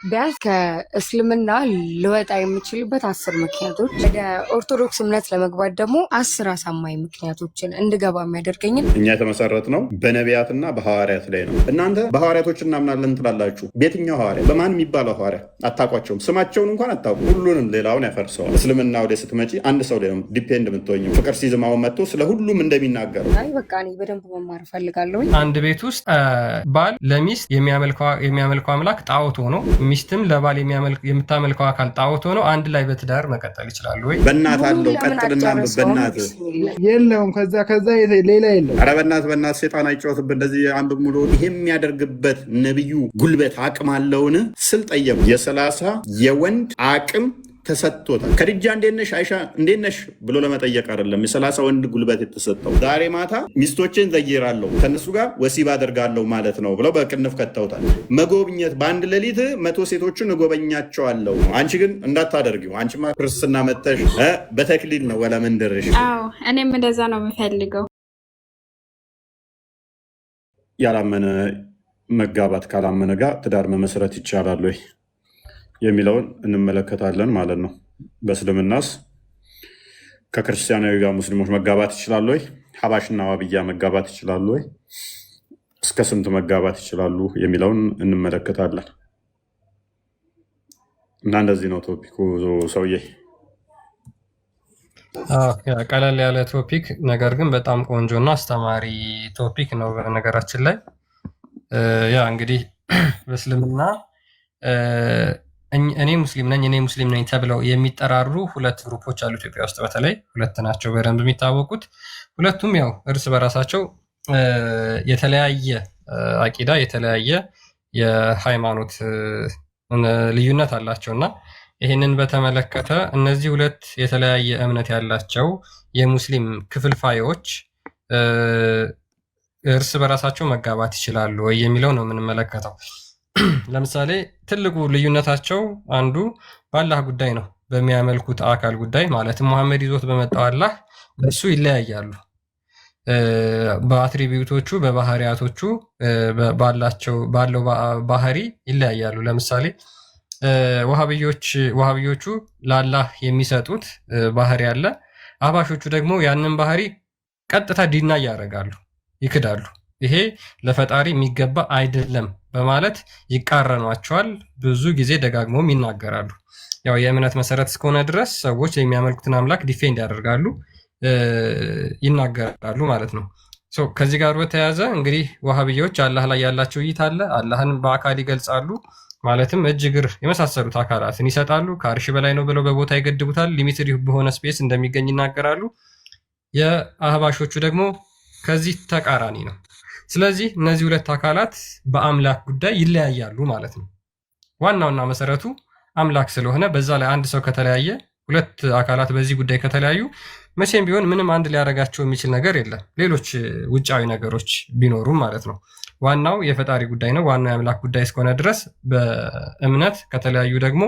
ቢያንስ ከእስልምና ልወጣ የምችልበት 10 ምክንያቶች፣ ወደ ኦርቶዶክስ እምነት ለመግባት ደግሞ 10 አሳማኝ ምክንያቶችን እንድገባ የሚያደርገኝን። እኛ የተመሰረት ነው በነቢያትና በሐዋርያት ላይ ነው። እናንተ በሐዋርያቶች እናምናለን ትላላችሁ። በየትኛው ሐዋርያ? በማን የሚባለው ሐዋርያ አታውቋቸውም። ስማቸውን እንኳን አታውቁ። ሁሉንም ሌላውን ያፈርሰዋል። እስልምና ወደ ስትመጪ አንድ ሰው ላይ ነው ዲፔንድ የምትሆኝ። ፍቅር ሲዝማውን መጥቶ ስለ ሁሉም እንደሚናገረው አይ በቃ እኔ በደንብ መማር እፈልጋለሁ። አንድ ቤት ውስጥ ባል ለሚስት የሚያመልከው አምላክ ጣዖት ሆኖ ሚስትም ለባል የምታመልከው አካል ጣዖት ሆኖ አንድ ላይ በትዳር መቀጠል ይችላሉ ወይ? በእናት አለው ቀጥልና በእናት የለውም። ከዛ ሌላ የለም። ኧረ በእናት ሴጣን አይጫወትብን። እንደዚህ አንዱ ሙሉ ይሄ የሚያደርግበት ነብዩ ጉልበት አቅም አለውን ስል ጠየቁ። የ30 የወንድ አቅም ተሰጥቶታል። ከድጃ እንዴት ነሽ አይሻ እንዴት ነሽ ብሎ ለመጠየቅ አይደለም። የ30 ወንድ ጉልበት የተሰጠው ዛሬ ማታ ሚስቶችን ዘይራለሁ ከነሱ ጋር ወሲብ አደርጋለሁ ማለት ነው ብለው በቅንፍ ከተውታል። መጎብኘት በአንድ ሌሊት 100 ሴቶችን እጎበኛቸዋለሁ። አንቺ ግን እንዳታደርጊው። አንቺማ ክርስትና መተሽ በተክሊል ነው ወለ መንደርሽ። አዎ እኔም እንደዛ ነው የምፈልገው። ያላመነ መጋባት ካላመነ ጋር ትዳር መመስረት ይቻላል ወይ የሚለውን እንመለከታለን ማለት ነው። በእስልምናስ ከክርስቲያናዊ ጋር ሙስሊሞች መጋባት ይችላሉ ወይ? ሀባሽና ዋብያ መጋባት ይችላሉ ወይ? እስከ ስንት መጋባት ይችላሉ የሚለውን እንመለከታለን። እና እንደዚህ ነው ቶፒኩ ሰውዬ። ቀለል ያለ ቶፒክ ነገር ግን በጣም ቆንጆና አስተማሪ ቶፒክ ነው። በነገራችን ላይ ያ እንግዲህ በእስልምና እኔ ሙስሊም ነኝ ተብለው የሚጠራሩ ሁለት ግሩፖች አሉ ኢትዮጵያ ውስጥ። በተለይ ሁለት ናቸው በደንብ የሚታወቁት። ሁለቱም ያው እርስ በራሳቸው የተለያየ አቂዳ፣ የተለያየ የሃይማኖት ልዩነት አላቸው እና ይህንን በተመለከተ እነዚህ ሁለት የተለያየ እምነት ያላቸው የሙስሊም ክፍልፋዮች እርስ በራሳቸው መጋባት ይችላሉ ወይ የሚለው ነው የምንመለከተው። ለምሳሌ ትልቁ ልዩነታቸው አንዱ በአላህ ጉዳይ ነው። በሚያመልኩት አካል ጉዳይ ማለትም መሐመድ ይዞት በመጣው አላህ በእሱ ይለያያሉ። በአትሪቢዩቶቹ በባህሪያቶቹ ባለው ባህሪ ይለያያሉ። ለምሳሌ ወሃብዮቹ ለአላህ የሚሰጡት ባህሪ አለ። አህባሾቹ ደግሞ ያንን ባህሪ ቀጥታ ዲና ያደርጋሉ፣ ይክዳሉ። ይሄ ለፈጣሪ የሚገባ አይደለም በማለት ይቃረኗቸዋል። ብዙ ጊዜ ደጋግሞም ይናገራሉ። ያው የእምነት መሰረት እስከሆነ ድረስ ሰዎች የሚያመልኩትን አምላክ ዲፌንድ ያደርጋሉ፣ ይናገራሉ ማለት ነው። ከዚህ ጋር በተያያዘ እንግዲህ ወሃብዮች አላህ ላይ ያላቸው እይታ አለ። አላህን በአካል ይገልጻሉ። ማለትም እጅ፣ እግር የመሳሰሉት አካላትን ይሰጣሉ። ከአርሽ በላይ ነው ብለው በቦታ ይገድቡታል። ሊሚትድ በሆነ ስፔስ እንደሚገኝ ይናገራሉ። የአህባሾቹ ደግሞ ከዚህ ተቃራኒ ነው። ስለዚህ እነዚህ ሁለት አካላት በአምላክ ጉዳይ ይለያያሉ ማለት ነው። ዋናውና መሰረቱ አምላክ ስለሆነ በዛ ላይ አንድ ሰው ከተለያየ፣ ሁለት አካላት በዚህ ጉዳይ ከተለያዩ መቼም ቢሆን ምንም አንድ ሊያደርጋቸው የሚችል ነገር የለም፣ ሌሎች ውጫዊ ነገሮች ቢኖሩም ማለት ነው። ዋናው የፈጣሪ ጉዳይ ነው። ዋናው የአምላክ ጉዳይ እስከሆነ ድረስ በእምነት ከተለያዩ ደግሞ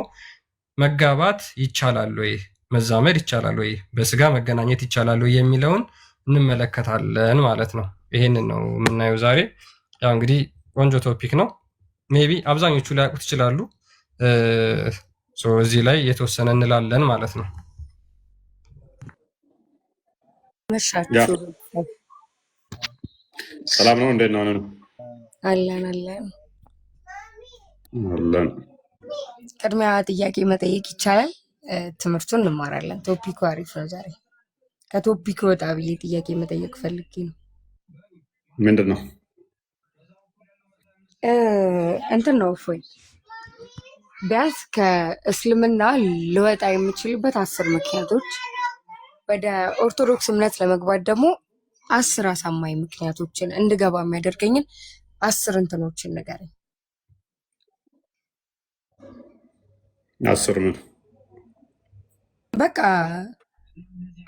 መጋባት ይቻላል ወይ፣ መዛመድ ይቻላል ወይ፣ በስጋ መገናኘት ይቻላል ወይ የሚለውን እንመለከታለን ማለት ነው። ይሄንን ነው የምናየው ዛሬ። ያው እንግዲህ ቆንጆ ቶፒክ ነው። ሜቢ አብዛኞቹ ሊያውቁት ይችላሉ። እዚህ ላይ የተወሰነ እንላለን ማለት ነው። ሰላም ነው። እንዴት ነው? አለን። ቅድሚያ ጥያቄ መጠየቅ ይቻላል? ትምህርቱን እንማራለን። ቶፒኩ አሪፍ ነው። ዛሬ ከቶፒኩ ወጣ ብዬ ጥያቄ መጠየቅ ፈልጌ ነው። ምንድን ነው? እንትን ነው እፎይ፣ ቢያንስ ከእስልምና ልወጣ የምችልበት 10 ምክንያቶች፣ ወደ ኦርቶዶክስ እምነት ለመግባት ደግሞ 10 አሳማኝ ምክንያቶችን እንድገባ የሚያደርገኝን 10 እንትኖችን ንገረኝ። 10 ምን? በቃ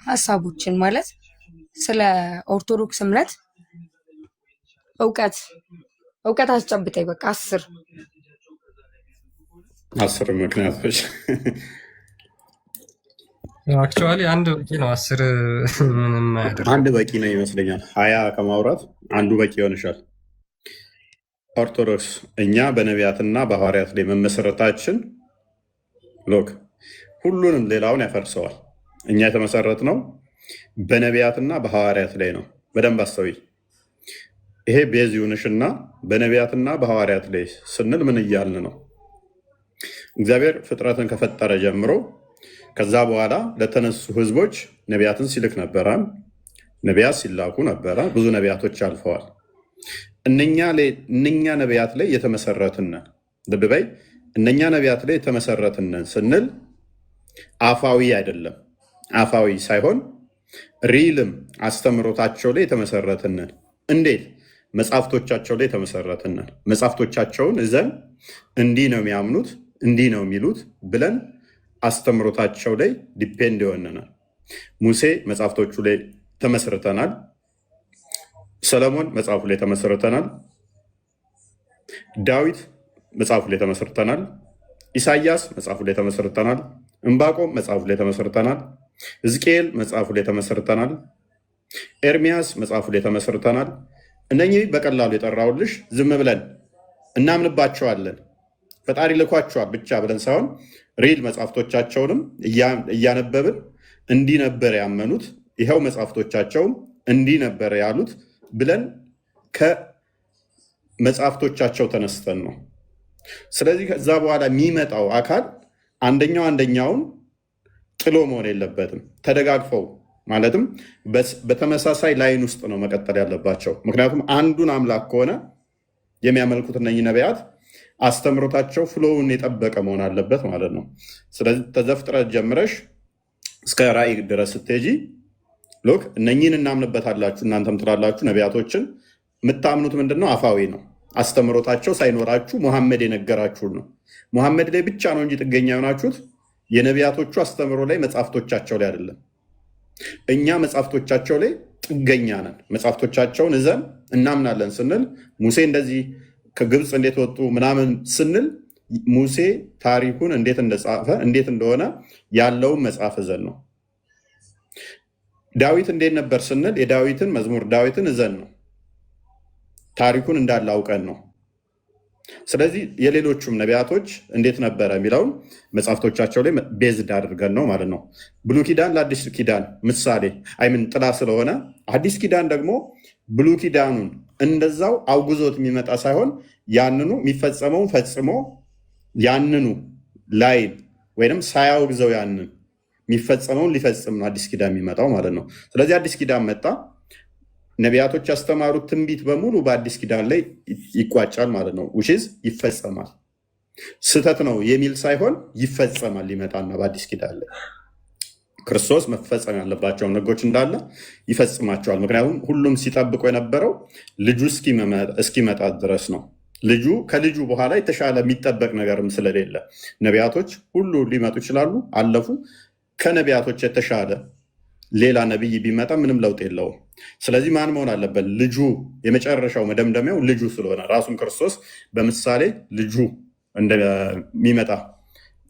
ሀሳቦችን ማለት ስለ ኦርቶዶክስ እምነት እውቀት አስጨብጠኝ። በቃ 10 ምክንያቶች። አክቹዋሊ አንድ በቂ ነው። 10 ምንም አያደርግም። አንድ በቂ ነው ይመስለኛል። 20 ከማውራት አንዱ በቂ ይሆንሻል። ኦርቶዶክስ እኛ በነቢያትና በሐዋርያት ላይ መመሰረታችን ሎክ ሁሉንም ሌላውን ያፈርሰዋል። እኛ የተመሰረት ነው በነቢያትና በሐዋርያት ላይ ነው። በደንብ አስተውይ። ይሄ ቤዝ ይሁንሽና በነቢያትና በሐዋርያት ላይ ስንል ምን እያልን ነው? እግዚአብሔር ፍጥረትን ከፈጠረ ጀምሮ ከዛ በኋላ ለተነሱ ህዝቦች ነቢያትን ሲልክ ነበረ። ነቢያት ሲላኩ ነበረ። ብዙ ነቢያቶች አልፈዋል። እነኛ ነቢያት ላይ የተመሰረትነን ልብ በይ። እነኛ ነቢያት ላይ የተመሰረትነን ስንል አፋዊ አይደለም። አፋዊ ሳይሆን ሪልም አስተምሮታቸው ላይ የተመሰረትነን። እንዴት? መጽሐፍቶቻቸው ላይ የተመሰረትነን። መጽሐፍቶቻቸውን እዘን እንዲህ ነው የሚያምኑት እንዲህ ነው የሚሉት ብለን አስተምሮታቸው ላይ ዲፔንድ የሆነናል። ሙሴ መጽሐፍቶቹ ላይ ተመስርተናል። ሰለሞን መጽሐፉ ላይ ተመስርተናል። ዳዊት መጽሐፉ ላይ ተመስርተናል። ኢሳያስ መጽሐፉ ላይ ተመስርተናል። ዕንባቆም መጽሐፉ ላይ ተመስርተናል። ሕዝቅኤል መጽሐፉ ላይ ተመስርተናል። ኤርሚያስ መጽሐፉ ላይ ተመስርተናል። እነኚህ በቀላሉ የጠራውልሽ ዝም ብለን እናምንባቸዋለን ፈጣሪ ልኳቸዋል ብቻ ብለን ሳይሆን ሪል መጽሐፍቶቻቸውንም እያነበብን እንዲህ ነበር ያመኑት፣ ይኸው መጽሐፍቶቻቸውም እንዲህ ነበር ያሉት ብለን ከመጽሐፍቶቻቸው ተነስተን ነው። ስለዚህ ከዛ በኋላ የሚመጣው አካል አንደኛውን ጥሎ መሆን የለበትም። ተደጋግፈው ማለትም በተመሳሳይ ላይን ውስጥ ነው መቀጠል ያለባቸው። ምክንያቱም አንዱን አምላክ ከሆነ የሚያመልኩት እነኚህ ነቢያት አስተምሮታቸው ፍሎውን የጠበቀ መሆን አለበት ማለት ነው። ስለዚህ ተዘፍጥረት ጀምረሽ እስከ ራእይ ድረስ ስትሄጂ ሎክ እነኚህን እናምንበታላችሁ እናንተም ትላላችሁ። ነቢያቶችን የምታምኑት ምንድነው? አፋዊ ነው። አስተምሮታቸው ሳይኖራችሁ ሙሐመድ የነገራችሁን ነው። ሙሐመድ ላይ ብቻ ነው እንጂ ጥገኛ የሆናችሁት የነቢያቶቹ አስተምሮ ላይ መጽሐፍቶቻቸው ላይ አይደለም። እኛ መጽሐፍቶቻቸው ላይ ጥገኛ ነን። መጽሐፍቶቻቸውን እዘን እናምናለን ስንል ሙሴ እንደዚህ ከግብፅ እንዴት ወጡ ምናምን ስንል ሙሴ ታሪኩን እንዴት እንደጻፈ እንዴት እንደሆነ ያለውን መጽሐፍ እዘን ነው። ዳዊት እንዴት ነበር ስንል የዳዊትን መዝሙር ዳዊትን እዘን ነው። ታሪኩን እንዳለ አውቀን ነው። ስለዚህ የሌሎቹም ነቢያቶች እንዴት ነበረ የሚለውን መጽሐፍቶቻቸው ላይ ቤዝድ አድርገን ነው ማለት ነው። ብሉይ ኪዳን ለአዲስ ኪዳን ምሳሌ አይምን ጥላ ስለሆነ አዲስ ኪዳን ደግሞ ብሉይ ኪዳኑን እንደዛው አውግዞት የሚመጣ ሳይሆን ያንኑ የሚፈጸመውን ፈጽሞ ያንኑ ላይ ወይም ሳያውግዘው ያንን የሚፈጸመውን ሊፈጽም ነው አዲስ ኪዳን የሚመጣው ማለት ነው። ስለዚህ አዲስ ኪዳን መጣ። ነቢያቶች ያስተማሩት ትንቢት በሙሉ በአዲስ ኪዳን ላይ ይቋጫል ማለት ነው። ውሽዝ ይፈጸማል። ስህተት ነው የሚል ሳይሆን ይፈጸማል። ሊመጣና በአዲስ ኪዳን ላይ ክርስቶስ መፈጸም ያለባቸውን ሕጎች እንዳለ ይፈጽማቸዋል። ምክንያቱም ሁሉም ሲጠብቁ የነበረው ልጁ እስኪመጣ ድረስ ነው። ከልጁ በኋላ የተሻለ የሚጠበቅ ነገርም ስለሌለ ነቢያቶች ሁሉ ሊመጡ ይችላሉ፣ አለፉ። ከነቢያቶች የተሻለ ሌላ ነቢይ ቢመጣ ምንም ለውጥ የለውም። ስለዚህ ማን መሆን አለበት? ልጁ። የመጨረሻው መደምደሚያው ልጁ ስለሆነ ራሱን ክርስቶስ በምሳሌ ልጁ እንደሚመጣ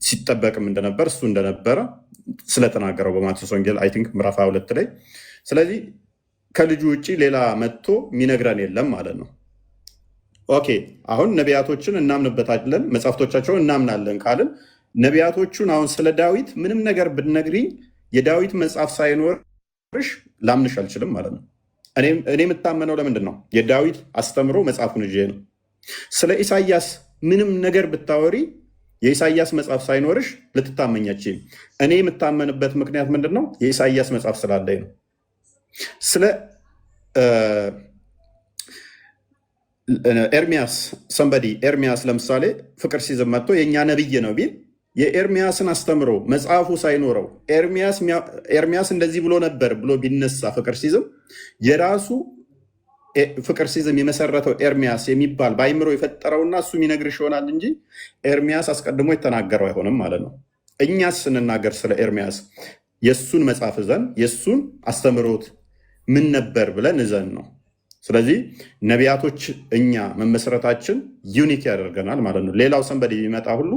ሲጠበቅም እንደነበር እሱ እንደነበረ ስለተናገረው በማቴዎስ ወንጌል አይ ቲንክ ምዕራፍ 22 ላይ። ስለዚህ ከልጁ ውጭ ሌላ መጥቶ የሚነግረን የለም ማለት ነው። ኦኬ አሁን ነቢያቶችን እናምንበታለን፣ መጽሐፍቶቻቸውን እናምናለን ካልን ነቢያቶቹን አሁን ስለ ዳዊት ምንም ነገር ብትነግሪኝ የዳዊት መጽሐፍ ሳይኖርሽ ላምንሽ አልችልም ማለት ነው። እኔ የምታመነው ለምንድን ነው? የዳዊት አስተምሮ መጽሐፉን ይዤ ነው። ስለ ኢሳያስ ምንም ነገር ብታወሪ የኢሳያስ መጽሐፍ ሳይኖርሽ ልትታመኛችም። እኔ የምታመንበት ምክንያት ምንድን ነው? የኢሳያስ መጽሐፍ ስላለኝ ነው። ስለ ኤርሚያስ ለምሳሌ ፍቅር ሲዝም መጥቶ የእኛ ነቢይ ነው ቢል የኤርሚያስን አስተምሮ መጽሐፉ ሳይኖረው ኤርሚያስ እንደዚህ ብሎ ነበር ብሎ ቢነሳ ፍቅር ሲዝም የራሱ ፍቅር ሲዝም የመሰረተው ኤርሚያስ የሚባል በአይምሮ የፈጠረውና እሱ የሚነግርሽ ይሆናል እንጂ ኤርሚያስ አስቀድሞ የተናገረው አይሆንም ማለት ነው። እኛስ ስንናገር ስለ ኤርሚያስ የእሱን መጽሐፍ እዘን የእሱን አስተምሮት ምን ነበር ብለን እዘን ነው። ስለዚህ ነቢያቶች እኛ መመስረታችን ዩኒክ ያደርገናል ማለት ነው። ሌላው ሰንበዲ ቢመጣ ሁሉ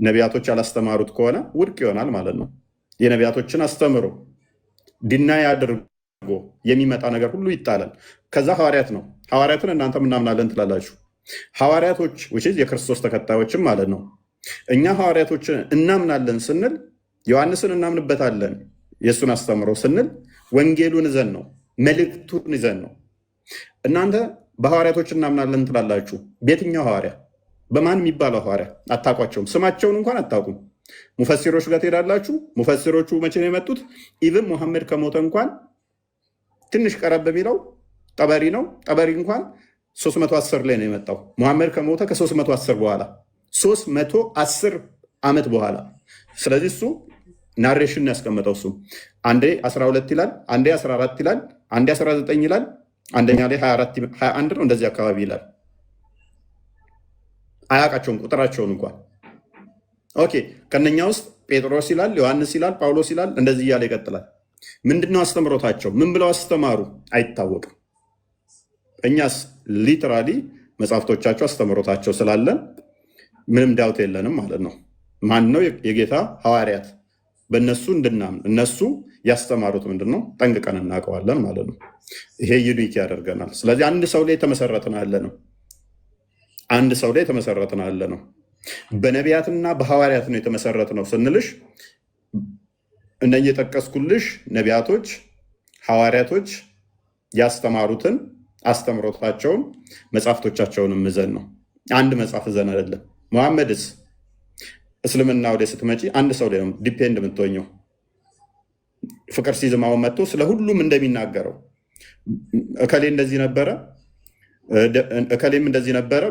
ነቢያቶች ያላስተማሩት ከሆነ ውድቅ ይሆናል ማለት ነው። የነቢያቶችን አስተምሮ ድናይ አድርጎ የሚመጣ ነገር ሁሉ ይጣላል። ከዛ ሐዋርያት ነው። ሐዋርያትን እናንተ ምናምናለን ትላላችሁ። ሐዋርያቶች የክርስቶስ ተከታዮችም ማለት ነው። እኛ ሐዋርያቶችን እናምናለን ስንል ዮሐንስን እናምንበታለን የእሱን አስተምሮ ስንል ወንጌሉን ይዘን ነው፣ መልእክቱን ይዘን ነው። እናንተ በሐዋርያቶች እናምናለን ትላላችሁ። በየትኛው ሐዋርያ? በማን የሚባለው ሐዋርያ? አታውቋቸውም። ስማቸውን እንኳን አታውቁም። ሙፈሲሮች ጋር ትሄዳላችሁ። ሙፈሲሮቹ መቼ ነው የመጡት? ኢቭን ሙሐመድ ከሞተ እንኳን ትንሽ ቀረብ በሚለው ጠበሪ ነው። ጠበሪ እንኳን 310 ላይ ነው የመጣው። ሙሐመድ ከሞተ ከ310 በኋላ 310 ዓመት በኋላ። ስለዚህ እሱ ናሬሽን ያስቀመጠው እሱ አንዴ 12 ይላል፣ አንዴ 14 ይላል፣ አንዴ 19 ይላል፣ አንደኛ ላይ 21 ነው እንደዚህ አካባቢ ይላል። አያውቃቸውም ቁጥራቸውን እንኳን። ኦኬ ከነኛ ውስጥ ጴጥሮስ ይላል፣ ዮሐንስ ይላል፣ ጳውሎስ ይላል፣ እንደዚህ እያለ ይቀጥላል። ምንድነው አስተምሮታቸው? ምን ብለው አስተማሩ? አይታወቅም። እኛስ ሊትራሊ መጽሐፍቶቻቸው አስተምሮታቸው ስላለን ምንም ዳውት የለንም ማለት ነው። ማን ነው የጌታ ሐዋርያት? በእነሱ እንድናምን እነሱ ያስተማሩት ምንድን ነው ጠንቅቀን እናውቀዋለን ማለት ነው። ይሄ ዩኒክ ያደርገናል። ስለዚህ አንድ ሰው ላይ የተመሰረትን አለ ነው። አንድ ሰው ላይ የተመሰረትን አለ ነው። በነቢያትና በሐዋርያት ነው የተመሰረት ነው ስንልሽ እነዚህ የጠቀስኩልሽ ነቢያቶች፣ ሐዋርያቶች ያስተማሩትን አስተምሮታቸውን መጽሐፍቶቻቸውንም ይዘን ነው። አንድ መጽሐፍ ይዘን አይደለም። ሙሐመድስ እስልምና ወደ ስትመጪ አንድ ሰው ላይ ነው ዲፔንድ የምትሆኘው። ፍቅር ሲዝማውን መጥቶ ስለ ሁሉም እንደሚናገረው እከሌ እንደዚህ ነበረ፣ እከሌም እንደዚህ ነበረ፣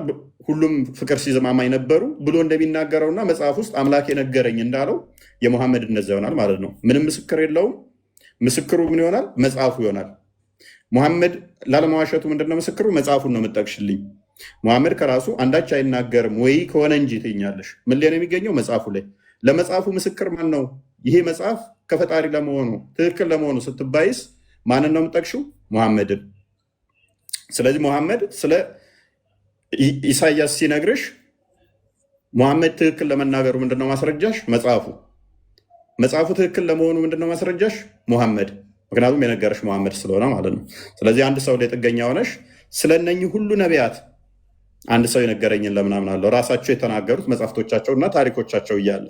ሁሉም ፍቅር ሲዝማማኝ ነበሩ ብሎ እንደሚናገረውና መጽሐፍ ውስጥ አምላክ የነገረኝ እንዳለው የሙሐመድ እንደዛ ይሆናል ማለት ነው። ምንም ምስክር የለውም። ምስክሩ ምን ይሆናል? መጽሐፉ ይሆናል። ሙሐመድ ላለመዋሸቱ ምንድነው ምስክሩ? መጽሐፉን ነው የምጠቅሽልኝ። ሙሐመድ ከራሱ አንዳች አይናገርም ወይ ከሆነ እንጂ ትኛለሽ። ምን ላይ ነው የሚገኘው? መጽሐፉ ላይ። ለመጽሐፉ ምስክር ማን ነው? ይሄ መጽሐፍ ከፈጣሪ ለመሆኑ ትክክል ለመሆኑ ስትባይስ ማንን ነው የምጠቅሽው? ሙሐመድን። ስለዚህ ሙሐመድ ስለ ኢሳያስ ሲነግርሽ ሙሐመድ ትክክል ለመናገሩ ምንድነው ማስረጃሽ? መጽሐፉ። መጽሐፉ ትክክል ለመሆኑ ምንድነው ማስረጃሽ? ሙሐመድ። ምክንያቱም የነገረሽ ሙሐመድ ስለሆነ ማለት ነው። ስለዚህ አንድ ሰው ላይ ጥገኛ ሆነሽ ስለነኚህ ሁሉ ነቢያት አንድ ሰው የነገረኝን ለምን አምናለሁ? ራሳቸው የተናገሩት መጽሐፍቶቻቸውና ታሪኮቻቸው እያለ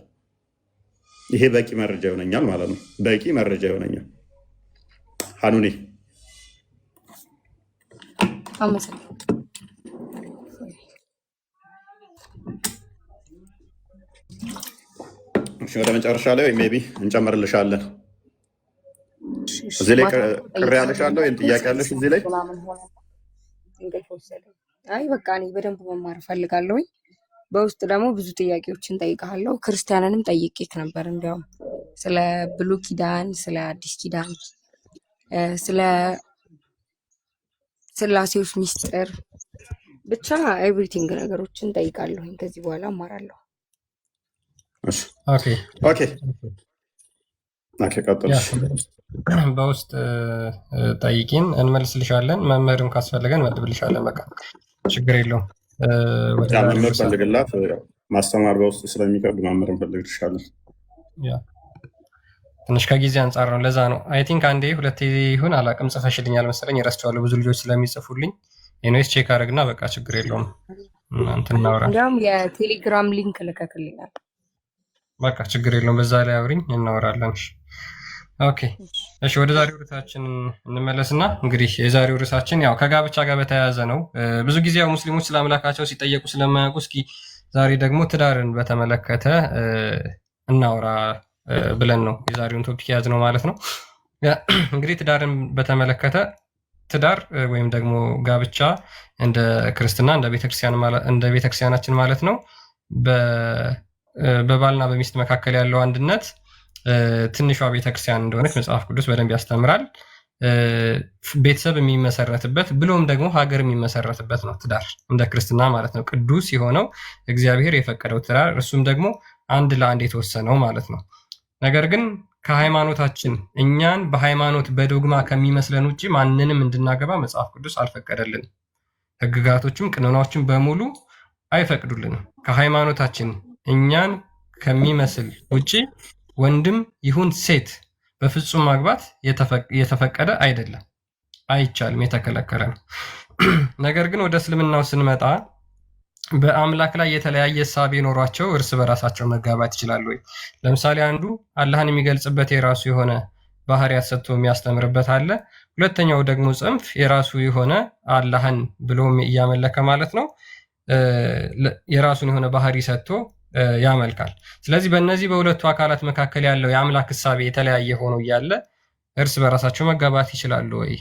ይሄ በቂ መረጃ ይሆነኛል ማለት ነው። በቂ መረጃ ይሆነኛል። ሀኑኒ ወደ መጨረሻ ላይ ሜይ ቢ እንጨምርልሻለን። እዚህ ላይ ቅር ያለሻለሁ ወይም ጥያቄ ያለሽ እዚህ ላይ? አይ በቃ እኔ በደንብ መማር እፈልጋለሁ። በውስጥ ደግሞ ብዙ ጥያቄዎችን ጠይቃለሁ። ክርስቲያንንም ጠይቄክ ነበር፣ እንዲያውም ስለ ብሉይ ኪዳን፣ ስለ አዲስ ኪዳን፣ ስለ ስላሴዎች ሚስጥር፣ ብቻ ኤቭሪቲንግ ነገሮችን ጠይቃለሁ። ከዚህ በኋላ እማራለሁ። በውስጥ ጠይቂን እንመልስልሻለን። መምህርም ካስፈለገን እንመድብልሻለን። በቃ ችግር የለውም። መምህር ፈልግላት። ማስተማር በውስጥ ስለሚከብድ መምህር እንፈልግልሻለን። ትንሽ ከጊዜ አንጻር ነው፣ ለዛ ነው። አይ ቲንክ አንዴ ሁለቴ ይሁን አላቅም ጽፈሽልኛል መሰለኝ፣ እረስቸዋለሁ። ብዙ ልጆች ስለሚጽፉልኝ ኤኒዌይስ ቼክ አድርግና በቃ ችግር የለውም እንትን እናውራ። እንዲያውም የቴሌግራም ሊንክ ልከክልኛል። በቃ ችግር የለውም፣ በዛ ላይ አውሪኝ እናወራለን። ኦኬ እሺ፣ ወደ ዛሬው ርዕሳችን እንመለስና እንግዲህ የዛሬው ርዕሳችን ያው ከጋብቻ ጋር በተያያዘ ነው። ብዙ ጊዜ ያው ሙስሊሞች ስለ አምላካቸው ሲጠየቁ ስለማያውቁ፣ እስኪ ዛሬ ደግሞ ትዳርን በተመለከተ እናወራ ብለን ነው የዛሬውን ቶፒክ የያዝነው ማለት ነው። እንግዲህ ትዳርን በተመለከተ ትዳር ወይም ደግሞ ጋብቻ እንደ ክርስትና እንደ ቤተክርስቲያናችን ማለት ነው በባልና በሚስት መካከል ያለው አንድነት ትንሿ ቤተክርስቲያን እንደሆነች መጽሐፍ ቅዱስ በደንብ ያስተምራል። ቤተሰብ የሚመሰረትበት ብሎም ደግሞ ሀገር የሚመሰረትበት ነው ትዳር እንደ ክርስትና ማለት ነው። ቅዱስ የሆነው እግዚአብሔር የፈቀደው ትዳር እሱም ደግሞ አንድ ለአንድ የተወሰነው ማለት ነው። ነገር ግን ከሃይማኖታችን እኛን በሃይማኖት በዶግማ ከሚመስለን ውጭ ማንንም እንድናገባ መጽሐፍ ቅዱስ አልፈቀደልንም። ሕግጋቶችም ቀኖናዎችም በሙሉ አይፈቅዱልንም። ከሃይማኖታችን እኛን ከሚመስል ውጭ ወንድም ይሁን ሴት በፍጹም ማግባት የተፈቀደ አይደለም፣ አይቻልም፣ የተከለከለ ነው። ነገር ግን ወደ እስልምናው ስንመጣ በአምላክ ላይ የተለያየ እሳቤ ኖሯቸው እርስ በራሳቸው መጋባት ይችላሉ ወይ? ለምሳሌ አንዱ አላህን የሚገልጽበት የራሱ የሆነ ባህሪያት ሰጥቶ የሚያስተምርበት አለ። ሁለተኛው ደግሞ ጽንፍ የራሱ የሆነ አላህን ብሎ እያመለከ ማለት ነው የራሱን የሆነ ባህሪ ሰጥቶ ያመልካል። ስለዚህ በእነዚህ በሁለቱ አካላት መካከል ያለው የአምላክ እሳቤ የተለያየ ሆኖ እያለ እርስ በራሳቸው መጋባት ይችላሉ ወይ?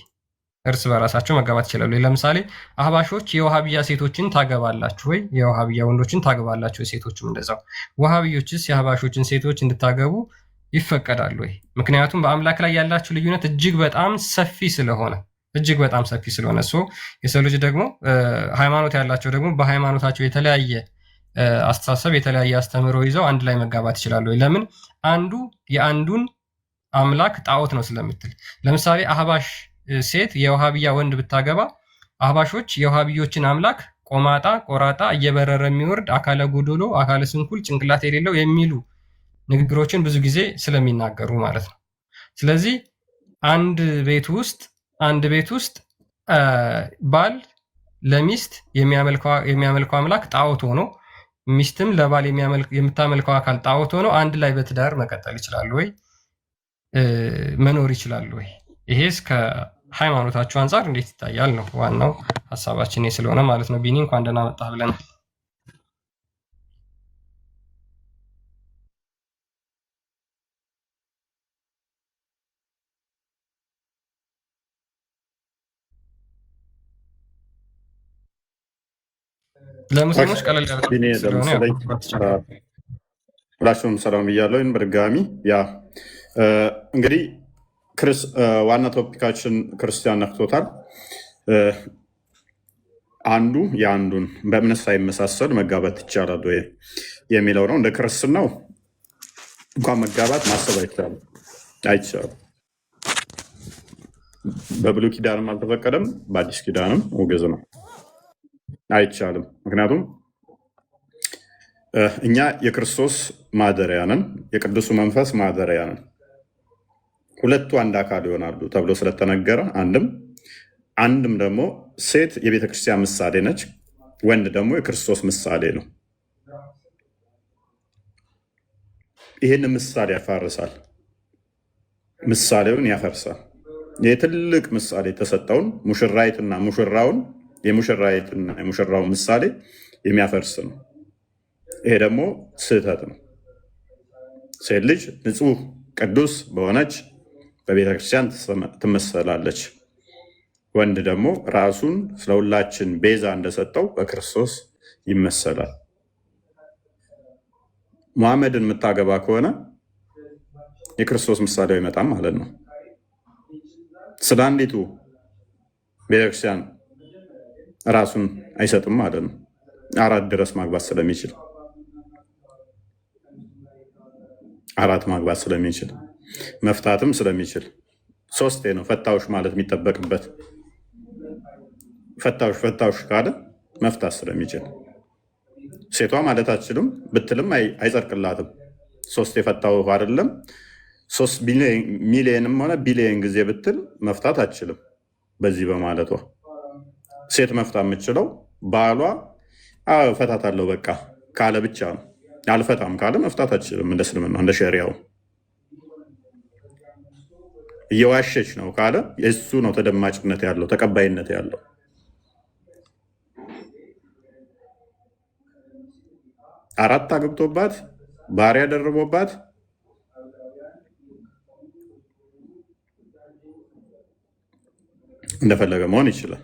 እርስ በራሳቸው መጋባት ይችላሉ። ለምሳሌ አህባሾች የውሃብያ ሴቶችን ታገባላችሁ ወይ? የውሃብያ ወንዶችን ታገባላችሁ? ሴቶችም እንደዛው። ውሃብዮችስ የአህባሾችን ሴቶች እንድታገቡ ይፈቀዳሉ ወይ? ምክንያቱም በአምላክ ላይ ያላችሁ ልዩነት እጅግ በጣም ሰፊ ስለሆነ የሰው ልጅ ደግሞ ሃይማኖት ያላቸው ደግሞ በሃይማኖታቸው የተለያየ አስተሳሰብ የተለያየ አስተምህሮ ይዘው አንድ ላይ መጋባት ይችላሉ ወይ? ለምን? አንዱ የአንዱን አምላክ ጣዖት ነው ስለምትል። ለምሳሌ አህባሽ ሴት የውሃብያ ወንድ ብታገባ አህባሾች የውሃብዮችን አምላክ ቆማጣ፣ ቆራጣ፣ እየበረረ የሚወርድ አካለ ጎዶሎ፣ አካለ ስንኩል፣ ጭንቅላት የሌለው የሚሉ ንግግሮችን ብዙ ጊዜ ስለሚናገሩ ማለት ነው። ስለዚህ አንድ ቤት ውስጥ ባል ለሚስት የሚያመልከው አምላክ ጣዖት ሆኖ ሚስትም ለባል የምታመልከው አካል ጣዖት ሆኖ አንድ ላይ በትዳር መቀጠል ይችላሉ ወይ? መኖር ይችላሉ ወይ? ይሄስ ከሃይማኖታችሁ አንጻር እንዴት ይታያል ነው ዋናው ሀሳባችን ስለሆነ ማለት ነው። ቢኒ እንኳን ደህና መጣህ ብለናል። ለሙስሊሞች ቀለል ያለ ሁላችሁም ሰላም ብያለሁ። በድጋሚ እንግዲህ ዋና ቶፒካችን ክርስቲያን ነክቶታል። አንዱ የአንዱን በእምነት ሳይመሳሰል መጋባት ይቻላል ወይ የሚለው ነው። እንደ ክርስትናው እንኳን መጋባት ማሰብ አይቻልም። በብሉይ ኪዳንም አልተፈቀደም፣ በአዲስ ኪዳንም ውግዝ ነው፣ አይቻልም። ምክንያቱም እኛ የክርስቶስ ማደሪያ ነን፣ የቅዱሱ መንፈስ ማደሪያ ነን። ሁለቱ አንድ አካል ይሆናሉ ተብሎ ስለተነገረ አንድም ደግሞ ሴት የቤተ ክርስቲያን ምሳሌ ነች፣ ወንድ ደግሞ የክርስቶስ ምሳሌ ነው። ይህን ምሳሌ ያፋርሳል፣ ምሳሌውን ያፈርሳል። ይህ ትልቅ ምሳሌ የተሰጠውን ሙሽራይትና ሙሽራውን የሙሽራይትና የሙሽራውን ምሳሌ የሚያፈርስ ነው። ይሄ ደግሞ ስህተት ነው። ሴት ልጅ ንጹሕ ቅዱስ በሆነች በቤተክርስቲያን ትመሰላለች። ወንድ ደግሞ ራሱን ስለሁላችን ቤዛ እንደሰጠው በክርስቶስ ይመሰላል። ሙሐመድን የምታገባ ከሆነ የክርስቶስ ምሳሌው አይመጣም ማለት ነው። ስለ አንዲቱ ቤተክርስቲያን ራሱን አይሰጥም ማለት ነው። 4 ድረስ ማግባት ስለሚችል 4 ማግባት ስለሚችል መፍታትም ስለሚችል 3 ነው ፈታውሽ ማለት የሚጠበቅበት። ፈታውሽ ካለ መፍታት ስለሚችል ሴቷ ማለት አትችልም ብትልም አይጸድቅላትም። 3 የፈታው አይደለም 3 ሚሊዮንም ሆነ ቢሊዮን ጊዜ ብትል መፍታት አትችልም። በዚህ በማለቷ ሴት መፍታ የምችለው ባሏ እፈታታለሁ በቃ ካለ ብቻ ነው። አልፈታም ካለ መፍታት አትችልም። እንደ እስልምና እንደ ሸሪያው እየዋሸች ነው ካለ የእሱ ነው ተደማጭነት ያለው ተቀባይነት ያለው። አራት አግብቶባት ባሪያ ደርቦባት እንደፈለገ መሆን ይችላል።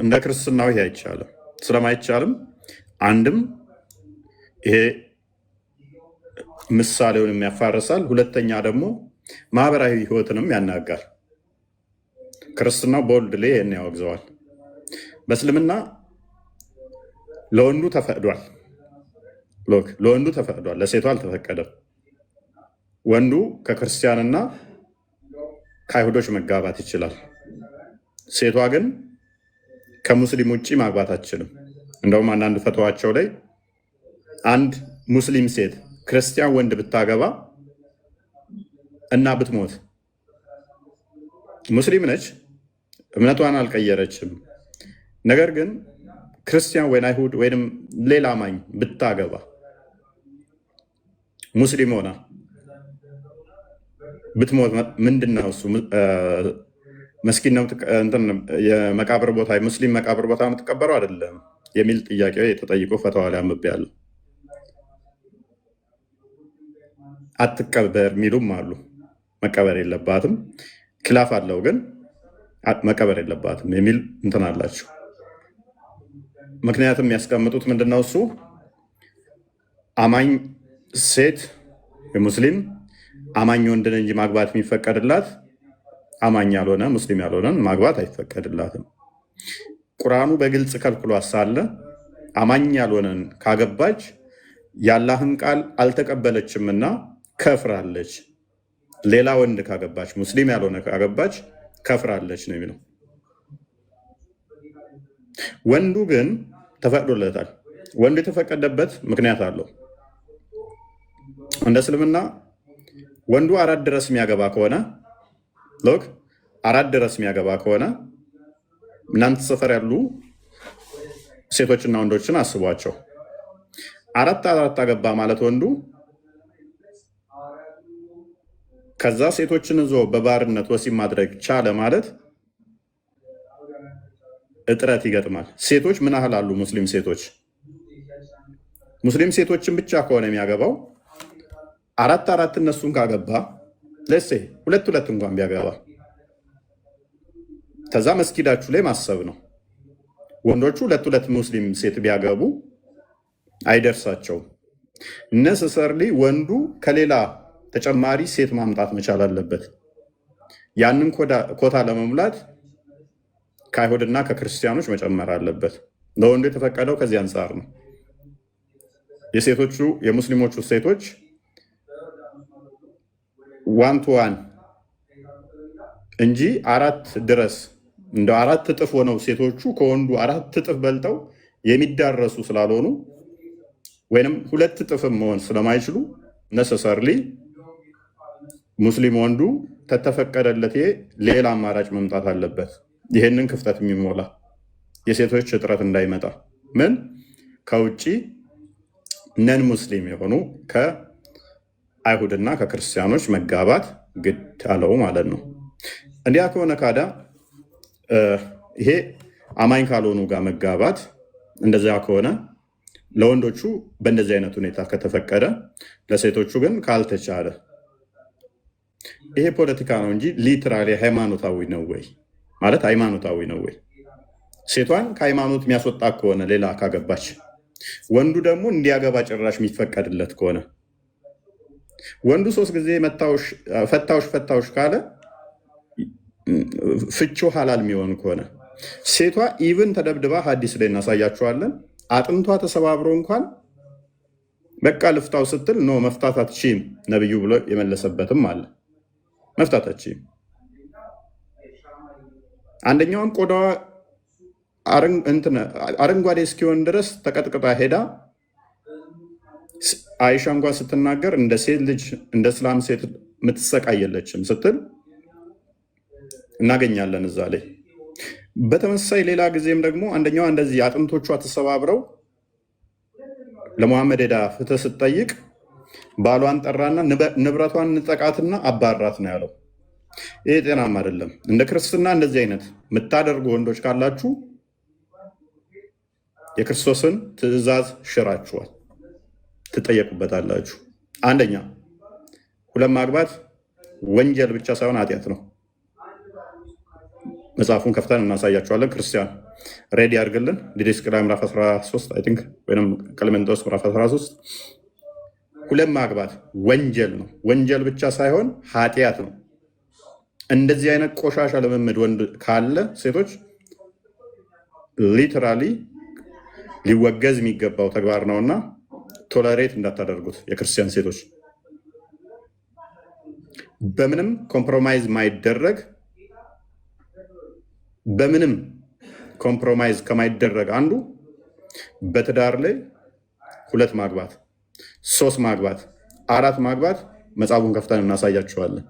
እንደ ክርስትናው ይሄ አይቻልም። ስለማይቻልም አንድም ይሄ ምሳሌውን የሚያፋርሳል፣ ሁለተኛ ደግሞ ማህበራዊ ህይወትንም ያናጋል። ክርስትናው በወልድ ላይ ይህን ያወግዘዋል። በእስልምና ለወንዱ ተፈቅዷል፣ ለሴቷ አልተፈቀደም። ወንዱ ከክርስቲያንና ከአይሁዶች መጋባት ይችላል። ሴቷ ግን ከሙስሊም ውጭ ማግባት አትችልም። እንደውም አንዳንድ ፈተዋቸው ላይ አንድ ሙስሊም ሴት ክርስቲያን ወንድ ብታገባ እና ብትሞት፣ ሙስሊም ነች፣ እምነቷን አልቀየረችም፣ ነገር ግን ክርስቲያን ወይም አይሁድ ወይም ሌላ አማኝ ብታገባ ሙስሊም ሆና ብትሞት ምንድነው እሱ መስኪን ነው የመቃብር ቦታ ሙስሊም መቃብር ቦታ የምትቀበረው አይደለም የሚል ጥያቄ ተጠይቆ ፈተዋ ላይ አንብቤያለሁ። አትቀበር የሚሉም አሉ። መቀበር የለባትም ክላፍ አለው ግን መቀበር የለባትም የሚል እንትን አላቸው። ምክንያቱም የሚያስቀምጡት ምንድነው እሱ አማኝ ሴት የሙስሊም አማኝ ወንድን እንጂ ማግባት የሚፈቀድላት አማኝ ያልሆነ ሙስሊም ያልሆነን ማግባት አይፈቀድላትም። ቁርአኑ በግልጽ ከልክሏት ሳለ አማኝ ያልሆነን ካገባች የአላህን ቃል አልተቀበለችምና ከፍራለች። ሌላ ወንድ ካገባች ሙስሊም ያልሆነ ካገባች ከፍራለች ነው የሚለው። ወንዱ ግን ተፈቅዶለታል። ወንዱ የተፈቀደበት ምክንያት አለው። እንደ እስልምና ወንዱ 4 ድረስ የሚያገባ ከሆነ ሎክ 4 ድረስ የሚያገባ ከሆነ እናንተ ሰፈር ያሉ ሴቶችና ወንዶችን አስቧቸው። 4 አገባ ማለት ወንዱ ከዛ ሴቶችን ይዞ በባርነት ወሲብ ማድረግ ቻለ ማለት እጥረት ይገጥማል። ሴቶች ምን ያህል አሉ? ሙስሊም ሴቶችን ብቻ ከሆነ የሚያገባው 4 እነሱን ካገባ ለሴ 2 እንኳን ቢያገባ ከዛ መስጊዳችሁ ላይ ማሰብ ነው። ወንዶቹ 2 ሙስሊም ሴት ቢያገቡ አይደርሳቸውም። ነሰሰርሊ ወንዱ ከሌላ ተጨማሪ ሴት ማምጣት መቻል አለበት። ያንን ኮታ ለመሙላት ከአይሁድና ከክርስቲያኖች መጨመር አለበት። ለወንዱ የተፈቀደው ከዚህ አንጻር ነው። የሙስሊሞቹ ሴቶች 1 to 1 እንጂ 4 ድረስ እንደ 4 እጥፍ ሆነው ሴቶቹ ከወንዱ 4 እጥፍ በልጠው የሚዳረሱ ስላልሆኑ ወይንም 2 እጥፍም መሆን ስለማይችሉ ነሰሰርሊ ሙስሊም ወንዱ ተተፈቀደለት ሌላ አማራጭ መምጣት አለበት። ይህንን ክፍተት የሚሞላ የሴቶች እጥረት እንዳይመጣ ምን ከውጭ ነን ሙስሊም የሆኑ ከአይሁድና ከክርስቲያኖች መጋባት ግድ አለው ማለት ነው። እንዲያ ከሆነ ካዳ ይሄ አማኝ ካልሆኑ ጋር መጋባት እንደዚያ ከሆነ ለወንዶቹ በእንደዚህ አይነት ሁኔታ ከተፈቀደ ለሴቶቹ ግን ካልተቻለ ይሄ ፖለቲካ ነው እንጂ ሊትራሊ ሃይማኖታዊ ነው ወይ ማለት ሃይማኖታዊ ነው ወይ? ሴቷን ከሃይማኖት የሚያስወጣ ከሆነ ሌላ ካገባች ወንዱ ደግሞ እንዲያገባ ጭራሽ የሚፈቀድለት ከሆነ ወንዱ 3 ጊዜ ፈታውሽ ካለ ፍቹ ሐላል የሚሆን ከሆነ ሴቷ ኢቭን ተደብድባ ሐዲስ ላይ እናሳያቸዋለን። አጥንቷ ተሰባብሮ እንኳን በቃ ልፍታው ስትል ኖ መፍታት አትችይም ነብዩ ብሎ የመለሰበትም አለ። መፍታት አትችይም። አንደኛውም ቆዳዋ አረንጓዴ እስኪሆን ድረስ ተቀጥቅጣ ሄዳ አይሻ እንኳን ስትናገር እንደ ሴት ልጅ እንደ እስላም ሴት የምትሰቃየለችም ስትል እናገኛለን እዛ ላይ። በተመሳሳይ ሌላ ጊዜም ደግሞ አንደኛዋ እንደዚህ አጥንቶቿ ተሰባብረው ለሙሐመድ ሄዳ ፍትህ ስትጠይቅ ባሏን ጠራና ንብረቷን ንጠቃትና አባራት ነው ያለው። ይሄ ጤናም አይደለም። እንደ ክርስትና እንደዚህ አይነት የምታደርጉ ወንዶች ካላችሁ የክርስቶስን ትእዛዝ ሽራችኋል፣ ትጠየቁበታላችሁ። አንደኛ 2 ማግባት ወንጀል ብቻ ሳይሆን ኃጢአት ነው። መጽሐፉን ከፍተን እናሳያቸዋለን። ክርስቲያን ሬዲ አድርግልን። ዲድስቅልያ ምዕራፍ 13 አይ ቲንክ ወይም ቀለሜንጦስ ምዕራፍ 13 2 ማግባት ወንጀል ነው። ወንጀል ብቻ ሳይሆን ኃጢአት ነው። እንደዚህ አይነት ቆሻሻ ልምምድ ወንድ ካለ ሴቶች ሊተራሊ ሊወገዝ የሚገባው ተግባር ነውና ቶለሬት እንዳታደርጉት። የክርስቲያን ሴቶች በምንም ኮምፕሮማይዝ ማይደረግ በምንም ኮምፕሮማይዝ ከማይደረግ አንዱ በትዳር ላይ 2 ማግባት፣ 3 ማግባት፣ 4 ማግባት መጽሐፉን ከፍተን እናሳያቸዋለን።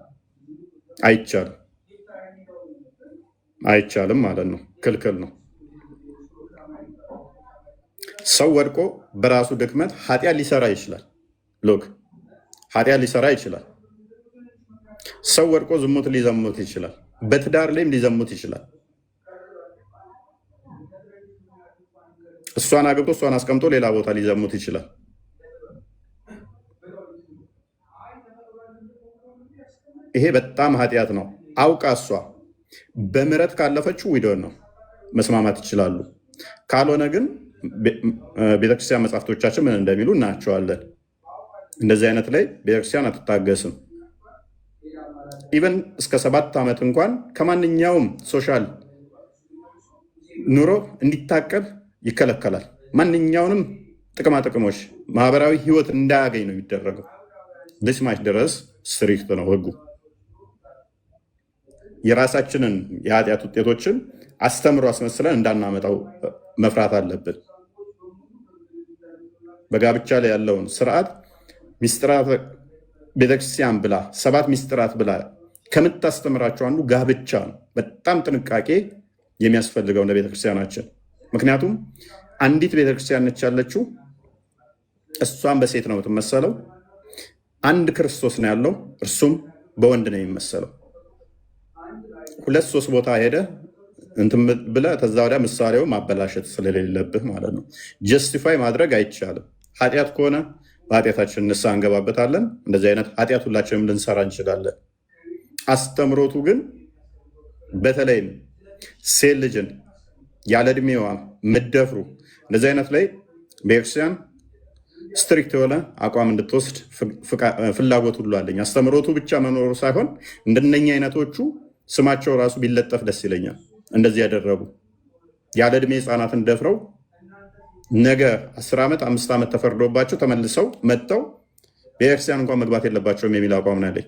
አይቻልም ማለት ነው። ክልክል ነው። ሰው ወድቆ በራሱ ድክመት ኃጢአት ሊሰራ ይችላል። ሎክ ኃጢአት ሊሰራ ይችላል። ሰው ወድቆ ዝሙት ሊዘሙት ይችላል። በትዳር ላይም ሊዘሙት ይችላል። እሷን አግብቶ እሷን አስቀምጦ ሌላ ቦታ ሊዘሙት ይችላል። ይሄ በጣም ኃጢአት ነው። አውቃ እሷ በምህረት ካለፈችው ዊዶን ነው መስማማት ይችላሉ። ካልሆነ ግን ቤተክርስቲያን መጽሐፍቶቻችን ምን እንደሚሉ እናያቸዋለን። እንደዚህ አይነት ላይ ቤተክርስቲያን አትታገስም። ኢቨን እስከ 7 ዓመት እንኳን ከማንኛውም ሶሻል ኑሮ እንዲታቀብ ይከለከላል። ማንኛውንም ጥቅማጥቅሞች ማህበራዊ ህይወት እንዳያገኝ ነው የሚደረገው። ልስማች ድረስ ስትሪክት ነው ህጉ። የራሳችንን የኃጢአት ውጤቶችን አስተምሮ አስመስለን እንዳናመጣው መፍራት አለብን። በጋብቻ ላይ ያለውን ስርዓት ሚስጥራት ቤተክርስቲያን ብላ 7 ሚስጥራት ብላ ከምታስተምራቸው አንዱ ጋብቻ ነው። በጣም ጥንቃቄ የሚያስፈልገው ለቤተክርስቲያናችን። ምክንያቱም አንዲት ቤተክርስቲያን ነች ያለችው፣ እሷን በሴት ነው የምትመሰለው። አንድ ክርስቶስ ነው ያለው፣ እርሱም በወንድ ነው የሚመሰለው። 2-3 ቦታ ሄደ እንትን ብለህ ከዛ ወዲያ ምሳሌው ማበላሸት ስለሌለብህ ማለት ነው። ጀስቲፋይ ማድረግ አይቻልም። ኃጢአት ከሆነ በኃጢአታችን ንስሐ እንገባበታለን። እንደዚህ አይነት ኃጢአት ሁላችንም ልንሰራ እንችላለን። አስተምሮቱ ግን በተለይም ሴት ልጅን ያለ ዕድሜዋ ምደፍሩ እንደዚህ አይነት ላይ ቤተክርስቲያን ስትሪክት የሆነ አቋም እንድትወስድ ፍላጎት ሁሉ አለኝ። አስተምሮቱ ብቻ መኖሩ ሳይሆን እንደነኛ አይነቶቹ ስማቸው ራሱ ቢለጠፍ ደስ ይለኛል። እንደዚህ ያደረጉ ያለ ዕድሜ ህፃናትን ደፍረው ነገ 10 ዓመት 5 ዓመት ተፈርዶባቸው ተመልሰው መጥተው ቤተክርስቲያን እንኳን መግባት የለባቸውም የሚል አቋም ነው ያለኝ።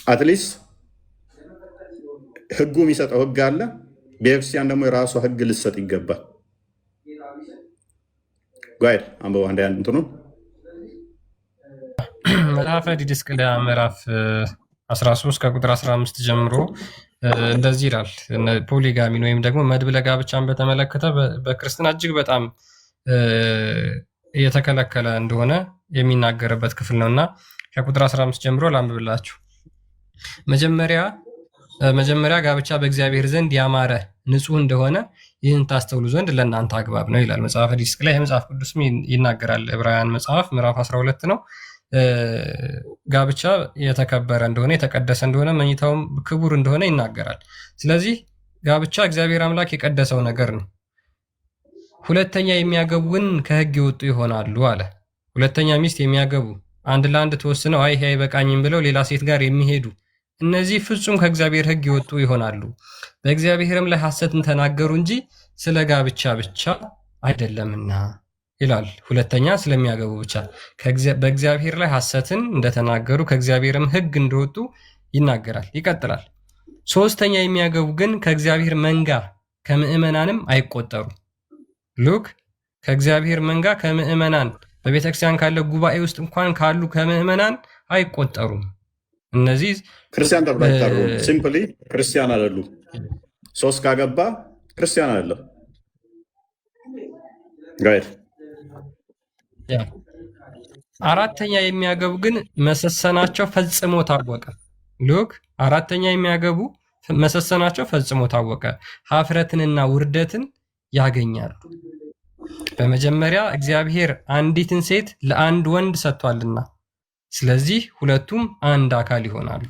አትሊስት ህጉ የሚሰጠው ህግ አለ። ቤተክርስቲያን ደግሞ የራሷ ህግ ልሰጥ ይገባል። ጋይድ አንበባ አንድ እንትኑ መጽሐፈ ዲድስቅልያ ምዕራፍ 13 ከቁጥር 15 ጀምሮ እንደዚህ ይላል። ፖሊጋሚን ወይም ደግሞ መድብለ ጋብቻን በተመለከተ በክርስትና እጅግ በጣም የተከለከለ እንደሆነ የሚናገርበት ክፍል ነው እና ከቁጥር 15 ጀምሮ ላንብብላችሁ። መጀመሪያ ጋብቻ በእግዚአብሔር ዘንድ ያማረ ንጹሕ እንደሆነ ይህን ታስተውሉ ዘንድ ለእናንተ አግባብ ነው ይላል መጽሐፈ ዲድስቅልያ። የመጽሐፍ ቅዱስም ይናገራል። ዕብራውያን መጽሐፍ ምዕራፍ 12 ነው። ጋብቻ የተከበረ እንደሆነ የተቀደሰ እንደሆነ መኝታውም ክቡር እንደሆነ ይናገራል። ስለዚህ ጋብቻ እግዚአብሔር አምላክ የቀደሰው ነገር ነው። ሁለተኛ የሚያገቡን ከሕግ የወጡ ይሆናሉ አለ። ሁለተኛ ሚስት የሚያገቡ አንድ ለአንድ ተወስነው አይ አይበቃኝም ብለው ሌላ ሴት ጋር የሚሄዱ እነዚህ ፍጹም ከእግዚአብሔር ሕግ የወጡ ይሆናሉ። በእግዚአብሔርም ላይ ሐሰትን ተናገሩ እንጂ ስለ ጋብቻ ብቻ አይደለምና ይላል። ሁለተኛ ስለሚያገቡ ብቻ በእግዚአብሔር ላይ ሐሰትን እንደተናገሩ ከእግዚአብሔርም ሕግ እንደወጡ ይናገራል። ይቀጥላል። ሶስተኛ የሚያገቡ ግን ከእግዚአብሔር መንጋ ከምዕመናንም አይቆጠሩ። ሉክ ከእግዚአብሔር መንጋ ከምዕመናን በቤተክርስቲያን ካለ ጉባኤ ውስጥ እንኳን ካሉ ከምዕመናን አይቆጠሩም። እነዚህ ክርስቲያን ተብሎ አይጠሩም። ሲምፕሊ ክርስቲያን አይደሉም። 3 ካገባ ክርስቲያን አይደለም። ጋይድ አራተኛ የሚያገቡ ግን መሰሰናቸው ፈጽሞ ታወቀ። ሉክ አራተኛ የሚያገቡ መሰሰናቸው ፈጽሞ ታወቀ፣ ኀፍረትንና ውርደትን ያገኛሉ። በመጀመሪያ እግዚአብሔር አንዲትን ሴት ለአንድ ወንድ ሰጥቷልና፣ ስለዚህ ሁለቱም አንድ አካል ይሆናሉ።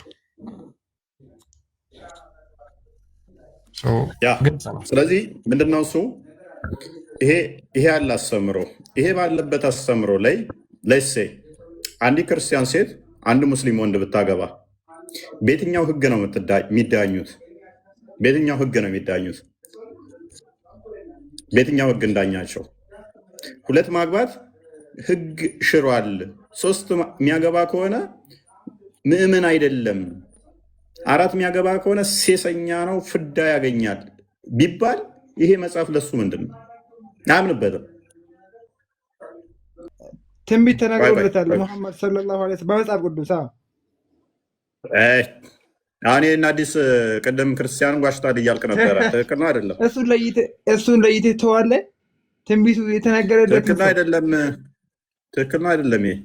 ስለዚህ ምንድነው እሱ ይሄ ያለ አስተምሮ ይሄ ባለበት አስተምሮ ላይ ለሴ አንድ ክርስቲያን ሴት አንድ ሙስሊም ወንድ ብታገባ በየትኛው ህግ ነው የሚዳኙት? በየትኛው ህግ ነው የሚዳኙት? በየትኛው ህግ እንዳኛቸው? 2 ማግባት ህግ ሽሯል። 3 የሚያገባ ከሆነ ምእመን አይደለም። 4 የሚያገባ ከሆነ ሴሰኛ ነው፣ ፍዳ ያገኛል ቢባል ይሄ መጽሐፍ ለሱ ምንድን ነው? አያምንበትም። ትንቢት ተናግሮለታል ሙሐመድ ሰለላሁ ዐለይሂ ወሰለም በመጽሐፍ ቅዱስ። አሁን ይህን አዲስ ቅድም ክርስቲያን ጓሽቷል እያልክ ነበረ። ትክክል ነው አይደለም? እሱን ለይተህ ተዋለህ። ትንቢቱ የተናገረለት ትክክል ነው አይደለም? ትክክል ነው አይደለም? ይሄ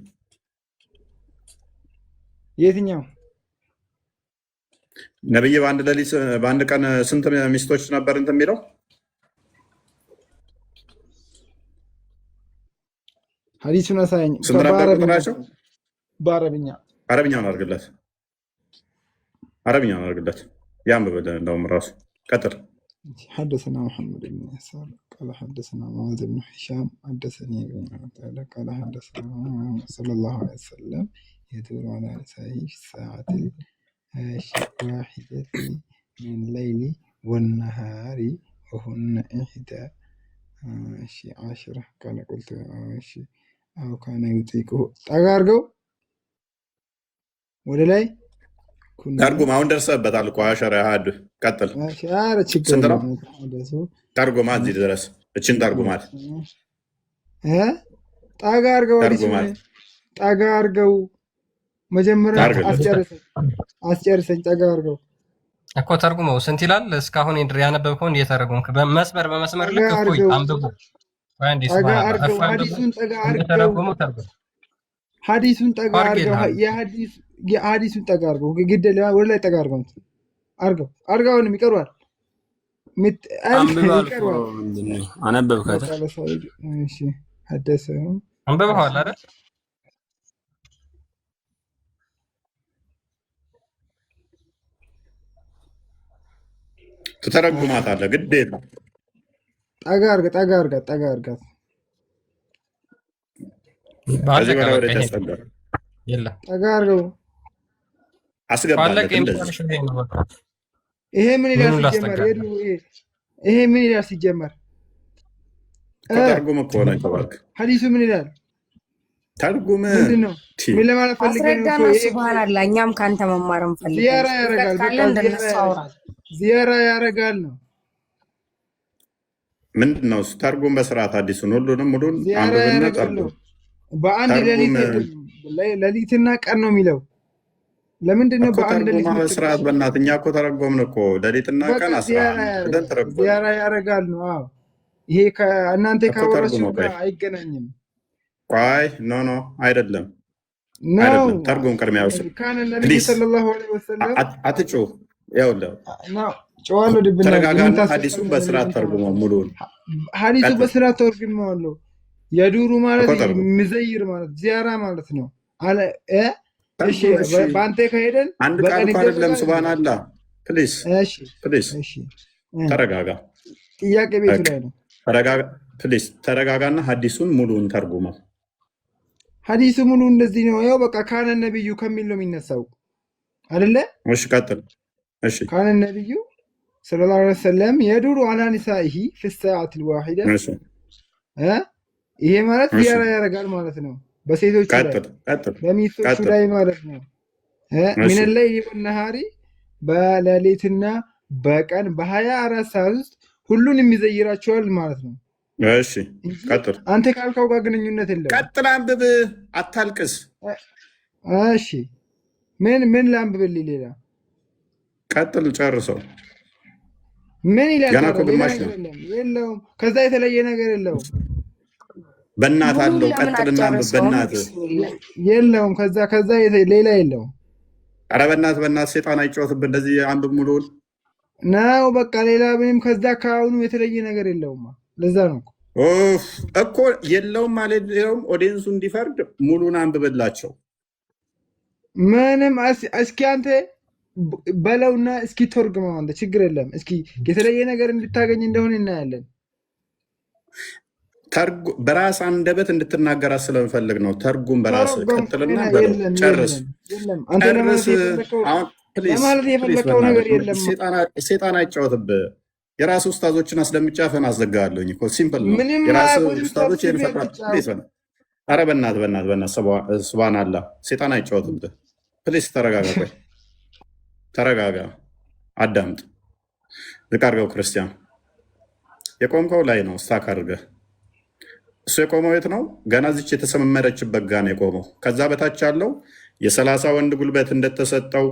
የትኛው ነብይ በአንድ ቀን ስንት ሚስቶች ነበር እንትን የሚለው? ሐዲሱን አሳየኝ። ስንት ነበር ቁጥራቸው? በአረብኛ አረብኛውን አድርግለት፣ አረብኛውን አድርግለት። ያንብብ እንደውም ራሱ ቀጥል። حدثنا محمد بن يسار قال حدثنا معاذ بن هشام حدثني ابن قال قال حدثنا صلى الله عليه وسلم يدور على نسائه في الساعة الواحدة من الليل والنهار وهن إحدى عشرة قال قلت أو كان يطيقه تغارغو ولا لاي ترجم አሁን ደርሰህበታል እኮ አሸራ ያህድ ቀጥል። ስንት ነው ተርጉማት እዚህ ድረስ እችን ተርጉማት ጠጋ አድርገው መጀመሪያ አስጨርሰኝ። ጠጋ አድርገው እኮ ተርጉመው ስንት ይላል? እስካሁን ያነበብከውን እየተረጉምክ በመስመር በመስመር ልክ እኮ አንብቡ። ሐዲሱን ጠጋ አድርገው የሐዲሱን ጠጋ አድርገው ግድ ወደ ላይ ጠጋ አድርገው አሁንም ይቀርባል። አነበብከት? እሺ ሐደሰው አንብበዋል አይደል? ትተረጉማታለህ ግድ የለም። ጠጋ አድርጋት ከዚህ በላይ ወደ ተስጠጋ ጠጋ አድርገው አስገባለት። ይሄ ምን ይላል ሲጀመር? ይሄ ምን ይላል ሲጀመር? ተርጉም እኮ ነው የተባልክ። ሐዲሱ ምን ይላል? ተርጉም ምንድን ነው? ምን ለማለት ፈልገህ ነው? ሱብሃንአላህ፣ እኛም ካንተ መማር እንፈልጋለን። ዚያራ ያደርጋል ነው። ምንድን ነው እሱ? ተርጉም በስርዓት አዲሱን ሁሉንም ሙሉን አንብብና ተርጉም። በአንድ ሌሊትና ቀን ነው የሚለው። ለምንድን ነው በአንድ ሌሊት በስርዓት? በእናትህ እኛ እኮ ተረጎምን እኮ ሌሊትና ቀን ዚያራ ያደርጋል ነው። አዎ ይሄ ከእናንተ ካወራችሁ ጋር አይገናኝም። ቆይ ኖ አይደለም። ተርጉም ቅድሚያ ውስጥ አትጩህ። ይኸውልህ ተረጋጋና ሐዲሱን በስርዓት ተርጉመው ሙሉውን። ሐዲሱ በስርዓት ተርጉመዋለሁ። የዱሩ ማለት ምዘይር ማለት ዚያራ ማለት ነው አለ። እሺ በአንተ ከሄደን አንድ ቃል እኮ አይደለም። ሱብሃንአላህ ፕሊዝ ተረጋጋ። ጥያቄ ቤቱ ላይ ነው። ፕሊዝ ተረጋጋና ሐዲሱን ሙሉውን ተርጉመው። ሐዲሱ ሙሉ እንደዚህ ነው። ያው በቃ ካነ ነብዩ ከሚል ነው የሚነሳው አይደለ? እሺ ቀጥል። እሺ ካነ ነብዩ ሰለላሁ ዐለይሂ ወሰለም የዱሩ አላ ኒሳኢሂ ፊ ሰዓት الواحده ይሄ ማለት ዚያራ ያደርጋል ማለት ነው። በሴቶች ላይ በሚስቶቹ ላይ ማለት ነው። ምን ላይ ይወነሃሪ በሌሊትና በቀን በ24 ሰዓት ውስጥ ሁሉንም ይዘይራቸዋል ማለት ነው። እሺ ቀጥል። አንተ ካልከው ጋር ግንኙነት የለም። ቀጥል፣ አንብብ፣ አታልቅስ። እሺ ምን ላንብብልህ? ሌላ ቀጥል፣ ጨርሰው። ምን ይላል? ገና እኮ ግማሽ ነው። የለውም ከዛ የተለየ ነገር የለውም። በእናት አለው። ቀጥልና አንብብ። በእናት የለውም ከዛ ሌላ የለውም። ኧረ በእናት ሴጣን አይጫወትብህ። እንደዚህ አንብብ ሙሉውን ነው በቃ። ሌላ ምንም ከዛ ከአሁኑ የተለየ ነገር የለውም። ለዛ ነው እኮ የለውም ማለት ነው። ኦዲየንሱ እንዲፈርድ ሙሉን አንብብላቸው። ምንም እስኪ አንተ በለውና እስኪ ተርጉመው አንተ። ችግር የለም። እስኪ የተለየ ነገር እንድታገኝ እንደሆነ እናያለን። በራስ አንደበት እንድትናገራ ስለምፈልግ ነው። ተርጉም በራስ ቀጥልና ጨርስ። ለማለት የፈለከው ነገር የለም። ሴጣን አይጫወትብህ። የራስ ኡስታዞችን አስደምጫፈን አዘጋለሁኝ እኮ ሲምፕል ነው። የራስ ኡስታዞች ኧረ በእናትህ ሱብሃንአላህ። ሴጣን አይጫወትብህ። ፕሊስ ተረጋጋ። ቆይ ተረጋጋ፣ አዳምጥ። ዝቅ አድርገው። ክርስቲያን የቆምከው ላይ ነው። ስታክ አድርገህ እሱ የቆመው የት ነው? ገና ዚች የተሰመረችበት ጋ ነው የቆመው። ከዛ በታች ያለው የ30 ወንድ ጉልበት እንደተሰጠው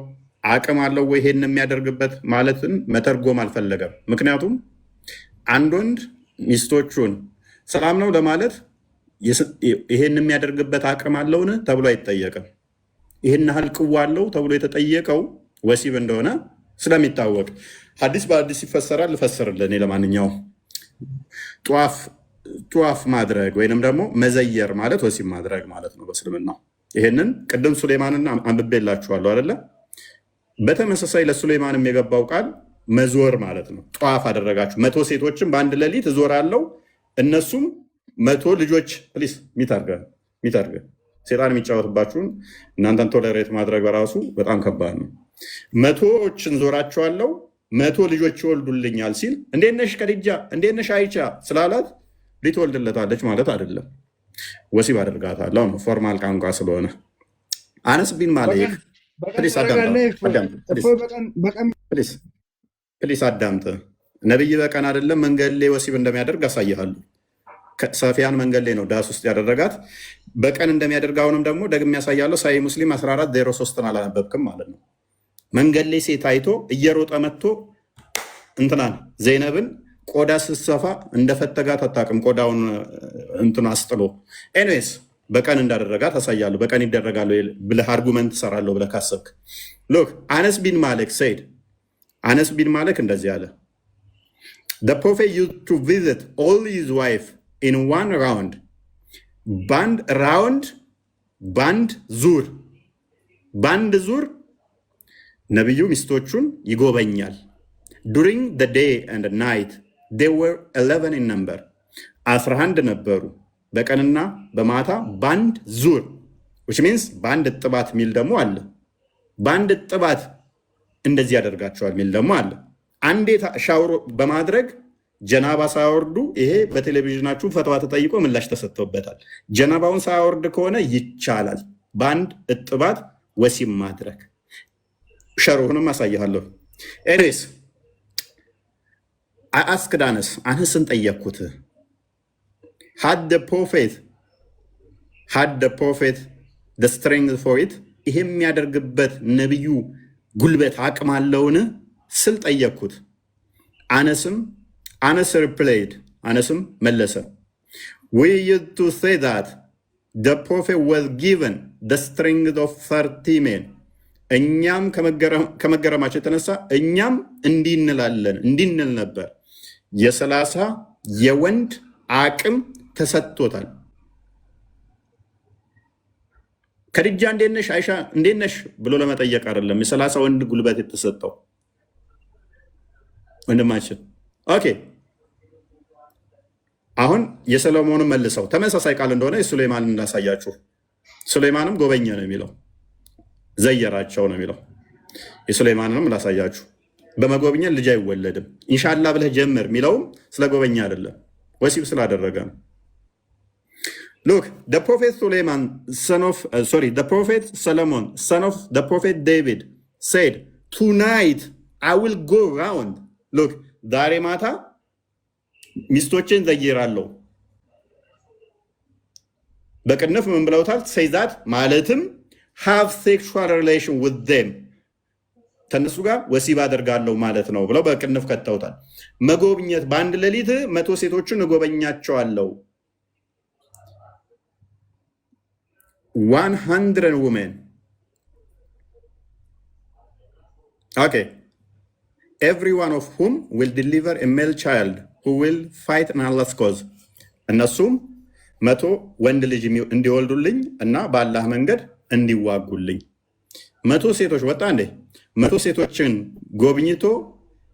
አቅም አለው ወይ ይሄን የሚያደርግበት ማለትን መተርጎም አልፈለገም። ምክንያቱም አንድ ወንድ ሚስቶቹን ሰላም ነው ለማለት ይሄን የሚያደርግበት አቅም አለውን ተብሎ አይጠየቅም። ይህን ያህል ቅዋ አለው ተብሎ የተጠየቀው ወሲብ እንደሆነ ስለሚታወቅ ሐዲስ በሐዲስ ይፈሰራል። ልፈስርልን። ለማንኛውም ጧፍ ማድረግ ወይንም ደግሞ መዘየር ማለት ወሲብ ማድረግ ማለት ነው በእስልምናው። ይህንን ቅድም ሱሌማንን አንብቤላችኋለሁ አይደለ? በተመሳሳይ ለሱሌማንም የገባው ቃል መዞር ማለት ነው። ጧፍ አደረጋችሁ 100 ሴቶችን በአንድ ሌሊት እዞራለሁ፣ እነሱም 100 ልጆች ፕሊስ ሚታርገ ሴጣን የሚጫወትባችሁን እናንተን ቶለሬት ማድረግ በራሱ በጣም ከባድ ነው። 100ዎችን ዞራቸዋለሁ 100 ልጆች ይወልዱልኛል ሲል እንዴት ነሽ ከዲጃ እንዴት ነሽ አይቻ ስላላት ሊትወልድለታለች ማለት አይደለም። ወሲብ አደርጋታለሁ ነው ፎርማል ቋንቋ ስለሆነ። አነስ ቢን ማሊክ ፕሊስ አዳምጥ። ነቢይ በቀን አይደለም መንገድ ላይ ወሲብ እንደሚያደርግ አሳይሃሉ። ሰፊያን መንገድ ላይ ነው ዳስ ውስጥ ያደረጋት በቀን እንደሚያደርግ አሁንም ደግሞ ደግሜ ያሳያለሁ። ሳይ ሙስሊም 1403 አላነበብክም ማለት ነው። መንገድ ላይ ሴት አይቶ እየሮጠ መጥቶ እንትናን ዘይነብን ቆዳ ስትሰፋ እንደፈተጋት አታውቅም። ቆዳውን እንትን አስጥሎ ኤኒዌይስ በቀን እንዳደረጋት አሳያለሁ። በቀን ይደረጋሉ ብለህ አርጉመንት ትሰራለሁ ብለህ ካሰብክ ሎክ አነስ ቢን ማሊክ ሰይድ አነስ ቢን ማሊክ እንደዚህ አለ። The prophet used to visit all his wife in one round. ባንድ ዙር ነቢዩ ሚስቶቹን ይጎበኛል። during the day and the night they were 11 in number 11 ነበሩ በቀንና በማታ ባንድ ዙር which means ባንድ ጥባት ሚል ደግሞ አለ። ባንድ ጥባት እንደዚህ ያደርጋቸዋል ሚል ደግሞ አለ። አንዴ ሻውር በማድረግ ጀናባ ሳያወርዱ ይሄ በቴሌቪዥናችሁ ፈተዋ ተጠይቆ ምላሽ ተሰጥቶበታል። ጀናባውን ሳያወርድ ከሆነ ይቻላል በአንድ እጥባት ወሲብ ማድረግ። ሸሩህንም አሳይሃለሁ። ኤኒዌይስ አስክድ አነስን ጠየቅኩት። had the prophet the strength for it ይሄ የሚያደርግበት ነብዩ ጉልበት አቅም አለውን ስል ጠየቅኩት። አነስ replied አነስም መለሰ we used to say that the prophet was given the strength of 30 men እኛም ከመገረማቸው የተነሳ እኛም እንዲንል ነበር 30 የወንድ አቅም ተሰጥቶታል። ከድጃ እንዴት ነሽ አይሻ እንዴት ነሽ ብሎ ለመጠየቅ አይደለም 30 ወንድ ጉልበት የተሰጠው ወንድማችን። ኦኬ አሁን የሰሎሞንን መልሰው ተመሳሳይ ቃል እንደሆነ የሱሌማንን እንዳሳያችሁ። ሱሌማንም ጎበኘ ነው የሚለው፣ ዘየራቸው ነው የሚለው። የሱሌማንንም ላሳያችሁ። በመጎብኘት ልጅ አይወለድም ኢንሻአላ ብለህ ጀምር የሚለውም ስለ ጎበኘ አይደለም፣ ወሲብ ስላደረገ ነው። Look, the prophet Solomon, the prophet Solomon, son of the prophet David, said, tonight I will go round. Look, ዛሬ ማታ ሚስቶችን ዘይራለሁ። በቅንፍ ምን ብለውታል? say that ማለትም have sexual relation with them ከነሱ ጋር ወሲብ አደርጋለሁ ማለት ነው ብለው በቅንፍ ከተውታል። መጎብኘት በአንድ ሌሊት 100 ሴቶችን እጎበኛቸዋለሁ 100 women. Okay. Every one of whom will deliver a male child who will fight in Allah's cause. እነሱም 100 ወንድ ልጅ እንዲወልዱልኝ እና በአላህ መንገድ እንዲዋጉልኝ። 100 ሴቶች ወጣ እንዴ? 100 ሴቶችን ጎብኝቶ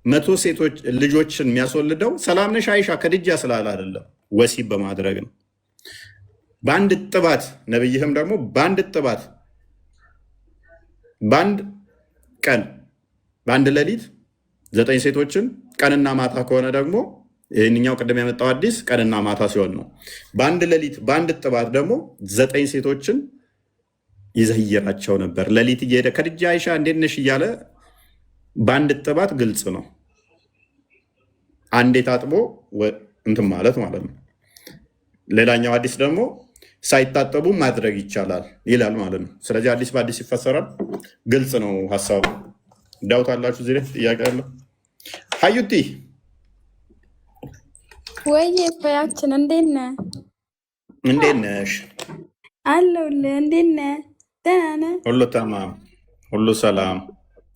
100 ሴቶች ልጆችን የሚያስወልደው ሰላም ነሽ አይሻ ከድጃ ስላለ አይደለም፣ ወሲብ በማድረግ ነው። በአንድ ጥባት ነብይህም ደግሞ በአንድ ጥባት በአንድ ቀን በአንድ ሌሊት 9 ሴቶችን ቀንና ማታ ከሆነ ደግሞ ይህንኛው ቅድም ያመጣው አዲስ ቀንና ማታ ሲሆን ነው። በአንድ ሌሊት በአንድ ጥባት ደግሞ 9 ሴቶችን ይዘይራቸው ነበር። ሌሊት እየሄደ ከድጃ አይሻ እንዴት ነሽ እያለ በአንድ ጥባት ግልጽ ነው። አንዴ ታጥቦ እንትን ማለት ነው። ሌላኛው አዲስ ደግሞ ሳይታጠቡ ማድረግ ይቻላል ይላል ማለት ነው። ስለዚህ አዲስ በአዲስ ይፈሰራል። ግልጽ ነው ሀሳቡ። ዳውት አላችሁ? እዚህ ላይ ጥያቄ አለ? ሀዩቲ ወይ ፈያችን እንዴት ነህ? እንዴት ነሽ? አለሁልህ። እንዴት ነህ? ደህና ነህ? ሁሉ ተማም፣ ሁሉ ሰላም።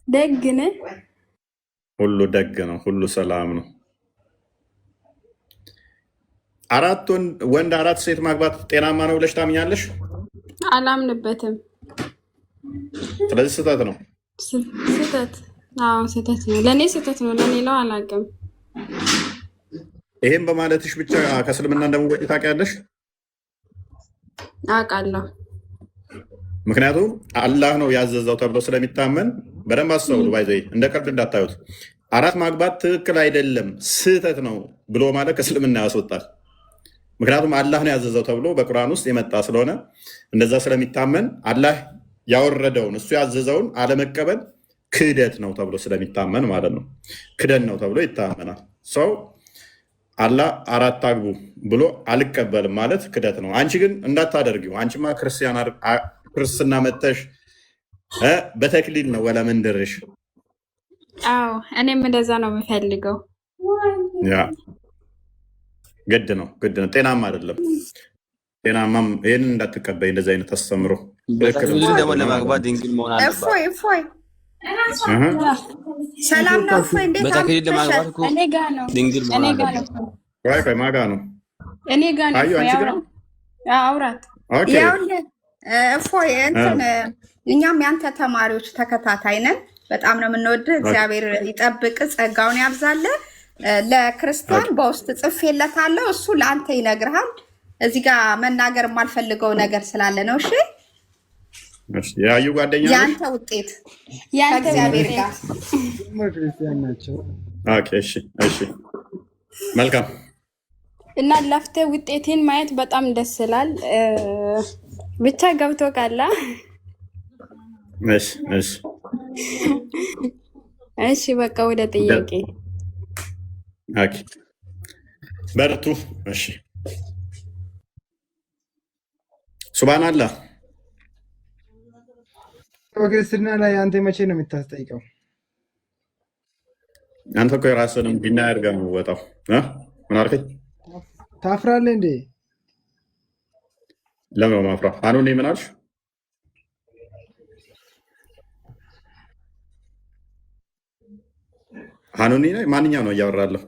ደግ ነህ? ሁሉ ደግ ነው፣ ሁሉ ሰላም ነው። 4 ወንድ 4 ሴት ማግባት ጤናማ ነው ብለሽ ታምኛለሽ? አላምንበትም። ስለዚህ ስህተት ነው። ስህተት? አዎ ስህተት ነው። ለእኔ ስህተት ነው፣ ለሌላው አላውቅም። ይሄን በማለትሽ ብቻ ከእስልምና እንደምወጪ ታውቂያለሽ? አውቃለሁ። ምክንያቱም አላህ ነው ያዘዘው ተብሎ ስለሚታመን በደንብ አስተውሉ። ባይዘ እንደ ቀልድ እንዳታዩት። 4 ማግባት ትክክል አይደለም ስህተት ነው ብሎ ማለት ከእስልምና ያስወጣል። ምክንያቱም አላህ ነው ያዘዘው ተብሎ በቁርአን ውስጥ የመጣ ስለሆነ እንደዛ ስለሚታመን አላህ ያወረደውን እሱ ያዘዘውን አለመቀበል ክህደት ነው ተብሎ ስለሚታመን ማለት ነው። ክህደት ነው ተብሎ ይታመናል። ሰው አላህ 4 አግቡ ብሎ አልቀበልም ማለት ክህደት ነው። አንቺ ግን እንዳታደርጊው። አንቺማ ክርስትና መተሽ በተክሊል ነው ወላ መንደርሽ። አዎ እኔም እንደዛ ነው የምፈልገው። ያ ግድ ነው፣ ግድ ነው። ጤናማ አይደለም። ጤናማም ይህንን እንዳትቀበይ እንደዚህ አይነት አስተምሮ ደግሞ ለማግባት ድንግል መሆን አለባት። እፎይ ሰላም ነው። እፎይ እንዴት በተክሊል ለማግባት እኮ እኔ ጋ ነው ድንግል መሆን አለባት። ቆይ ማጋ ነው? እኔ ጋ ነው። አዩ አንቺ ጋር አውራት። ኦኬ ይኸውልህ እፎይ እንትን እኛም ያንተ ተማሪዎች ተከታታይ ነን። በጣም ነው የምንወድህ። እግዚአብሔር ይጠብቅ፣ ጸጋውን ያብዛልህ። ለክርስቲያን በውስጥ ጽፌለታለሁ፣ እሱ ለአንተ ይነግርሃል። እዚህ ጋር መናገር የማልፈልገው ነገር ስላለ ነው። እሺ የአዩ ጓደኛ ያንተ ውጤት ከእግዚአብሔር ጋር ክርስቲያን ናቸው። ኦኬ እሺ፣ እሺ መልካም። እና ለፍተህ ውጤቴን ማየት በጣም ደስ ይላል። ብቻ ገብቶ ካላ እሺ፣ እሺ፣ እሺ በቃ ወደ ጥያቄ። ኦኬ በርቱ። እሺ ሱብሃንአላህ። በክርስትና ላይ አንተ መቼ ነው የምታስጠይቀው? አንተ እኮ የራስህንም ዲና ያድርገህ ነው ወጣው። ምን አልከኝ? ታፍራለህ እንዴ? ለምን ነው ማፍራ? አኑኔ ምን አልሽ? አኑኔ ላይ ማንኛው ነው እያወራለሁ?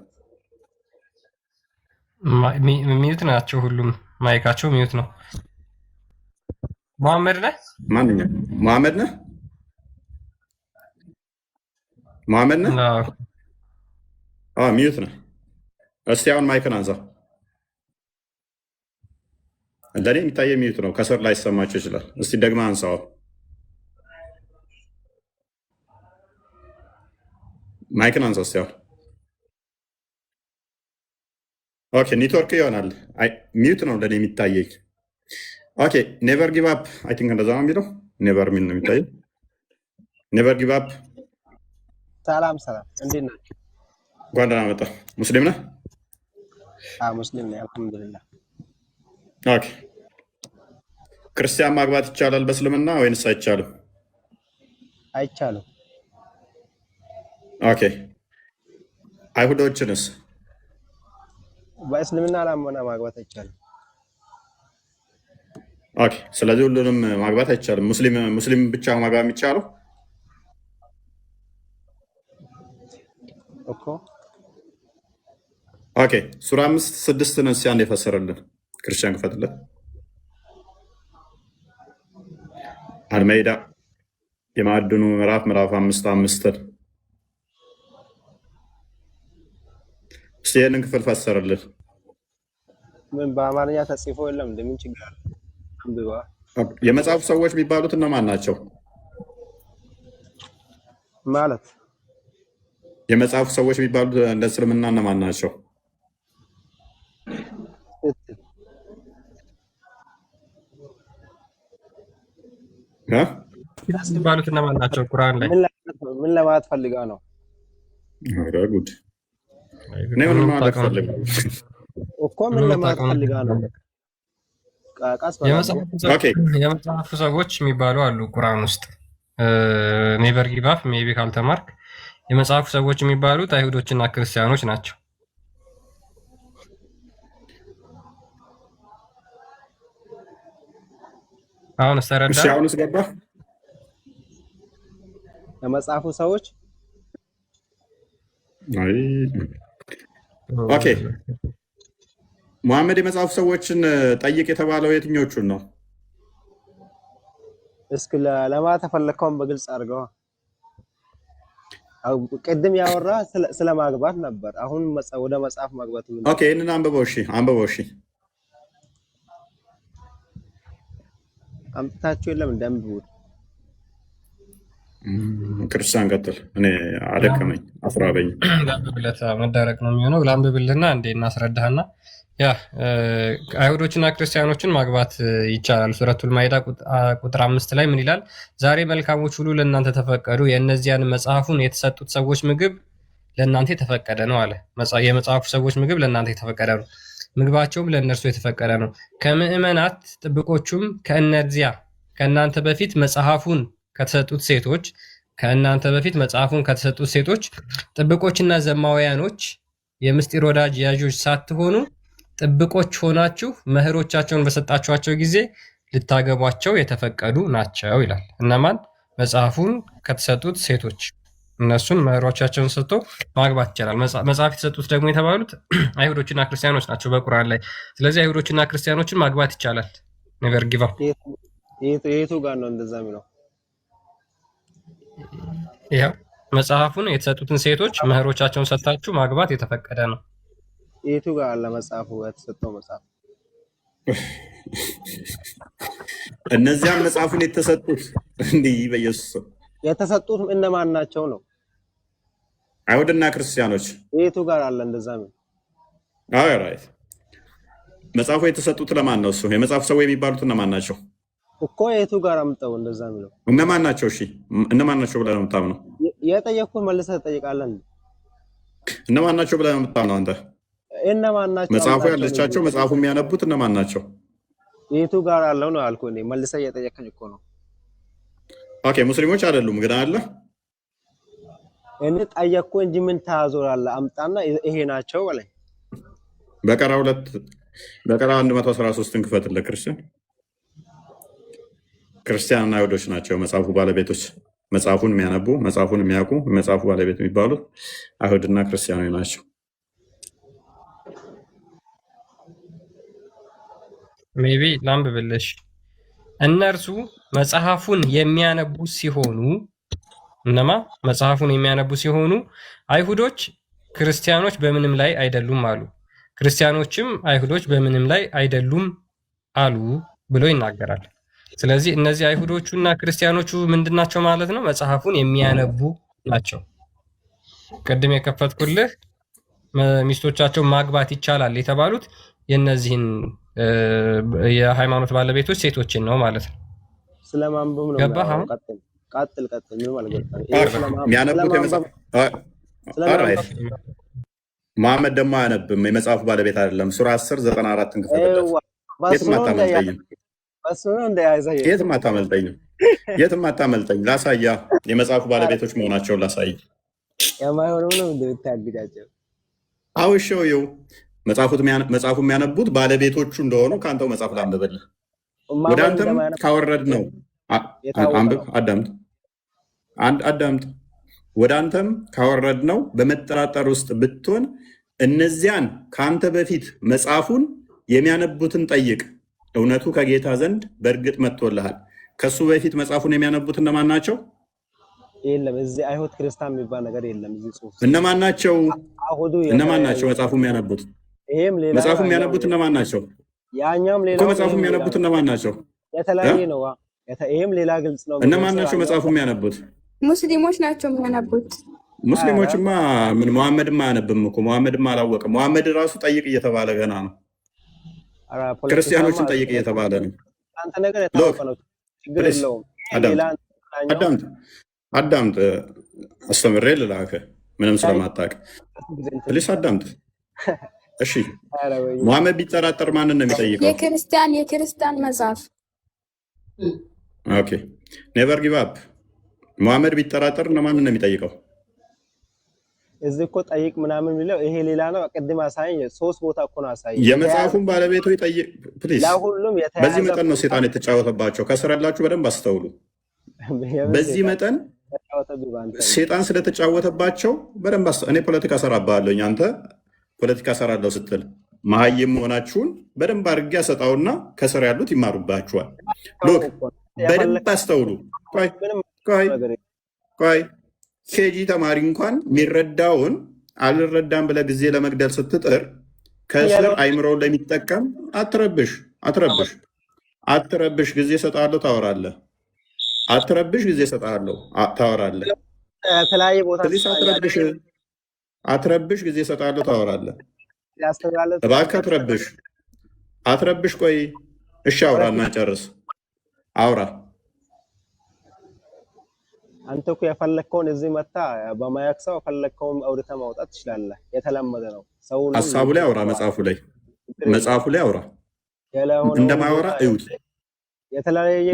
ሚዩት ናቸው ሁሉም፣ ማይካቸው ሚዩት ነው። መሐመድ ነህ? ማንኛው መሐመድ ነህ? መሐመድ ነህ? አዎ ሚዩት ነህ። እስቲ አሁን ማይክን አንሳ። ለእኔ የሚታየ ሚዩት ነው፣ ከስር ላይ ይሰማቸው ይችላል። እስቲ ደግመህ አንሳው። ማይክን አንሳ እስቲ አሁን። ኦኬ ኔትወርክ ይሆናል። ሚዩት ነው ለእኔ የሚታየኝ። ኦኬ ኔቨር ጊቭ አፕ አይ ቲንክ እንደዛ ነው የሚለው። ኔቨር ሚል ነው የሚታየኝ። ኔቨር ጊቭ አፕ። ሰላም ሰላም፣ እንዴት ናችሁ? እንኳን ደህና መጣ። ሙስሊም ነህ? ሙስሊም ነኝ አልሐምዱሊላህ። ኦኬ ክርስቲያን ማግባት ይቻላል በእስልምና ወይንስ አይቻልም? አይቻልም። ኦኬ አይሁዶችንስ? በእስልምና ላምሆነ ማግባት አይቻልም። ኦኬ ስለዚህ ሁሉንም ማግባት አይቻልም። ሙስሊም ብቻ ማግባት የሚቻለው እኮ። ኦኬ ሱራ 5:6 ነው። ሲያን የፈሰረልን ክርስቲያን ክፈትለት። አልመይዳ የማዕድኑ ምዕራፍ 5:5 እስቲ ይህንን ክፍል ፈሰረልን። ምን በአማርኛ ተጽፎ የለም? እንደምን ችግር አለ? አንብባ። የመጽሐፉ ሰዎች የሚባሉት እነማን ናቸው? ማለት የመጽሐፉ ሰዎች የሚባሉት እንደ እስልምና እነማን ናቸው? የሚባሉት እነማን ናቸው? ቁርአን ላይ ምን ለማለት ፈልጋ ነው? ጉድ እኔ ምንም ማለት ፈልገው እኮ ምን ለማለት ፈልጋ ነው? የመጽሐፉ ሰዎች የሚባሉ አሉ ቁርአን ውስጥ። ኔቨር ጊቭ አፕ ሜቢ ካልተማርክ የመጽሐፉ ሰዎች የሚባሉት አይሁዶችና ክርስቲያኖች ናቸው። አሁን ስተረዳ አሁንስ ገባ። የመጽሐፉ ሰዎች ኦኬ። መሐመድ የመጽሐፉ ሰዎችን ጠይቅ የተባለው የትኞቹን ነው? እስኪ ለማለት ተፈለከውን በግልጽ አድርገዋ። ቅድም ያወራ ስለ ማግባት ነበር። አሁን ወደ መጽሐፍ ማግባት ነው። ኦኬ፣ ይሄንን አንብበው። እሺ አንብበው። እሺ አምጥታችሁ የለም እንደምብውት ክርስቲያን ቀጥል። እኔ አደከመኝ፣ አፍራበኝ። ላንብብለት መዳረቅ ነው የሚሆነው። ላንብብልና እንዴ እናስረዳህና ያ አይሁዶችና ክርስቲያኖችን ማግባት ይቻላል። ሱረቱል ማኢዳ ቁጥር 5 ላይ ምን ይላል? ዛሬ መልካሞች ሁሉ ለእናንተ ተፈቀዱ፣ የእነዚያን መጽሐፉን የተሰጡት ሰዎች ምግብ ለእናንተ የተፈቀደ ነው አለ። የመጽሐፉ ሰዎች ምግብ ለእናንተ የተፈቀደ ነው፣ ምግባቸውም ለእነርሱ የተፈቀደ ነው። ከምዕመናት ጥብቆቹም ከእነዚያ ከእናንተ በፊት መጽሐፉን ከተሰጡት ሴቶች ጥብቆችና ዘማውያኖች የምስጢር ወዳጅ ያዦች ሳትሆኑ ጥብቆች ሆናችሁ መህሮቻቸውን በሰጣችኋቸው ጊዜ ልታገቧቸው የተፈቀዱ ናቸው ይላል። እነማን? መጽሐፉን ከተሰጡት ሴቶች፣ እነሱን መህሮቻቸውን ሰጥቶ ማግባት ይቻላል። መጽሐፍ የተሰጡት ደግሞ የተባሉት አይሁዶችና ክርስቲያኖች ናቸው በቁርአን ላይ። ስለዚህ አይሁዶችና ክርስቲያኖችን ማግባት ይቻላል። ኔቨር ጊቭ አፕ የቱ ጋር ነው እንደዛ የሚለው? ይኸው መጽሐፉን የተሰጡትን ሴቶች መህሮቻቸውን ሰጥታችሁ ማግባት የተፈቀደ ነው። የቱ ጋር አለ መጽሐፉ? የተሰጠው መጽሐፍ እነዚያም መጽሐፉን የተሰጡት እንዲህ በኢየሱስ የተሰጡት እነማን ናቸው ነው? አይሁድና ክርስቲያኖች። የቱ ጋር አለ እንደዛ ነው? አዎ ራይት። መጽሐፉ የተሰጡት ለማን ነው? እሱ የመጽሐፉ ሰው የሚባሉት እነማን ናቸው እኮ? የቱ ጋር አምጠው እንደዛ ነው? እነማን ናቸው? እሺ እነማን ናቸው ብለህ ነው የምታምነው? የጠየቅኩህ መልሰህ ትጠይቃለህ። እነማን ናቸው ብለህ ነው የምታምነው አንተ? እነማን ናቸው? መጽሐፉ ያለቻቸው መጽሐፉ የሚያነቡት እነማን ናቸው? የቱ ጋር አለው ነው ያልኩህ እኔ። መልሰህ እየጠየቅከኝ እኮ ነው። ኦኬ፣ ሙስሊሞች አይደሉም ግን አለ። እኔ ጠየቅኩህ እንጂ ምን ታዞራለህ? አምጣና ይሄ ናቸው በላይ። በቀራ 113ን ክፈትልህ። ክርስቲያንና አይሁዶች ናቸው መጽሐፉ ባለቤቶች። መጽሐፉን የሚያነቡ መጽሐፉን የሚያውቁ መጽሐፉ ባለቤት የሚባሉት አይሁድና ክርስቲያኖች ናቸው። ሜቢ ላንብብልሽ። እነርሱ መጽሐፉን የሚያነቡ ሲሆኑ መጽሐፉን የሚያነቡ ሲሆኑ አይሁዶች ክርስቲያኖች በምንም ላይ አይደሉም አሉ፣ ክርስቲያኖችም አይሁዶች በምንም ላይ አይደሉም አሉ ብሎ ይናገራል። ስለዚህ እነዚህ አይሁዶቹና ክርስቲያኖቹ ምንድናቸው ማለት ነው? መጽሐፉን የሚያነቡ ናቸው። ቅድም የከፈትኩልህ ሚስቶቻቸው ማግባት ይቻላል የተባሉት የነዚህን የሃይማኖት ባለቤቶች ሴቶችን ነው ማለት ነው። ስለማንበብ ነው። ገባህ? ቀጥል ምን ማለት ነው? መሐመድ ደግሞ አያነብም። የመጽሐፉ ባለቤት አይደለም። ሱራ 10:94 ክፈትለት። የትም አታመልጠኝ። ላሳያ የመጽሐፉ ባለቤቶች መሆናቸውን ላሳይ። አውሸው መጽሐፉ የሚያነቡት ባለቤቶቹ እንደሆኑ ከአንተው መጽሐፍ ላንብብልህ። ወደ አንተም ካወረድ ነው አዳምጥ። ወደ አንተም ካወረድ ነው በመጠራጠር ውስጥ ብትሆን እነዚያን ከአንተ በፊት መጽሐፉን የሚያነቡትን ጠይቅ፣ እውነቱ ከጌታ ዘንድ በእርግጥ መጥቶልሃል። ከሱ በፊት መጽሐፉን የሚያነቡት እነማን ናቸው? የለም እዚህ አይሁድ ክርስቲያን የሚባል ነገር የለም። እዚህ ጽሑፍ እነማን ናቸው? መጽሐፉ የሚያነቡት መጽሐፉ የሚያነቡት እነማን ናቸው? ያኛም ሌላ መጽሐፉ የሚያነቡት እነማን ናቸው? የተለያየ ነው። ይሄም ሌላ ግልጽ ነው። እነማን ናቸው መጽሐፉ የሚያነቡት? ሙስሊሞች ናቸው የሚያነቡት። ሙስሊሞችማ ምን መሐመድማ አያነብም እኮ። መሐመድማ አላወቀም። መሐመድ ራሱ ጠይቅ እየተባለ ገና ነው። ክርስቲያኖችን ጠይቅ እየተባለ ነው። አንተ ነገር የታወቀ ነው። ችግር የለውም። አዳምጥ። አስተምሬ ልላከ ምንም ስለማታውቅ ፕሊስ አዳምጥ። እሺ መሐመድ ቢጠራጠር ማንን ነው የሚጠይቀው? የክርስቲያን መጽሐፍ። ኦኬ ኔቨር ጊቭ አፕ ሙሐመድ ቢጠራጠር ለማን ነው የሚጠይቀው? እዚህ እኮ ጠይቅ ምናምን የሚለው ይሄ ሌላ ነው። ቅድም አሳየኝ፣ 3 ቦታ እኮ ነው አሳየኝ። የመጽሐፉን ባለቤቱ ይጠይቅ ፕሊዝ። ለሁሉም በዚህ መጠን ነው ሴጣን የተጫወተባቸው። ከስር ያላችሁ በደንብ አስተውሉ። በዚህ መጠን ሴጣን ስለተጫወተባቸው በደንብ እኔ ፖለቲካ ሰራባለሁኝ፣ አንተ ፖለቲካ ሰራለሁ ስትል መሀይም መሆናችሁን በደንብ አድርጌ ያሰጣውና ከስር ያሉት ይማሩባችኋል። ሎክ በደንብ አስተውሉ። ቆይ ኬጂ ተማሪ እንኳን የሚረዳውን አልረዳም ብለህ ጊዜ ለመግደል ስትጥር ከስር አይምሮውን ለሚጠቀም አትረብሽ። ጊዜ እሰጥሃለሁ ታወራለህ። አትረብሽ፣ ጊዜ እሰጥሃለሁ ታወራለህ። አትረብሽ፣ ጊዜ እሰጥሃለሁ ታወራለህ። እባክህ አትረብሽ። ቆይ እሺ፣ አውራ እና ጨርስ። አውራ። አንተ እኮ የፈለግከውን እዚህ መታ በማያክ ሰው የፈለግከውን አውርተህ ማውጣት ትችላለህ። የተለመደ ነው። ሀሳቡ ላይ አውራ። መጽሐፉ ላይ አውራ። እንደማያወራ እዩት።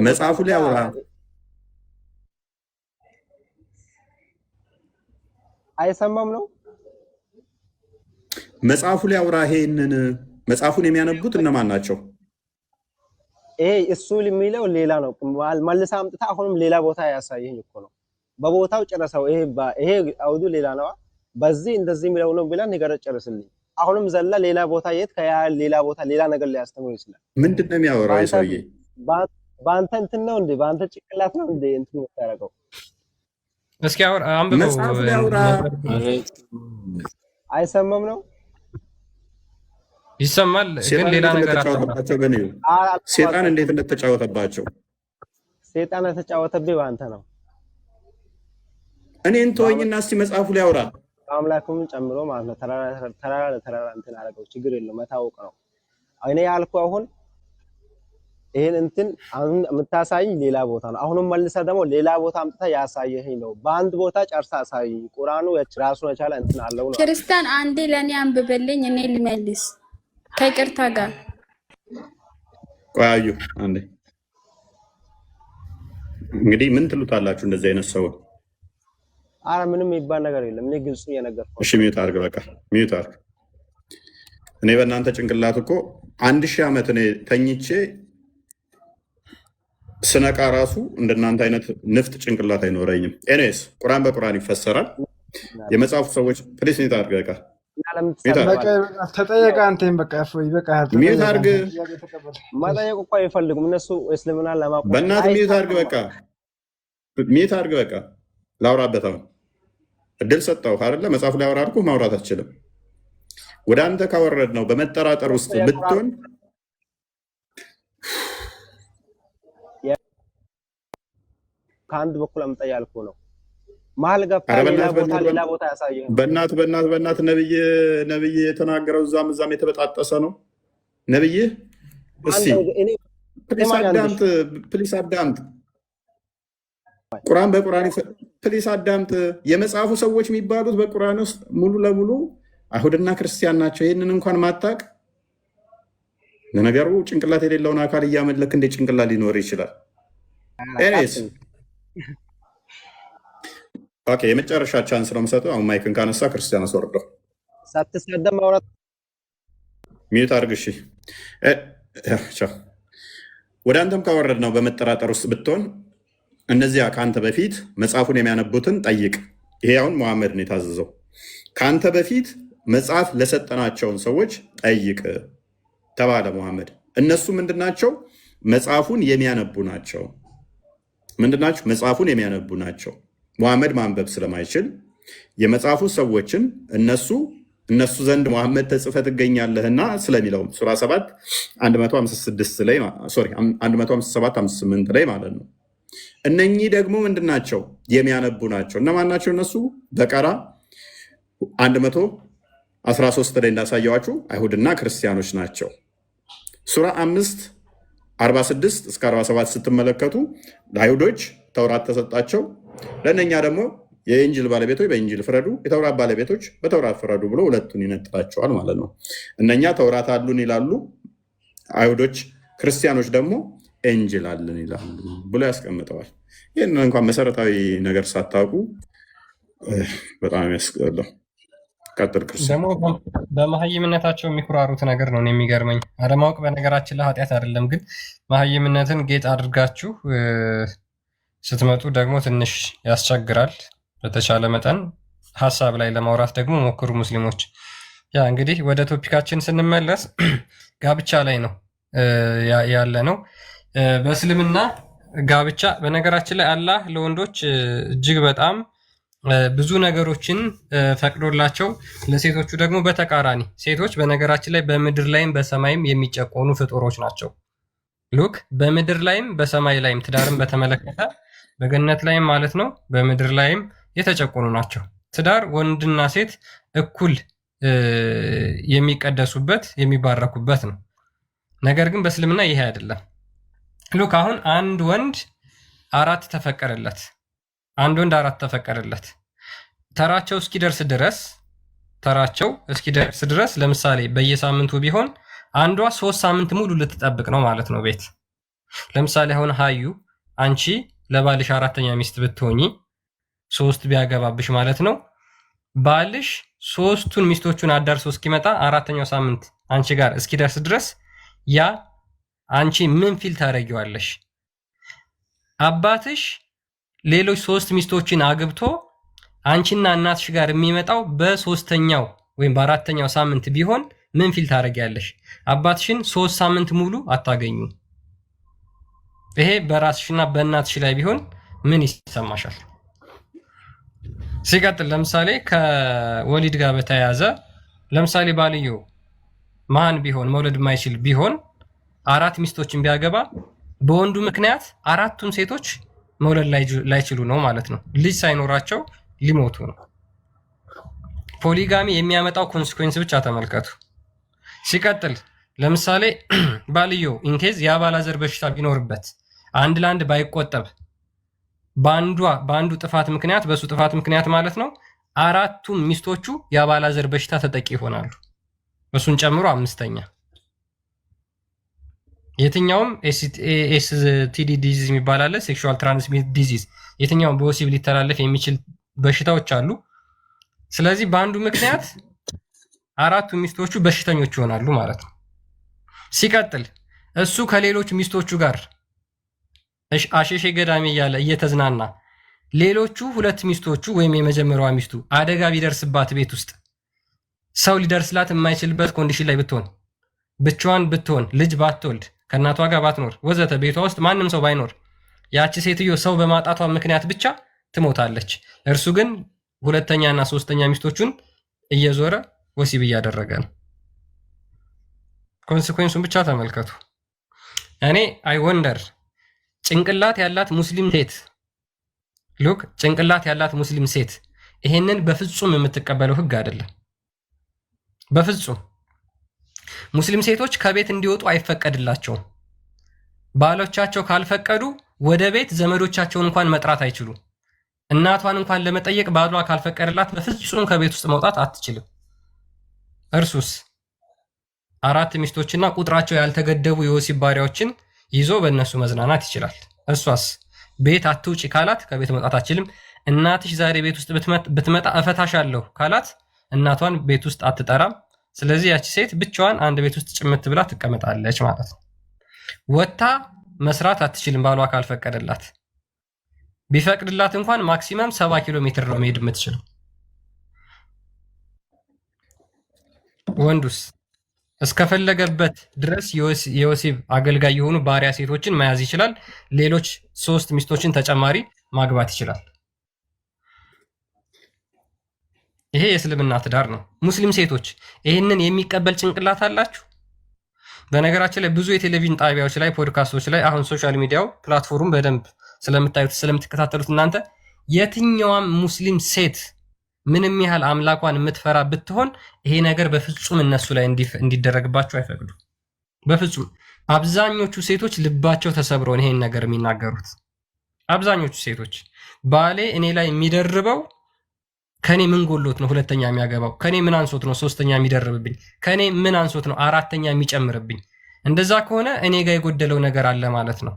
መጽሐፉ ላይ አውራ። አይሰማም ነው። መጽሐፉ ላይ አውራ። ይሄንን መጽሐፉን የሚያነቡት እነማን ናቸው? ይሄ እሱ የሚለው ሌላ ነው። መልሳ አምጥታ አሁንም ሌላ ቦታ ያሳየኝ እኮ ነው። በቦታው ጨረሰው። ይሄ አውዱ ሌላ ነው። በዚህ እንደዚህ የሚለው ነው ብለን ነገር ጨርስልኝ። አሁንም ዘላ ሌላ ቦታ የት ሌላ ቦታ ሌላ ነገር ሊያስተምር ይችላል። ምንድን ነው የሚያወራው ሰውዬ? በአንተ እንትን ነው እንዴ? በአንተ ጭቅላት ነው እንዴ እንትን የምታደርገው? እስኪ አንብበው። አይሰማም ነው። ይሰማል ግን ሌላ ነገር ሴጣን እንዴት እንደተጫወተባቸው። ሴጣን የተጫወተብህ በአንተ ነው። እኔን ተወኝና እስቲ መጽሐፉ ላይ አውራ። አምላኩም ጨምሮ ማለት ነው። ተራራ ለተራራ እንትን አደረገው። ችግር የለውም መታወቅ ነው። እኔ ያልኩ አሁን ይሄን እንትን አሁን የምታሳይ ሌላ ቦታ ነው። አሁንም መልሰ ደግሞ ሌላ ቦታ አምጥታ ያሳየኸኝ ነው። በአንድ ቦታ ጨርሳ አሳይ። ቁርአኑ ራሱን የቻለ እንትን አለው ነው። ክርስቲያን አንዴ ለኔ አንብበልኝ፣ እኔ ልመልስ ከይቅርታ ጋር። ቆያዩ አንዴ። እንግዲህ ምን ትሉታላችሁ እንደዚህ አይነት ሰው? አረ ምንም የሚባል ነገር የለም። እኔ ግልጹ እየነገርኩህ። እሺ ሚዩት አድርግ፣ በቃ ሚዩት አድርግ። እኔ በእናንተ ጭንቅላት እኮ 1000 ዓመት እኔ ተኝቼ ስነቃ ራሱ እንደናንተ አይነት ንፍጥ ጭንቅላት አይኖረኝም። ኤኔስ ቁርአን በቁርአን ይፈሰራል። የመጽሐፉ ሰዎች ፕሊስ ሚዩት አድርግ፣ በቃ ተጠየቀ። አንተም በቃ ይበቃ። ሚዩት አድርግ። መጠየቅ እኮ አይፈልጉም እነሱ እስልምና ለማቆም። በእናትህ ሚዩት አድርግ፣ በቃ ሚዩት አድርግ፣ በቃ ላውራበት። አሁን እድል ሰጠሁህ አይደለ? መጽሐፉ ላይ አውራ አልኩህ፣ ማውራት አትችልም። ወደ አንተ ካወረድ ነው በመጠራጠር ውስጥ ብትሆን ከአንድ በኩል አምጣ ያልኩህ ነው። መሀል ገብታ ሌላ ቦታ ያሳየህ። በእናት ነብይ የተናገረው እዛም የተበጣጠሰ ነው። ነብይ እስኪ ፕሊስ አዳምጥ። ቁርአን በቁርአን ፕሊስ አዳምጥ። የመጽሐፉ ሰዎች የሚባሉት በቁርአን ውስጥ ሙሉ ለሙሉ አይሁድና ክርስቲያን ናቸው። ይህንን እንኳን ማታቅ። ለነገሩ ጭንቅላት የሌለውን አካል እያመለክ እንዴት ጭንቅላት ሊኖር ይችላል? ኤኒዌይስ ኦኬ፣ የመጨረሻ ቻንስ ነው የምሰጠው። አሁን ማይክን ካነሳ ክርስቲያን አስወርደው። ሳትሳደብ ማውራት ሚዩት አድርግ። እሺ፣ ወደ አንተም ካወረድ ነው በመጠራጠር ውስጥ ብትሆን እነዚያ ከአንተ በፊት መጽሐፉን የሚያነቡትን ጠይቅ። ይሄ አሁን መሐመድ ነው የታዘዘው። ከአንተ በፊት መጽሐፍ ለሰጠናቸውን ሰዎች ጠይቅ ተባለ መሐመድ። እነሱ ምንድናቸው? መጽሐፉን የሚያነቡ ናቸው። ምንድናቸው? መጽሐፉን የሚያነቡ ናቸው። መሐመድ ማንበብ ስለማይችል የመጽሐፉ ሰዎችን እነሱ ዘንድ መሐመድ ተጽፈ ትገኛለህና ስለሚለውም ሱራ 7 157 ላይ ማለት ነው። እነኚህ ደግሞ ምንድናቸው? የሚያነቡ ናቸው። እነማን ናቸው እነሱ? በቀራ 113 ላይ እንዳሳየዋችሁ አይሁድና ክርስቲያኖች ናቸው። ሱራ 5 46 እስከ 47 ስትመለከቱ ለአይሁዶች ተውራት ተሰጣቸው፣ ለእነኛ ደግሞ የኢንጅል ባለቤቶች በኢንጅል ፍረዱ፣ የተውራት ባለቤቶች በተውራት ፍረዱ ብሎ ሁለቱን ይነጥላቸዋል ማለት ነው። እነኛ ተውራት አሉን ይላሉ፣ አይሁዶች ክርስቲያኖች ደግሞ ኤንጅል አለን ይላሉ ብሎ ያስቀምጠዋል። ይህንን እንኳን መሰረታዊ ነገር ሳታውቁ በጣም የሚያስቀለው። ቀጥል ክርስቲያን። ደግሞ በመሀይምነታቸው የሚኩራሩት ነገር ነው የሚገርመኝ። አለማወቅ በነገራችን ላይ ኃጢአት አይደለም፣ ግን መሀይምነትን ጌጥ አድርጋችሁ ስትመጡ ደግሞ ትንሽ ያስቸግራል። በተቻለ መጠን ሀሳብ ላይ ለማውራት ደግሞ ሞክሩ ሙስሊሞች። ያ እንግዲህ ወደ ቶፒካችን ስንመለስ ጋብቻ ላይ ነው ያለ ነው። በእስልምና ጋብቻ በነገራችን ላይ አላህ ለወንዶች እጅግ በጣም ብዙ ነገሮችን ፈቅዶላቸው፣ ለሴቶቹ ደግሞ በተቃራኒ። ሴቶች በነገራችን ላይ በምድር ላይም በሰማይም የሚጨቆኑ ፍጡሮች ናቸው። ሉክ በምድር ላይም በሰማይ ላይም ትዳርን በተመለከተ በገነት ላይም ማለት ነው በምድር ላይም የተጨቆኑ ናቸው። ትዳር ወንድና ሴት እኩል የሚቀደሱበት የሚባረኩበት ነው። ነገር ግን በእስልምና ይሄ አይደለም። ሉክ አሁን አንድ ወንድ አራት ተፈቀደለት። ተራቸው እስኪደርስ ድረስ ለምሳሌ በየሳምንቱ ቢሆን አንዷ 3 ሳምንት ሙሉ ልትጠብቅ ነው ማለት ነው ቤት። ለምሳሌ አሁን ሀዩ አንቺ ለባልሽ 4ኛ ሚስት ብትሆኚ 3 ቢያገባብሽ ማለት ነው ባልሽ 3ቱን ሚስቶቹን አዳርሶ እስኪመጣ 4ኛው ሳምንት አንቺ ጋር እስኪደርስ ድረስ ያ አንቺ ምን ፊል ታደርጊዋለሽ? አባትሽ ሌሎች 3 ሚስቶችን አግብቶ አንቺና እናትሽ ጋር የሚመጣው በ3ኛው ወይም በ4ኛው ሳምንት ቢሆን ምን ፊል ታደርጊያለሽ? አባትሽን 3 ሳምንት ሙሉ አታገኙ። ይሄ በራስሽና በእናትሽ ላይ ቢሆን ምን ይሰማሻል? ሲቀጥል ለምሳሌ ከወሊድ ጋር በተያያዘ ለምሳሌ ባልየው ማን ቢሆን መውለድ የማይችል ቢሆን 4 ሚስቶችን ቢያገባ በወንዱ ምክንያት 4ቱም ሴቶች መውለድ ላይችሉ ነው ማለት ነው። ልጅ ሳይኖራቸው ሊሞቱ ነው። ፖሊጋሚ የሚያመጣው ኮንሲኩዌንስ ብቻ ተመልከቱ። ሲቀጥል ለምሳሌ ባልየው ኢንኬዝ የአባላዘር በሽታ ቢኖርበት አንድ ለአንድ ባይቆጠብ በአንዱ ጥፋት ምክንያት በሱ ጥፋት ምክንያት ማለት ነው 4ቱም ሚስቶቹ የአባላዘር በሽታ ተጠቂ ይሆናሉ። እሱን ጨምሮ 5ኛ የትኛውም ኤስቲዲ ዲዚዝ የሚባል አለ፣ ሴክሹዋል ትራንስሚት ዲዚዝ። የትኛውም በወሲብ ሊተላለፍ የሚችል በሽታዎች አሉ። ስለዚህ በአንዱ ምክንያት 4ቱ ሚስቶቹ በሽተኞች ይሆናሉ ማለት ነው። ሲቀጥል እሱ ከሌሎች ሚስቶቹ ጋር አሸሼ ገዳሜ እያለ እየተዝናና ሌሎቹ 2 ሚስቶቹ ወይም የመጀመሪያዋ ሚስቱ አደጋ ቢደርስባት ቤት ውስጥ ሰው ሊደርስላት የማይችልበት ኮንዲሽን ላይ ብትሆን፣ ብቻዋን ብትሆን፣ ልጅ ባትወልድ፣ ከእናቷ ጋር ባትኖር ወዘተ ቤቷ ውስጥ ማንም ሰው ባይኖር ያቺ ሴትዮ ሰው በማጣቷ ምክንያት ብቻ ትሞታለች። እርሱ ግን 2ኛና 3ኛ ሚስቶቹን እየዞረ ወሲብ እያደረገ ነው። ኮንሲኩዌንሱን ብቻ ተመልከቱ። እኔ አይ ወንደር ጭንቅላት ያላት ሙስሊም ሴት ይሄንን በፍጹም የምትቀበለው ህግ አይደለም። በፍጹም ሙስሊም ሴቶች ከቤት እንዲወጡ አይፈቀድላቸውም። ባሎቻቸው ካልፈቀዱ ወደ ቤት ዘመዶቻቸውን እንኳን መጥራት አይችሉም። እናቷን እንኳን ለመጠየቅ ባሏ ካልፈቀደላት በፍጹም ከቤት ውስጥ መውጣት አትችልም። እርሱስ 4 ሚስቶችና ቁጥራቸው ያልተገደቡ የወሲብ ባሪያዎችን ይዞ በእነሱ መዝናናት ይችላል። እሷስ ቤት አትውጪ ካላት ከቤት መውጣት አትችልም። እናትሽ ዛሬ ቤት ውስጥ ብትመጣ እፈታሻለሁ ካላት እናቷን ቤት ውስጥ አትጠራም። ስለዚህ ያቺ ሴት ብቻዋን አንድ ቤት ውስጥ ጭምት ብላ ትቀመጣለች ማለት ነው። ወጥታ መስራት አትችልም ባሏ ካልፈቀደላት። ቢፈቅድላት እንኳን ማክሲመም 70 ኪሎ ሜትር ነው መሄድ የምትችለው። ወንዱስ እስከፈለገበት ድረስ የወሲብ አገልጋይ የሆኑ ባሪያ ሴቶችን መያዝ ይችላል። ሌሎች 3 ሚስቶችን ተጨማሪ ማግባት ይችላል። ይሄ የእስልምና ትዳር ነው። ሙስሊም ሴቶች ይህንን የሚቀበል ጭንቅላት አላችሁ? በነገራችን ላይ ብዙ የቴሌቪዥን ጣቢያዎች ላይ፣ ፖድካስቶች ላይ አሁን ሶሻል ሚዲያው ፕላትፎርም በደንብ ስለምታዩት ስለምትከታተሉት እናንተ የትኛዋም ሙስሊም ሴት ምንም ያህል አምላኳን የምትፈራ ብትሆን ይሄ ነገር በፍጹም እነሱ ላይ እንዲደረግባቸው አይፈቅዱ። በፍጹም አብዛኞቹ ሴቶች ልባቸው ተሰብሮ ይሄን ነገር የሚናገሩት። አብዛኞቹ ሴቶች ባሌ እኔ ላይ የሚደርበው ከኔ ምን ጎሎት ነው 2ኛ የሚያገባው? ከኔ ምን አንሶት ነው 3ኛ የሚደርብብኝ? ከኔ ምን አንሶት ነው 4ኛ የሚጨምርብኝ? እንደዛ ከሆነ እኔ ጋር የጎደለው ነገር አለ ማለት ነው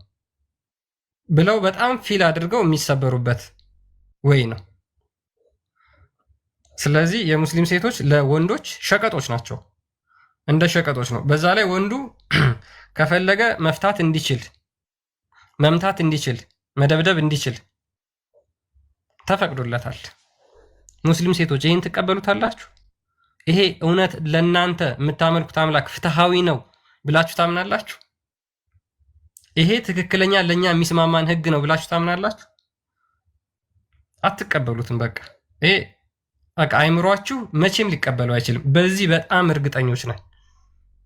ብለው በጣም ፊል አድርገው የሚሰበሩበት ወይ ነው። ስለዚህ የሙስሊም ሴቶች ለወንዶች ሸቀጦች ናቸው፣ እንደ ሸቀጦች ነው። በዛ ላይ ወንዱ ከፈለገ መፍታት እንዲችል፣ መምታት እንዲችል፣ መደብደብ እንዲችል ተፈቅዶለታል። ሙስሊም ሴቶች ይህን ትቀበሉታላችሁ? ይሄ እውነት ለእናንተ የምታመልኩት አምላክ ፍትሃዊ ነው ብላችሁ ታምናላችሁ? ይሄ ትክክለኛ ለእኛ የሚስማማን ህግ ነው ብላችሁ ታምናላችሁ? አትቀበሉትም። በቃ ይሄ በቃ አይምሯችሁ መቼም ሊቀበለው አይችልም። በዚህ በጣም እርግጠኞች ነን፣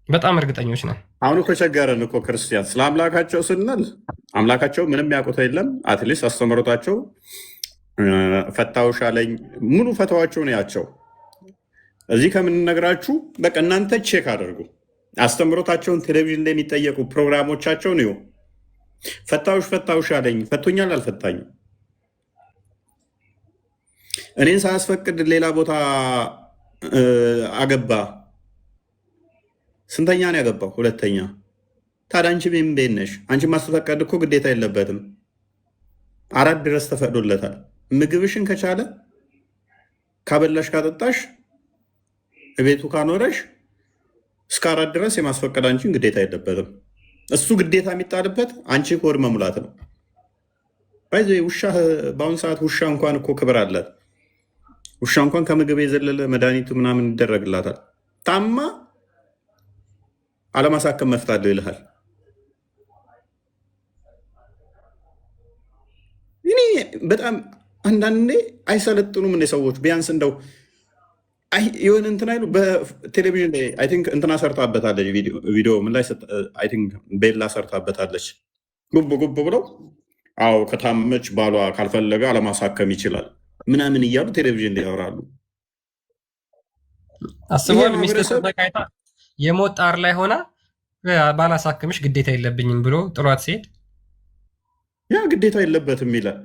በጣም እርግጠኞች ነን። አሁን እኮ ቸገረን እኮ ክርስቲያን ስለ አምላካቸው ስንል አምላካቸው ምንም ያውቁት የለም። አትሊስት አስተምሮታቸው ፈታውሽ አለኝ ሙሉ ፈተዋቸውን ያቸው እዚህ ከምንነግራችሁ በቃ እናንተ ቼክ አድርጉ። አስተምሮታቸውን ቴሌቪዥን ላይ የሚጠየቁ ፕሮግራሞቻቸውን ይሁ ፈታውሽ አለኝ ፈቶኛል አልፈታኝም። እኔን ሳያስፈቅድ ሌላ ቦታ አገባ። ስንተኛ ነው ያገባው? ሁለተኛ። ታዲያ አንቺ ምን ቤት ነሽ? አንቺ ማስፈቀድ እኮ ግዴታ የለበትም። 4 ድረስ ተፈቅዶለታል። ምግብሽን ከቻለ ካበላሽ ካጠጣሽ ቤቱ ካኖረሽ እስከ 4 ድረስ የማስፈቀድ አንቺን ግዴታ የለበትም። እሱ ግዴታ የሚጣልበት አንቺ ሆድ መሙላት ነው። ውሻ በአሁኑ ሰዓት ውሻ እንኳን እኮ ክብር አላት። ውሻ እንኳን ከምግብ የዘለለ መድኃኒቱ ምናምን ይደረግላታል። ታማ አለማሳከም መፍታለሁ ይልሃል። እኔ በጣም አንዳንዴ አይሰለጥኑም እንደ ሰዎች ቢያንስ እንደው የሆነ እንትን አይሉ። በቴሌቪዥን ላይ አይ ቲንክ እንትና ሰርታበታለች ቪዲዮ ምን ላይ አይ ቲንክ ቤላ ሰርታበታለች። ጉብ ብለው አዎ ከታመች ባሏ ካልፈለገ አለማሳከም ይችላል ምናምን እያሉ ቴሌቪዥን ላይ ያወራሉ። አስቧል። ሚስት ተቃይታ የሞት ጣር ላይ ሆና ባላሳክምሽ ግዴታ የለብኝም ብሎ ጥሏት ሲሄድ ያ ግዴታ የለበትም ይላል።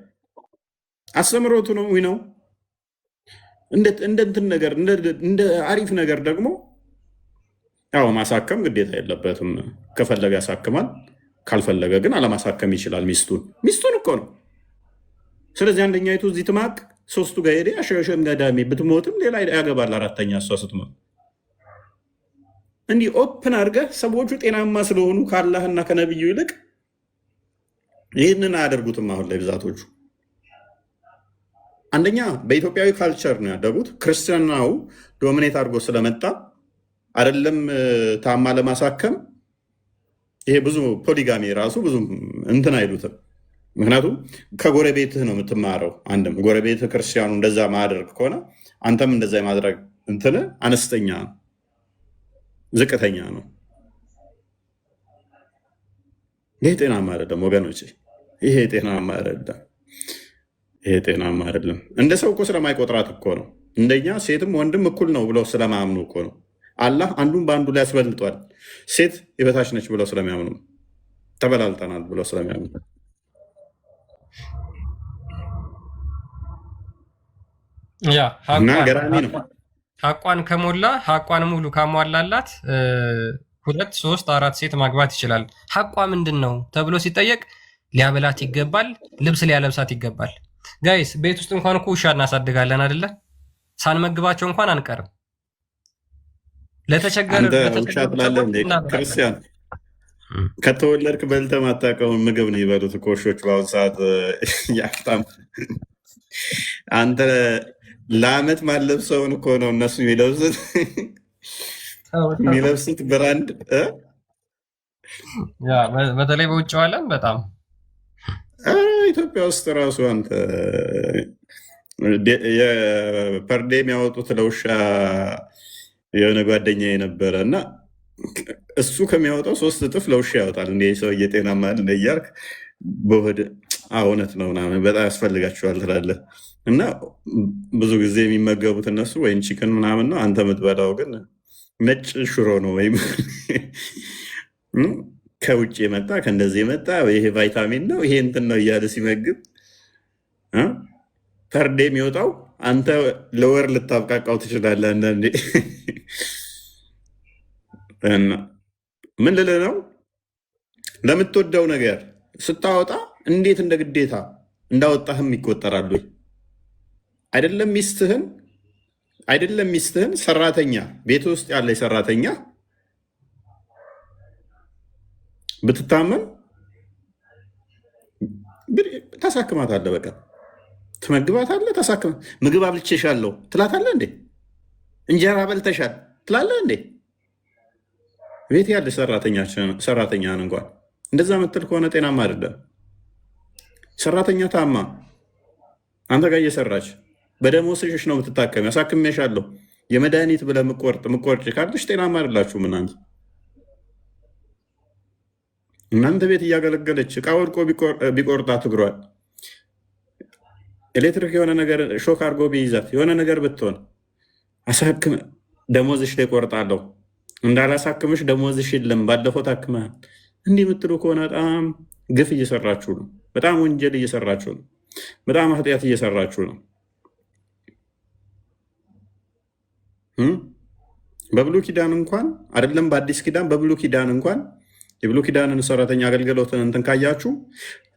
አስተምሮቱ ነው ነው እንደ እንትን ነገር እንደ አሪፍ ነገር ደግሞ ያው ማሳከም ግዴታ የለበትም። ከፈለገ ያሳክማል፣ ካልፈለገ ግን አለማሳከም ይችላል። ሚስቱን እኮ ነው። ስለዚህ አንደኛይቱ እዚህ ትማቅ 3ቱ ጋር ሄደ አሸሸም ገዳሜ ብትሞትም ሌላ ያገባል 4ተኛ እሷ ስትሞት። እንዲህ ኦፕን አድርገህ ሰዎቹ ጤናማ ስለሆኑ ከአላህና ከነብዩ ይልቅ ይህንን አያደርጉትም። አሁን ላይ ብዛቶቹ አንደኛ በኢትዮጵያዊ ካልቸር ነው ያደጉት። ክርስትናው ዶሚኔት አድርጎ ስለመጣ አይደለም ታማ ለማሳከም ይሄ ብዙ ፖሊጋሚ ራሱ ብዙ እንትን አይሉትም። ምክንያቱም ከጎረቤትህ ነው የምትማረው። አንድም ጎረቤትህ ክርስቲያኑ እንደዛ ማድረግ ከሆነ አንተም እንደዛ የማድረግ እንትን አነስተኛ ነው፣ ዝቅተኛ ነው። ይሄ ጤናማ አይደለም ወገኖች፣ ይሄ ጤናማ አይደለም። ይሄ ጤናማ አይደለም። እንደ ሰው እኮ ስለማይቆጥራት እኮ ነው። እንደኛ ሴትም ወንድም እኩል ነው ብለው ስለማያምኑ እኮ ነው። አላህ አንዱን በአንዱ ላይ ያስበልጧል። ሴት የበታች ነች ብለው ስለሚያምኑ፣ ተበላልጠናል ብለው ስለሚያምኑ እና ገራሚ ነው። ሀቋን ከሞላ ሀቋን ሙሉ ካሟላላት 2፣ 3፣ 4 ሴት ማግባት ይችላል። ሀቋ ምንድን ነው ተብሎ ሲጠየቅ ሊያበላት ይገባል፣ ልብስ ሊያለብሳት ይገባል። ጋይስ ቤት ውስጥ እንኳን እኮ ውሻ እናሳድጋለን አይደለ? ሳንመግባቸው እንኳን አንቀርም። ለተቸገረ ክርስቲያን ከተወለድክ በልተህ ማታውቀውን ምግብ ነው ይበሉት እኮ ውሾች በአሁኑ ሰዓት ያፍታም። አንተ ለአመት ማለብሰውን እኮ ነው እነሱ የሚለብሱት ብራንድ። በተለይ በውጭው ዓለም በጣም ኢትዮጵያ ውስጥ ራሱ አንተ የፐርዴ የሚያወጡት ለውሻ የሆነ ጓደኛ የነበረ እና እሱ ከሚያወጣው 3 እጥፍ ለውሻ ያወጣል። እንደ ሰው እየጤናማ እያልክ በሆድ እውነት ነው ምናምን በጣም ያስፈልጋቸዋል ትላለህ። እና ብዙ ጊዜ የሚመገቡት እነሱ ወይም ቺክን ምናምን ነው። አንተ የምትበላው ግን ነጭ ሽሮ ነው ወይም ከውጭ የመጣ ከእንደዚህ የመጣ ይሄ ቫይታሚን ነው ይሄ እንትን ነው እያለ ሲመግብ ፐርዴ የሚወጣው አንተ ለወር ልታብቃቃው ትችላለህ። አንዳንዴ ምን ልልህ ነው ለምትወደው ነገር ስታወጣ እንዴት እንደ ግዴታ እንዳወጣህም ይቆጠራሉ። አይደለም ሚስትህን ሰራተኛ ቤት ውስጥ ያለ ሰራተኛ ብትታመም ታሳክማታለህ። በቃ ትመግባታለህ። ምግብ አብልቼሻለሁ ትላታለህ እንዴ? እንጀራ በልተሻል ትላለህ እንዴ? ቤት ያለ ሰራተኛን እንኳን እንደዛ ምትል ከሆነ ጤናማ አይደለም። ሰራተኛ ታማ አንተ ጋር እየሰራች በደሞዝሽ ነው የምትታከሚ። አሳክሜሻለሁ የመድኃኒት ብለህ ምቆርጭ ካለሽ ጤናማ አይደላችሁም እናንተ ቤት እያገለገለች እቃ ወድቆ ቢቆርጣት እግሯል፣ ኤሌክትሪክ የሆነ ነገር ሾክ አድርጎ ቢይዛት የሆነ ነገር ብትሆን አሳክም ደሞዝሽ ላይ ቆርጣለሁ፣ እንዳላሳክምሽ ደሞዝሽ የለም ባለፈው ታክመሃል። እንዲህ የምትሉ ከሆነ በጣም ግፍ እየሰራችሁ ነው። በጣም ወንጀል እየሰራችሁ ነው። በጣም ኃጢአት እየሰራችሁ ነው። በብሉይ ኪዳን እንኳን አይደለም በአዲስ ኪዳን፣ በብሉይ ኪዳን እንኳን የብሉይ ኪዳንን ሰራተኛ አገልግሎትን እንትን ካያችሁ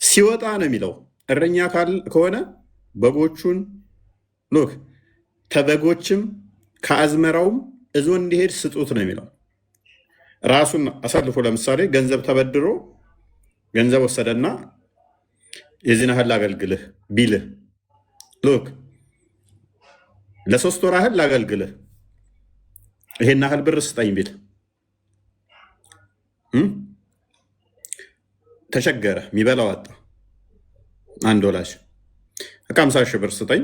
ሲወጣ ነው የሚለው። እረኛ ከሆነ በጎቹን ሎክ ከበጎችም ከአዝመራውም እዞ እንዲሄድ ስጡት ነው የሚለው። ራሱን አሳልፎ ለምሳሌ ገንዘብ ተበድሮ ገንዘብ ወሰደና የዚህን ያህል ላገልግልህ ቢልህ ሎክ ለ3 ወር ያህል ላገልግልህ ይሄን ያህል ብር ስጠኝ ቢል ተቸገረ፣ የሚበላው አጣ። አንድ ወላጅ 50 ሺህ ብር ስጠኝ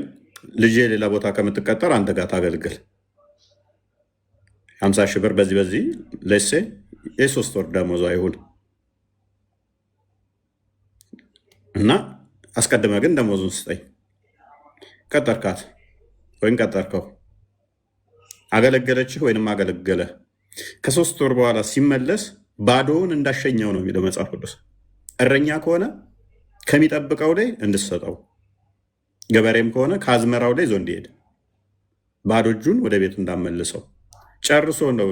ልጄ ሌላ ቦታ ከምትቀጠር አንተ ጋር ታገልግል 50 ሺህ ብር በዚህ ለሴ የ3 ወር ደመወዟ ይሁን እና አስቀድመ ግን ደመወዙን ስጠኝ። ቀጠርካት ወይም ቀጠርከው፣ አገለገለችህ ወይንም አገለገለ። ከ3 ወር በኋላ ሲመለስ ባዶውን እንዳሸኘው ነው የሚለው መጽሐፍ ቅዱስ። እረኛ ከሆነ ከሚጠብቀው ላይ እንድሰጠው፣ ገበሬም ከሆነ ከአዝመራው ላይ ይዞ እንዲሄድ፣ ባዶ እጁን ወደ ቤቱ እንዳመልሰው። ጨርሶ ነው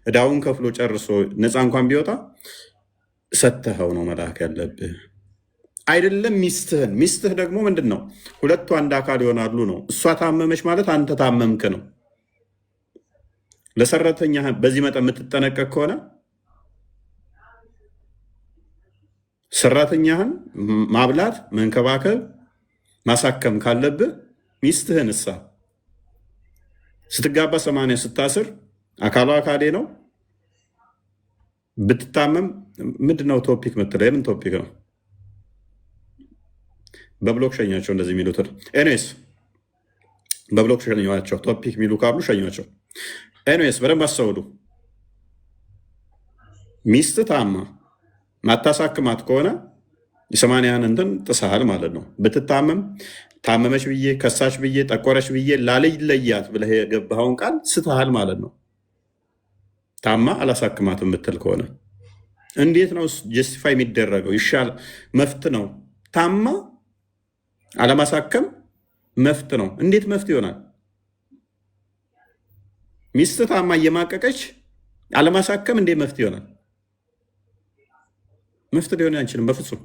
እዳውን ከፍሎ ጨርሶ ነፃ እንኳን ቢወጣ ሰተኸው ነው መላክ ያለብህ። አይደለም ሚስትህ ደግሞ ምንድን ነው? ሁለቱ አንድ አካል ይሆናሉ ነው። እሷ ታመመች ማለት አንተ ታመምክ ነው። ለሰራተኛ በዚህ መጠን የምትጠነቀቅ ከሆነ ሰራተኛህን ማብላት፣ መንከባከብ፣ ማሳከም ካለብህ ሚስትህን እሳ ስትጋባ 80 ስታስር አካሏ አካሌ ነው። ብትታመም ምንድነው ቶፒክ ምትለው? የምን ቶፒክ ነው? በብሎክ ሸኛቸው እንደዚህ የሚሉት። ኤኒዌይስ በብሎክ ሸኛቸው። ቶፒክ የሚሉ ካሉ ሸኛቸው። ኤኒዌይስ በደንብ አስተውሉ። ሚስት ታማ ማታሳክማት ከሆነ የ80ን እንትን ጥሰሃል ማለት ነው። ብትታመም ታመመች ብዬ ከሳች ብዬ ጠቆረች ብዬ ላለይለያት ብለህ የገባኸውን ቃል ስተሃል ማለት ነው። ታማ አላሳክማት የምትል ከሆነ እንዴት ነው ጀስቲፋይ የሚደረገው? ይሻል መፍት ነው። ታማ አለማሳከም መፍት ነው። እንዴት መፍት ይሆናል? ሚስት ታማ እየማቀቀች አለማሳከም እንዴት መፍት ይሆናል? መፍት ሊሆን አይችልም በፍጹም።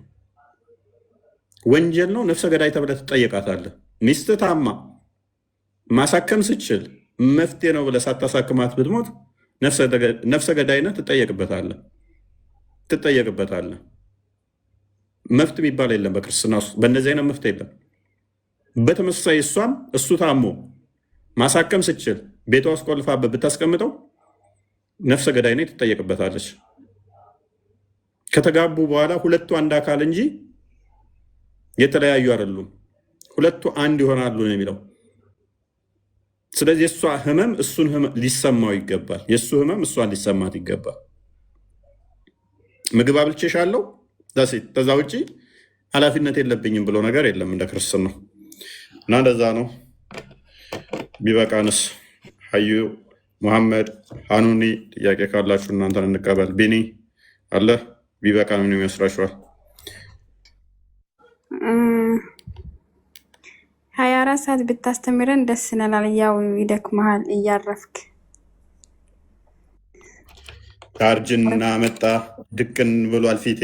ወንጀል ነው። ነፍሰ ገዳይ ተብለህ ትጠየቃታለህ። ሚስት ታማ ማሳከም ስችል መፍትሄ ነው ብለህ ሳታሳክማት ብትሞት ነፍሰ ገዳይነት ትጠየቅበታለህ። መፍት የሚባል የለም በክርስትና ውስጥ። በእነዚህ አይነት መፍት የለም። በተመሳሳይ እሷም እሱ ታሞ ማሳከም ስችል ቤቷ ውስጥ ቆልፋበት ብታስቀምጠው ነፍሰ ገዳይነት ትጠየቅበታለች። ከተጋቡ በኋላ ሁለቱ አንድ አካል እንጂ የተለያዩ አይደሉም። ሁለቱ አንድ ይሆናሉ ነው የሚለው። ስለዚህ የእሷ ህመም እሱን ሊሰማው ይገባል። የእሱ ህመም እሷን ሊሰማት ይገባል። ምግብ አብልቼሻለሁ ከዛ ውጭ ኃላፊነት የለብኝም ብሎ ነገር የለም እንደ ክርስትና ነው። እና እንደዛ ነው። ቢበቃንስ? ሀዩ መሐመድ ሀኑኒ ጥያቄ ካላችሁ እናንተን እንቀበል። ቢኒ አለ ቢበቃ ምን ይመስላችኋል? 24 ሰዓት ብታስተምረን ደስ ይላል። ያው ይደክመሃል እያረፍክ ከእርጅና መጣ ድቅን ብሏል ፊቴ።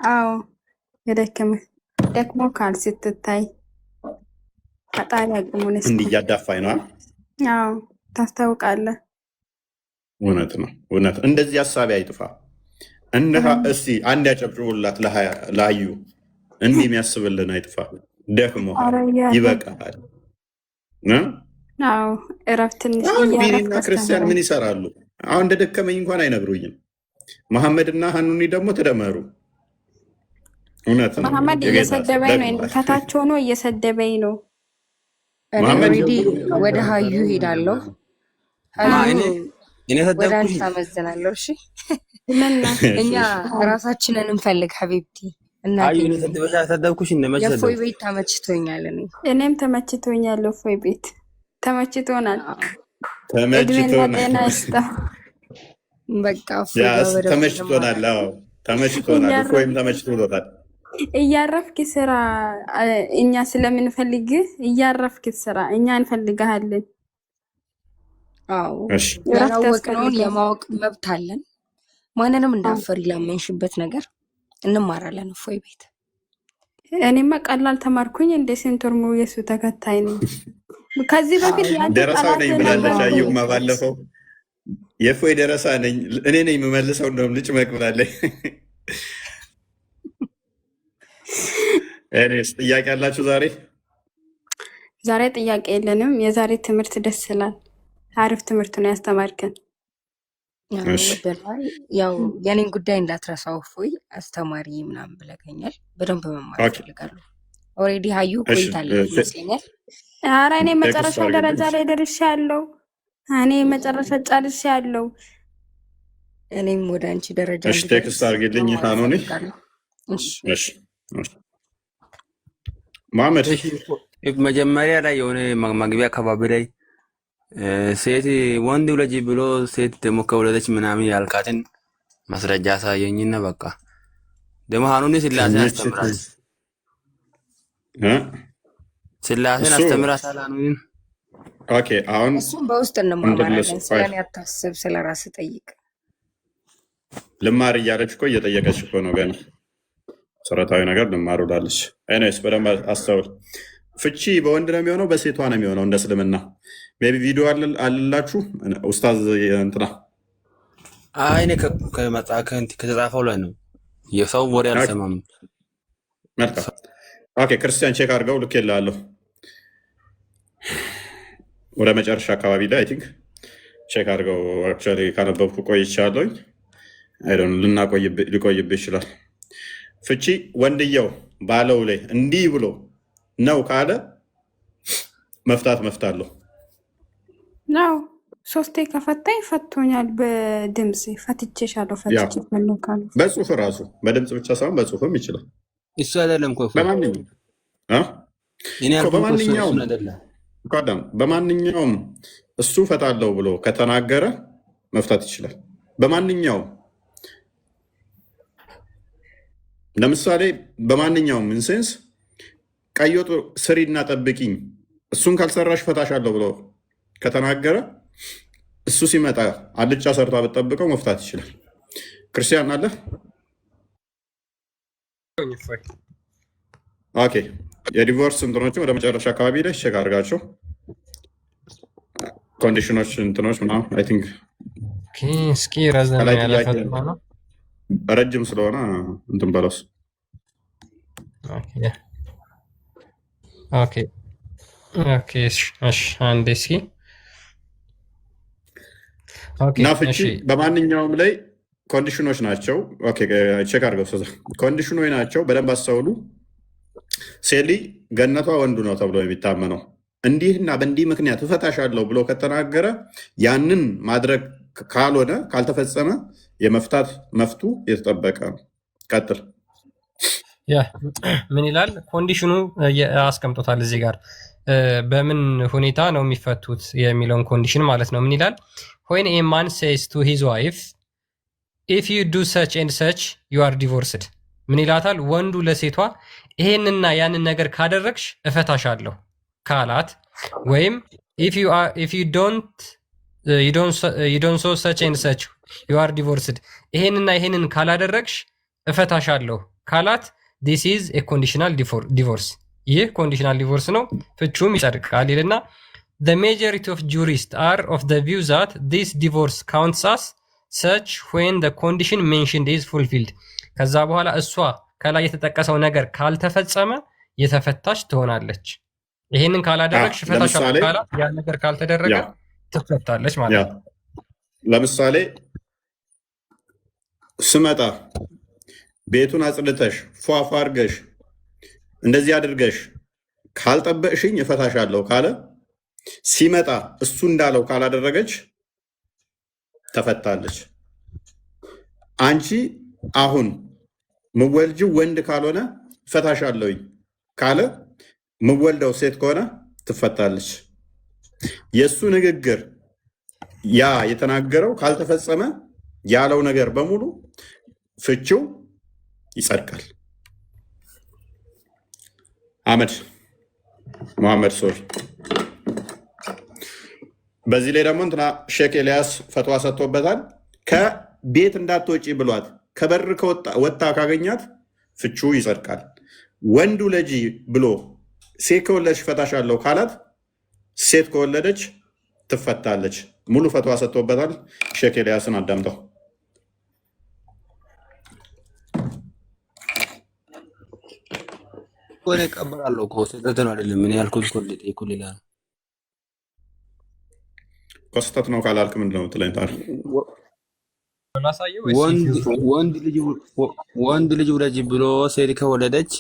አዎ ደክሞ ካል ስትታይ ፈጣሪ አቅሙን እንዲህ እያዳፋኝ ነው። አዎ ታስታውቃለህ። እውነት ነው እውነት። እንደዚህ ሀሳቢ አይጥፋ። እስቲ አንድ ያጨብጭቡላት ለሀዩ። እንዲህ የሚያስብልን አይጥፋ። ደክሞ ይበቃል። አዎ እረፍት ትንሽ ቢኒና ክርስቲያን ምን ይሰራሉ? አሁን እንደደከመኝ እንኳን አይነግሩኝም። መሐመድና ሀኑኒ ደግሞ ተደመሩ። እውነት ነው። መሐመድ እየሰደበኝ ነው፣ ከታች ሆኖ እየሰደበኝ ነው። ኦልሬዲ ወደ ሀዩ ሄዳለሁ። ወደ አንቺ ታመዝናለሁ። እሺ እኛ ራሳችንን እንፈልግ ሀቢብቲ። የእፎይ ቤት ተመችቶኛል። እኔም ተመችቶኛል። እፎይ ቤት ተመችቶናል። ተመችቶናል። በቃ ተመችቶናል። ተመችቶናል። እፎይም ተመችቶታል። እያረፍክ ስራ። እኛ ስለምንፈልግ እያረፍክ ስራ። እኛ እንፈልግሃለን። አዎ ያላወቅነውን የማወቅ መብት አለን። ማንንም እንዳፈር ላመንሽበት ነገር እንማራለን። እፎይ ቤት እኔማ ቀላል ተማርኩኝ። እንደ ሴንቶር ሙሉ የሱ ተከታይ ነው። ከዚህ በፊት ደረሳው ነኝ ብላለች። አየሁማ ባለፈው የእፎይ ደረሳ ነኝ እኔ ነኝ የምመልሰው። እንደውም ልጭ መቅብላለች። እኔስ ጥያቄ አላችሁ ዛሬ? ዛሬ ጥያቄ የለንም። የዛሬ ትምህርት ደስ ይላል። አሪፍ ትምህርት ነው ያስተማርከን። ያው የኔን ጉዳይ እንዳትረሳው እፎይ፣ አስተማሪ ምናምን ብለኸኛል። በደንብ መማር እፈልጋለሁ። ኦልሬዲ ሀዩ ቆይታለች ይመስለኛል። ኧረ እኔ መጨረሻ ደረጃ ላይ ደርሻለሁ። እኔ መጨረሻ ጨርሻለሁ። እኔም ወደ አንቺ ደረጃ ቴክስት አድርጊልኝ ሀኑኒ። እሺ መሐመድ መጀመሪያ ላይ የሆነ መግቢያ አካባቢ ላይ ሴት ወንድ ውለጅ ብሎ ሴት ደግሞ ከወለደች ምናምን ያልካትን ማስረጃ ሳየኝና በቃ ደግሞ ሀኑኒ ስላሴን አስተምራት ስላሴን አስተምራት ሀኑኒን። ኦኬ አሁን እሱም በውስጥ እንማማራለን። ስለኔ አታስብ፣ ስለራስህ ጠይቅ። ልማር እያለች እኮ እየጠየቀች እኮ ነው። ገና መሰረታዊ ነገር ልማር ብላለች። ኤኒዌይስ በደንብ አስተውል። ፍቺ በወንድ ነው የሚሆነው በሴቷ ነው የሚሆነው? እንደ እስልምና ሜይ ቢ ቪዲዮ አለላችሁ ኡስታዝ እንትና? እኔ ከተጻፈው ላይ ነው የሰው ወሬ አልሰማም። መልካም ኦኬ። ክርስቲያን ቼክ አድርገው ልኬልሃለሁ። ወደ መጨረሻ አካባቢ ላይ አይ ቲንክ ቼክ አድርገው። አክቹዋሊ ካነበብኩ ቆይቻለሁኝ። ሊቆይብህ ይችላል። ፍቺ ወንድየው ባለው ላይ እንዲህ ብሎ ነው ካለ መፍታለሁ ነው። ሶስቴ ከፈታኝ ፈቶኛል። በድምፅ ፈትቼሻለሁ። ፈትቼሻለሁ ካለ በጽሁፍ ራሱ በድምፅ ብቻ ሳይሆን በጽሁፍም ይችላል። እሱ አይደለም በማንኛውም እሱ ፈታለሁ ብሎ ከተናገረ መፍታት ይችላል። በማንኛውም ለምሳሌ በማንኛውም ኢንሴንስ ቀይ ወጥ ስሪና ጠብቂኝ እሱን ካልሰራሽ ፈታሻለሁ ብሎ ከተናገረ እሱ ሲመጣ አልጫ ሰርታ ብትጠብቀው መፍታት ይችላል። ክርስቲያን አለ? ኦኬ የዲቮርስ እንትኖችን ወደ መጨረሻ አካባቢ ላይ ቼክ አድርጋቸው። ኮንዲሽኖች እንትኖች ምናምን አይ ቲንክ እስኪ ረዘም ያለ ፈጥማ ነው ረጅም ስለሆነ እንትን በለውስ። ኦኬ እሺ አንዴ እስኪ እና ፍቺ በማንኛውም ላይ ኮንዲሽኖች ናቸው። ኦኬ ቼክ አድርገው። ኮንዲሽኖች ናቸው። በደንብ አስተውሉ። ሴሊ ገነቷ ወንዱ ነው ተብሎ የሚታመነው እንዲህና በእንዲህ ምክንያት እፈታሻለሁ ብሎ ከተናገረ ያንን ማድረግ ካልሆነ ካልተፈጸመ የመፍታት መፍቱ የተጠበቀ ነው። ቀጥል። ምን ይላል? ኮንዲሽኑ አስቀምጦታል እዚህ ጋር በምን ሁኔታ ነው የሚፈቱት የሚለውን ኮንዲሽን ማለት ነው። ምን ይላል? when a man says to his wife if you do such and such you are divorced። ምን ይላታል? ወንዱ ለሴቷ ይሄንና ያንን ነገር ካደረግሽ እፈታሻለሁ ካላት ወይም if you don't so such and such ዩ አር ዲቮርስድ ይሄንና ይሄንን ካላደረግሽ እፈታሻለሁ ካላት ዲስ ኢዝ ኤ ኮንዲሽናል ዲቮርስ ይህ ኮንዲሽናል ዲቮርስ ነው ፍቹም ይጸድቃል ይልና the majority of jurists are of the view that this divorce counts as such when the condition mentioned is fulfilled ከዛ በኋላ እሷ ከላይ የተጠቀሰው ነገር ካልተፈጸመ የተፈታች ትሆናለች ይሄንን ካላደረግሽ እፈታሻለሁ ካላት ያ ነገር ካልተደረገ ትፈታለች ማለት ነው ለምሳሌ ስመጣ ቤቱን አጽድተሽ ፏፏ አድርገሽ እንደዚህ አድርገሽ ካልጠበቅሽኝ እፈታሻለሁ ካለ ሲመጣ እሱ እንዳለው ካላደረገች ተፈታለች አንቺ አሁን ምወልጂው ወንድ ካልሆነ እፈታሻለሁኝ ካለ ምወልደው ሴት ከሆነ ትፈታለች የሱ ንግግር ያ የተናገረው ካልተፈጸመ ያለው ነገር በሙሉ ፍቺው ይጸድቃል መሐመድ ሶሪ በዚህ ላይ ደግሞ እንትና ሼክ ኤልያስ ፈትዋ ሰጥቶበታል ከቤት እንዳትወጪ ብሏት ከበር ወጣ ካገኛት ፍቺው ይጸድቃል ወንዱ ለጂ ብሎ ሴት ከወለደች ፈታሻለሁ ካላት ሴት ከወለደች ትፈታለች ሙሉ ፈትዋ ሰጥቶበታል ሼክ ኤልያስን አዳምጠው ወኔ ቀበላለሁ ኮስተት ነው አይደለም ምን ያልኩት ኮልዴ ኩሊላ ኮስተት ነው ካላልክ ምንድነው ትለኝታል ወንድ ልጅ ወለጂ ብሎ ሴት ከወለደች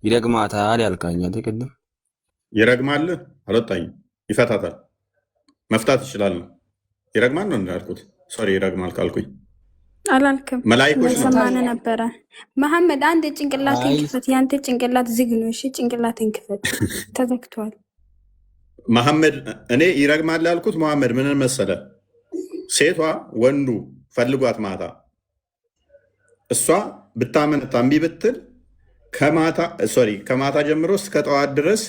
ይረግማታል ያልካኛል ተቀደም ይረግማል አልወጣኝም ይፈታታል መፍታት ይችላል ነው ይረግማል ነው እንዳልኩት ሶሪ ይረግማል ካልኩኝ አላልክም መላእክቶች ሰማነ ነበረ መሐመድ አንድ ጭንቅላትን ክፈት ያንተ ጭንቅላት ዝግ ነው እሺ ጭንቅላትን ክፈት ተዘግቷል መሐመድ እኔ ይረግማል ያልኩት መሐመድ ምን መሰለ ሴቷ ወንዱ ፈልጓት ማታ እሷ ብታመን ታምቢ ብትል ከማታ ጀምሮ እስከ ጠዋት ድረስ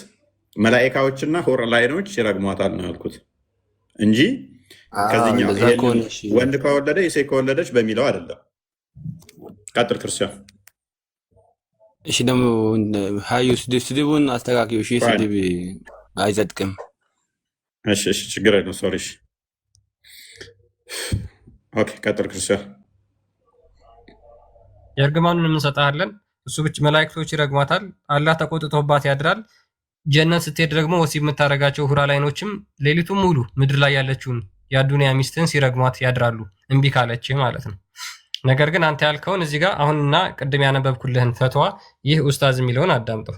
መላእክቶችና ሆር ላይኖች ይረግሟታል ነው ያልኩት እንጂ ከዚህኛው ወንድ ከወለደ የሴት ከወለደች በሚለው አይደለም ቀጥል ክርስቲያን እሺ ደግሞ ሃዩስ ስድቡን አስተካክዩ እሺ ስድብ አይጸድቅም እሺ ችግር የለም ሶሪ ኦኬ ቀጥል ክርስቲያን የእርግማኑን እንሰጣለን እሱ ብቻ መላእክቶች ይረግሟታል አላህ ተቆጥቶባት ያድራል ጀነት ስትሄድ ደግሞ ወሲብ የምታረጋቸው ሁራ ላይኖችም ሌሊቱን ሙሉ ምድር ላይ ያለችውን የአዱንያ ሚስትን ሲረግሟት ያድራሉ እምቢ ካለች ማለት ነው ነገር ግን አንተ ያልከውን እዚህ ጋር አሁንና ቅድም ያነበብኩልህን ፈትዋ ይህ ኡስታዝ የሚለውን አዳምጠው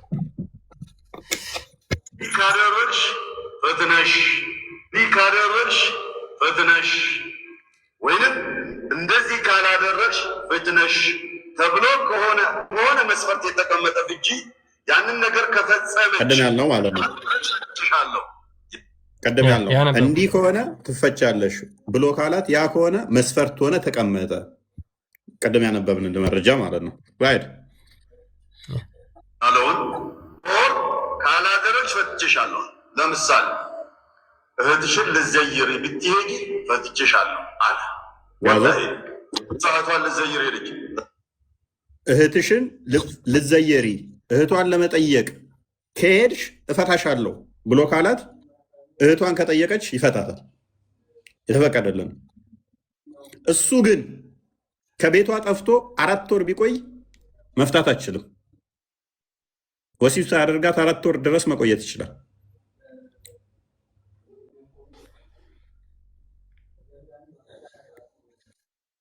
ፈትነሽ ወይንም እንደዚህ ካላደረግሽ ፈትነሽ ተብሎ ከሆነ መስፈርት የተቀመጠ ፍቺ ያንን ነገር ከፈጸመች ቀደም ያልነው ማለት ነው ቀደም ያልነው እንዲህ ከሆነ ትፈቻለሽ ብሎ ካላት ያ ከሆነ መስፈርት ሆነ ተቀመጠ ቀደም ያነበብን እንደመረጃ ማለት ነው right አለውን ካላደረግሽ ፈትቼሻለሁ ለምሳሌ እህትሽን ልዘይሪ ብትሄጂ ፈትቼሻለሁ አለ ወላሂ ሰዓቷን ልዘይሪ ሄደች እህትሽን ልዘይሪ እህቷን ለመጠየቅ ከሄድሽ እፈታሻለሁ ብሎ ካላት እህቷን ከጠየቀች ይፈታታል የተፈቀደልን እሱ ግን ከቤቷ ጠፍቶ 4 ወር ቢቆይ መፍታት አይችልም ወሲብ ሳያደርጋት 4 ወር ድረስ መቆየት ይችላል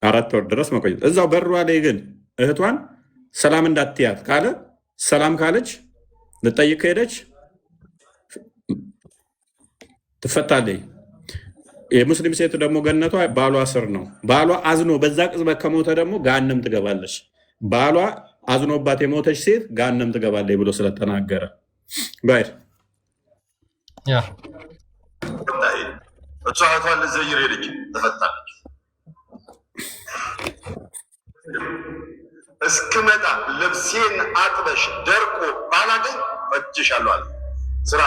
አራት ወር ድረስ መቆየት እዛው በሯ ላይ ግን እህቷን ሰላም እንዳትያት ካለ ሰላም ካለች ልጠይቅ ከሄደች ትፈታለች የሙስሊም ሴት ደግሞ ገነቷ ባሏ ስር ነው ባሏ አዝኖ በዛ ቅጽበት ከሞተ ደግሞ ገሃነም ትገባለች ባሏ አዝኖባት የሞተች ሴት ገሃነም ትገባለች ብሎ ስለተናገረ ባይር ያ እሷቷን ልዘይር ሄደች ተፈታለች እስክመጣ ልብሴን አጥበሽ ደርቆ ባላገኝ ፈትቼሻለሁ አለ ስራ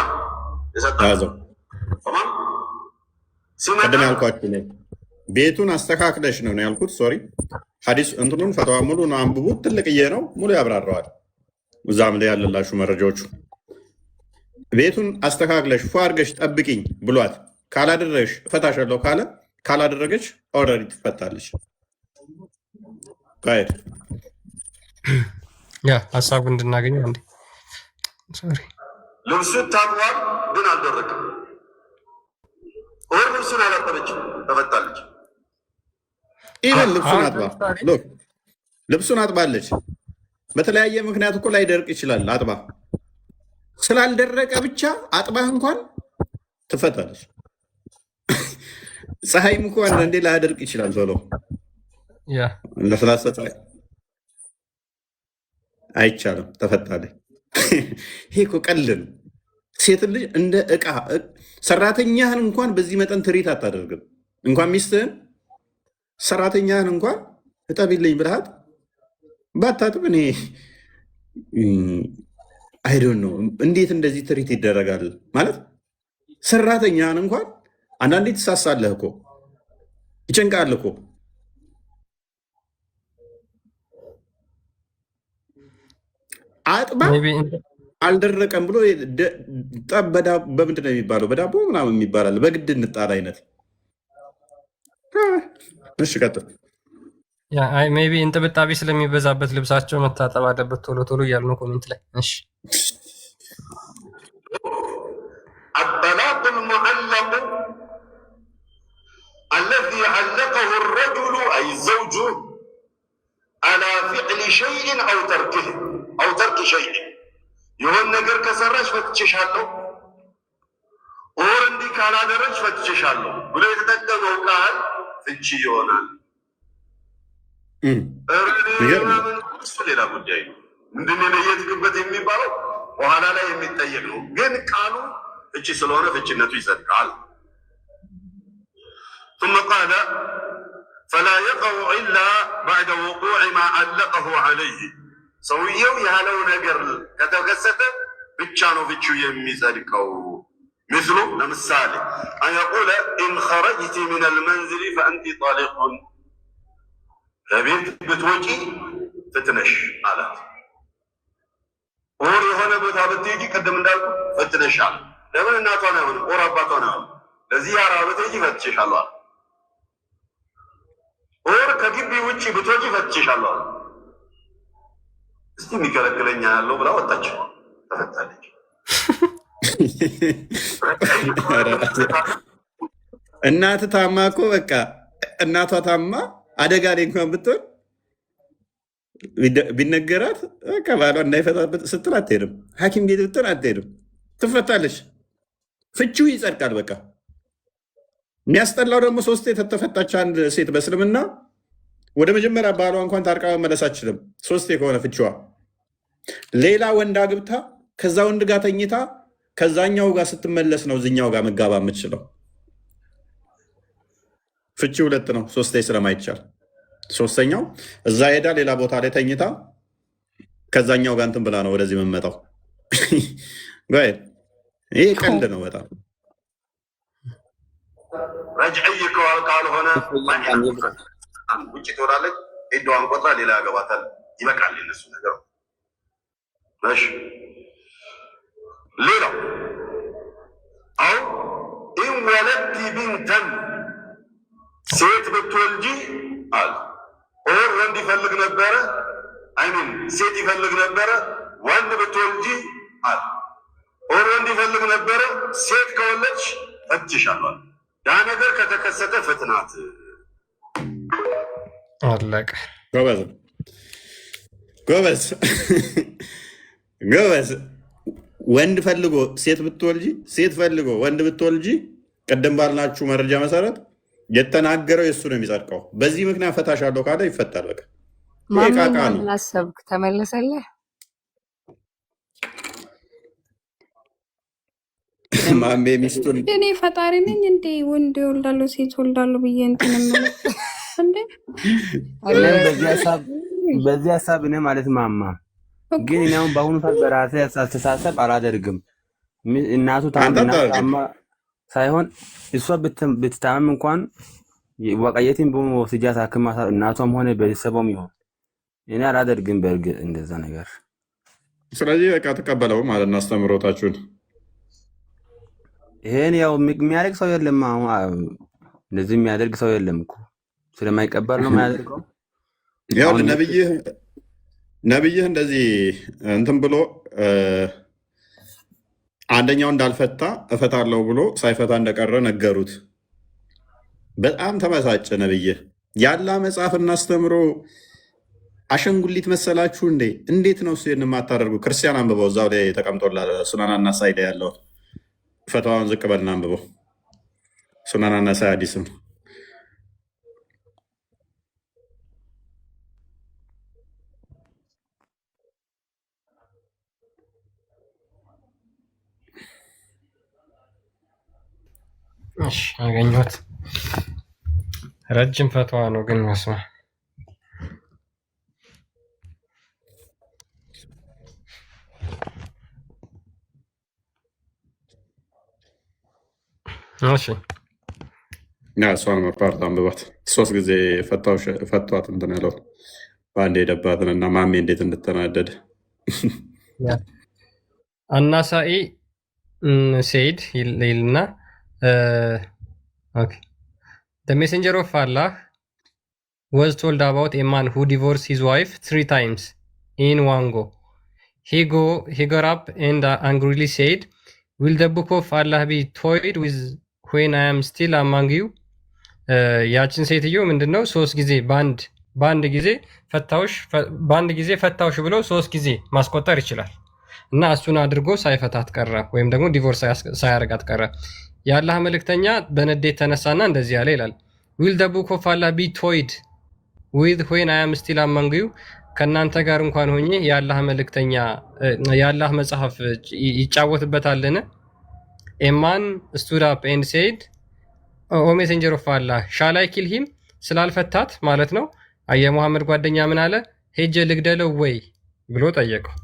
የሰጠው ቀደም ያልኳችሁ ቤቱን አስተካክለሽ ነው ያልኩት። ሶሪ ሐዲስ እንትኑን ፈተዋ ሙሉ ነው አንብቡት። ትልቅዬ ነው ሙሉ ያብራራዋል። እዛም ላይ ያለላችሁ መረጃዎቹ ቤቱን አስተካክለሽ ፏ አድርገሽ ጠብቂኝ ብሏት ካላደረግሽ እፈታሻለሁ ካለ ካላደረገች ኦልሬዲ ትፈታለች። ካይድ ያ ሀሳቡ እንድናገኘው እንዴ ሶሪ ልብሱ ታጥቧል ግን አልደረቀም። ልብሱን አላጠበችም ተፈታለች። ኢቨን ልብሱን አጥባለች። በተለያየ ምክንያት እኮ ላይደርቅ ይችላል። አጥባ ስላልደረቀ ብቻ አጥባህ እንኳን ትፈታለች። ፀሐይም እኮ አንዳንዴ ላያደርቅ ይችላል። ቶሎ ለስላሳ ፀሐይ አይቻልም፣ ተፈታለች። ይሄ እኮ ቀልድ ነው። ሴት ልጅ እንደ ዕቃ ሰራተኛህን እንኳን በዚህ መጠን ትሪት አታደርግም። እንኳን ሚስትህን ሰራተኛህን እንኳን እጠቢልኝ ብልሃት ባታጥብ እኔ አይዶን ነው እንዴት እንደዚህ ትሪት ይደረጋል ማለት። ሰራተኛህን እንኳን አንዳንዴ ትሳሳለህ እኮ ይጨንቃል እኮ። አጥባ አልደረቀም ብሎ በምንድን ነው የሚባለው? በዳቦ ምናምን የሚባላል። በግድ እንጣል አይነት። እሺ ቀጥል። ሜይ ቢ እንጥብጣቢ ስለሚበዛበት ልብሳቸው መታጠብ አለበት ቶሎ ቶሎ እያሉ ነው ኮሜንት ላይ። እሺ الطلاق المعلق الذي علقه الرجل أي الزوج على فعل شيء أو ترك شيء يهون نجر كسرش فتششالو اور اندي كالا درج فتششالو بلو يتدقمو قال ፍቺ ይሆናል። ሌላ ጉዳይ ነው። ምንድን ነው የትግበት የሚባለው በኋላ ላይ የሚጠየቅ ነው። ግን ቃሉ ፍቺ ስለሆነ ፍቺነቱ ይጸድቃል። ثم قال فلا يقع إلا بعد وقوع ما علقه عليه ሰውየው ያለው ነገር ከተከሰተ ብቻ ነው ፍቺው የሚጸድቀው። مثل ለምሳሌ أن يقول إن خرجت من المنزل فأنت طالق ከቤት ብትወጪ ፍትነሽ አላት። ወር የሆነ ቦታ ብትሄጂ ቅድም እንዳልኩ ፍትነሻል። ለምን እናቷን አይሆንም ወር አባቷን አይሆንም ለዚህ ያራ ብትሄጂ ፈትሽሻለሁ አለ። ወር ከግቢ ውጪ ብትወጪ ፈትሽሻለሁ አለ። እስቲ የሚከለክለኛ ያለው ብላ ወጣች፣ ተፈታለች። እናት ታማ እኮ በቃ እናቷ ታማ አደጋ ላይ እንኳን ብትሆን ቢነገራት በቃ ባሏ እንዳይፈታበት ስትል አትሄድም። ሐኪም ቤት ብትሆን አትሄድም፣ ትፈታለች። ፍቺው ይጸድቃል። በቃ የሚያስጠላው ደግሞ ሶስት የተፈታች አንድ ሴት በእስልምና ወደ መጀመሪያ ባሏ እንኳን ታርቃ መመለስ አትችልም። ሶስቴ ከሆነ ፍቺዋ ሌላ ወንድ አግብታ ከዛ ወንድ ጋር ተኝታ ከዛኛው ጋር ስትመለስ ነው እዚኛው ጋር መጋባ የምትችለው። ፍቺ ሁለት ነው፣ ሶስቴ ስለማይቻል ሶስተኛው እዛ ሄዳ ሌላ ቦታ ላይ ተኝታ ከዛኛው ጋር እንትን ብላ ነው ወደዚህ የምመጣው። ይሄ ቀልድ ነው በጣም ረጅዕይ ካልሆነ ውጭ ትወላለች፣ ሄዳዋን ቆጥራ ሌላ ያገባታል። ይበቃል የነሱ ነገር። እሺ ሌላው አው ኢን ወለድቲ ቢንተን ሴት ብትወልጂ አለ ኦር ወንድ ይፈልግ ነበረ አይሚን ሴት ይፈልግ ነበረ ወንድ ብትወልጂ አለ ኦር ወንድ ይፈልግ ነበረ ሴት ከወለድሽ ፈትሻለሁ። ያ ነገር ከተከሰተ ፍትናት አለቀ። ጎበዝ ጎበዝ። ወንድ ፈልጎ ሴት ብትወልጂ፣ ሴት ፈልጎ ወንድ ብትወልጂ ቀደም ባልናችሁ መረጃ መሰረት የተናገረው የእሱ ነው የሚጸድቀው። በዚህ ምክንያት ፈታሻለሁ ካለ ይፈታል። በቃ ማምን አሰብክ ተመለሰልህ። ማሜ ሚስቱን እኔ ፈጣሪ ነኝ እንዴ ወንድ ወልዳለሁ ሴት ወልዳለሁ ብዬ እንትን እንዴ? በዚህ ሀሳብ እኔ ማለት ማማ ግን እኔ አሁን በአሁኑ ሰዓት በራሴ አስተሳሰብ አላደርግም። እናቱ ታማ ሳይሆን እሷ ብትታመም እንኳን ወቀየትን በወስጃት አክማታ እናቷም ሆነ ቤተሰቧም ይሆን እኔ አላደርግም በእርግጥ እንደዛ ነገር። ስለዚህ በቃ ተቀበለው ማለት ነው አስተምሮታችሁን። ይሄን ያው የሚያደርግ ሰው የለም። አሁን እንደዚህ የሚያደርግ ሰው የለም እኮ ስለማይቀበል ነው የማያደርገው። ያው ነብይህ እንደዚህ እንትን ብሎ አንደኛው እንዳልፈታ እፈታለሁ ብሎ ሳይፈታ እንደቀረ ነገሩት። በጣም ተበሳጨ ነብይህ። ያላ መጽሐፍ እናስተምሮ አሸንጉሊት መሰላችሁ እንዴ? እንዴት ነው እሱ የማታደርጉ? ክርስቲያን አንብበው፣ እዛው ላይ ተቀምጦላል። ሱናና ናሳኢ ላይ ያለው ፈተዋውን ዝቅ በልና አንብበው። ሱናና ናሳኢ ሐዲስም አገኘሁት። ረጅም ፈተዋ ነው ግን መስማ እሺ እሷን መፓርት አንብባት። 3 ጊዜ ፈቷት እንትን ያለው በአንድ የደባትን እና ማሜ እንዴት እንድተናደድ አናሳኢ said ይልና the messenger of Allah was told about a man who divorced his wife 3 times in one go. He got up and angrily said, will the book of Allah be toyed with when I am still among you? ያችን ሴትዮ ምንድነው 3 ጊዜ በአንድ ጊዜ ፈታውሽ ብሎ 3 ጊዜ ማስቆጠር ይችላል እና እሱን አድርጎ ሳይፈታት ቀረ ወይም ደግሞ ዲቮርስ ሳያረጋት ቀረ። የአላህ መልእክተኛ በንዴት ተነሳና እንደዚህ ያለ ይላል will the book of Allah be toyed with when I am still among you? ከናንተ ጋር እንኳን ሆኜ የአላህ መልእክተኛ የአላህ መጽሐፍ ይጫወትበታልን? a man stood up and said, O messenger of Allah, shall I kill him? ስላልፈታት ማለት ነው። የሙሐመድ ጓደኛ ምን አለ? ሄጄ ልግደለው ወይ ብሎ ጠየቀው።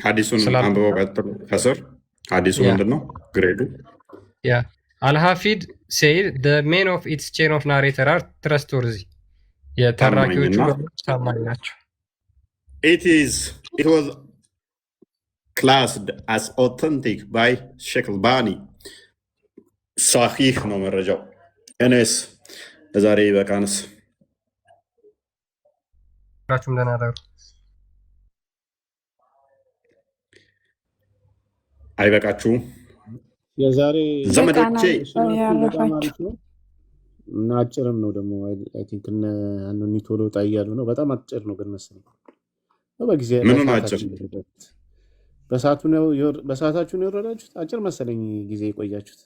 ሐዲሱን አንብበው ቀጥሉ። ከስር ሐዲሱ ምንድነው ግሬዱ? አልሐፊድ said the men of its chain of narrator are trustworthy. የተራኪዎቹ ታማኝ ናቸው። It was classed as authentic by Sheikh Albani. ሳሂህ ነው መረጃው። እኔስ ለዛሬ በቃንስ ሁላችሁም ደህና ደሩ። አይበቃችሁም? የዛሬ ዘመዶቼ በጣም አሪፍ ነው እና አጭርም ነው ደግሞ አይ ቲንክ እነ አንኒ ቶሎ ጣያሉ ነው። በጣም አጭር ነው ግን መሰለኝ ነው በጊዜ ምኑን አጭር? በሰዓታችሁ ነው የወረዳችሁት? አጭር መሰለኝ ጊዜ የቆያችሁት።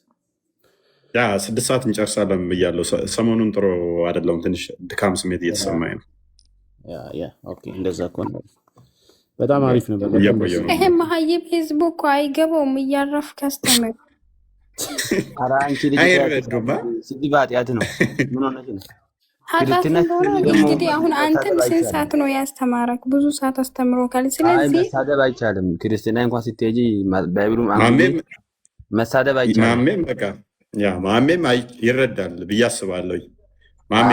6 ሰዓት እንጨርሳለን ብያለሁ። ሰሞኑን ጥሩ አይደለም፣ ትንሽ ድካም ስሜት እየተሰማኝ ነው። ኦኬ እንደዛ ከሆነ በጣም አሪፍ ነበር። ይሄ መሀይብ ህዝቡ እኮ አይገባውም። እያረፍ ካስተምር ኧረ አንቺ ልጅ ስድብ ኃጢአት ነው። ምን ሆነሽ ነው? ኃጢአት እንደሆነ እንግዲህ አሁን አንተም ስንት ሰዓት ነው ያስተማረክ? ብዙ ሰዓት አስተምሮካል። ስለዚህ መሳደብ አይቻልም። ክርስትና እንኳን ስትሄጂ ባይብሉ መሳደብ አይቻልም። ማሜም ይረዳል ብዬ አስባለሁ። ማሜ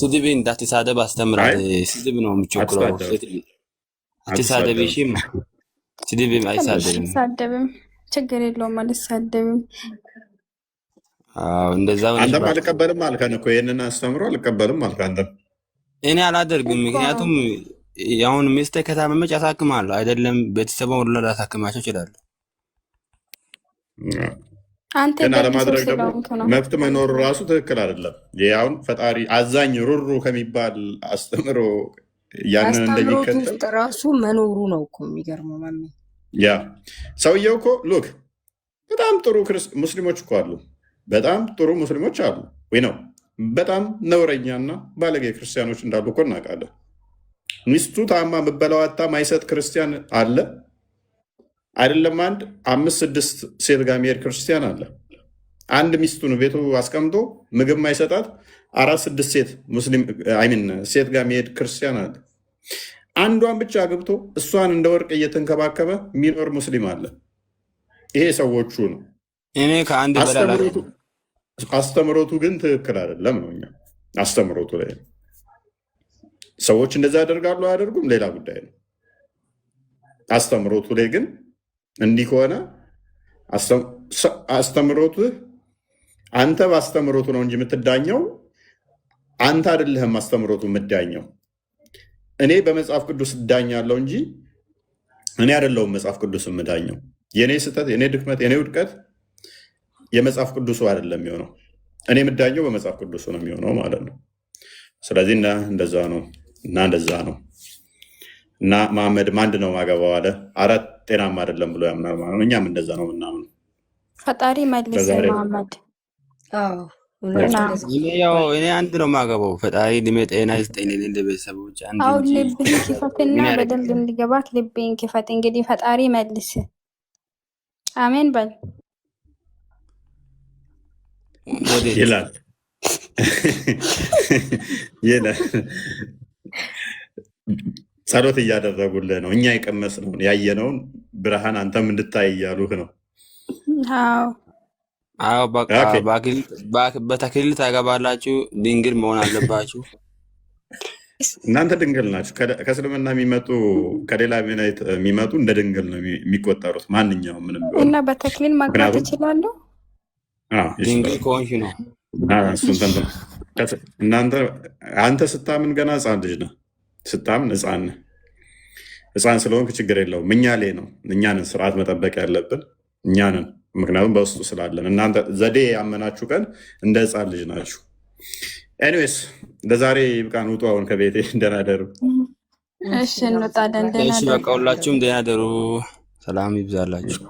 ስድብ እንዳትሳደብ አስተምራል። ስድብ ነው የምትቸኩለው። አትሳደብሽም። ስድብ አይሳደብም። ችግር የለውም። አልሳደብም። እንደዛ አንተም አልቀበልም አልከን እኮ ይሄንን አስተምሮ አልቀበልም አልከ። አንተም እኔ አላደርግም። ምክንያቱም ያሁን ሚስቴ ከታመመች አሳክማለሁ አይደለም ቤተሰቧን ሁሉ ላሳክማቸው እችላለሁ። ግን አለማድረግ ደግሞ መብት መኖሩ ራሱ ትክክል አይደለም። ይሁን ፈጣሪ አዛኝ ሩሩ ከሚባል አስተምሮ ያንን እንደሚከተል ራሱ መኖሩ ነው እኮ የሚገርመው። ማሚ ሰውየው እኮ ሉክ በጣም ጥሩ ሙስሊሞች እኮ አሉ። በጣም ጥሩ ሙስሊሞች አሉ ወይ ነው። በጣም ነውረኛና ባለጌ ክርስቲያኖች እንዳሉ እኮ እናውቃለን። ሚስቱ ታማ መበላዋታ ማይሰጥ ክርስቲያን አለ አይደለም። 5-6 ሴት ጋር የሚሄድ ክርስቲያን አለ። አንድ ሚስቱን ቤቱ አስቀምጦ ምግብ ማይሰጣት 4-6 ሴት ጋር የሚሄድ ክርስቲያን አለ። አንዷን ብቻ ገብቶ እሷን እንደ ወርቅ እየተንከባከበ የሚኖር ሙስሊም አለ። ይሄ ሰዎቹ ነው። እኔ ከአንድ አስተምሮቱ ግን ትክክል አይደለም ነው። እኛ አስተምሮቱ ላይ ሰዎች እንደዛ ያደርጋሉ አያደርጉም ሌላ ጉዳይ ነው። አስተምሮቱ ላይ ግን እንዲህ ከሆነ አስተምሮቱ አንተ በአስተምሮቱ ነው እንጂ የምትዳኘው አንተ አይደለህም። አስተምሮቱ የምዳኘው እኔ በመጽሐፍ ቅዱስ እዳኛለሁ እንጂ እኔ አይደለሁም መጽሐፍ ቅዱስ የምዳኘው። የኔ ስህተት፣ የኔ ድክመት፣ የኔ ውድቀት የመጽሐፍ ቅዱሱ አይደለም የሚሆነው። እኔ የምዳኘው በመጽሐፍ ቅዱሱ ነው የሚሆነው ማለት ነው። ስለዚህ እንደዛ ነው እና መሐመድ አንድ ነው ማገባው አለ። አራት ጤናማ አይደለም ብሎ ያምናል ማለት ነው። እኛም እንደዛ ነው ምናምን። ፈጣሪ መልስ መሐመድ። እኔ አንድ ነው ማገባው። ፈጣሪ እድሜ ጤና ይስጠኝ እንደ ቤተሰቦች። አሁን ልብህን ክፈትና በደንብ እንዲገባክ ልብህን ክፈት። እንግዲህ ፈጣሪ መልስ። አሜን በል ይላል ጸሎት እያደረጉልህ ነው። እኛ የቀመስነውን ያየነውን ብርሃን አንተም እንድታይ እያሉህ ነው። አዎ በተክሊል ታገባላችሁ። ድንግል መሆን አለባችሁ። እናንተ ድንግል ናችሁ። ከእስልምና የሚመጡ ከሌላ እምነት የሚመጡ እንደ ድንግል ነው የሚቆጠሩት። ማንኛውም ምንም እና በተክሊል ማግባት ይችላሉ። ድንግል ከሆንሽ ነው። አንተ ስታምን ገና ሕፃን ልጅ ነህ። ስታምን ሕፃን ስለሆንክ ችግር የለውም። እኛ ላይ ነው። እኛንን ስርዓት መጠበቅ ያለብን እኛንን። ምክንያቱም በውስጡ ስላለን። እናንተ ዘዴ ያመናችሁ ቀን እንደ ሕፃን ልጅ ናችሁ። ኤኒዌይስ ለዛሬ ይብቃን። ውጡ አሁን ከቤቴ። ደህና ደሩ። እሺ እንወጣለን። በቃ ሁላችሁም ደህና ደሩ። ሰላም ይብዛላችሁ።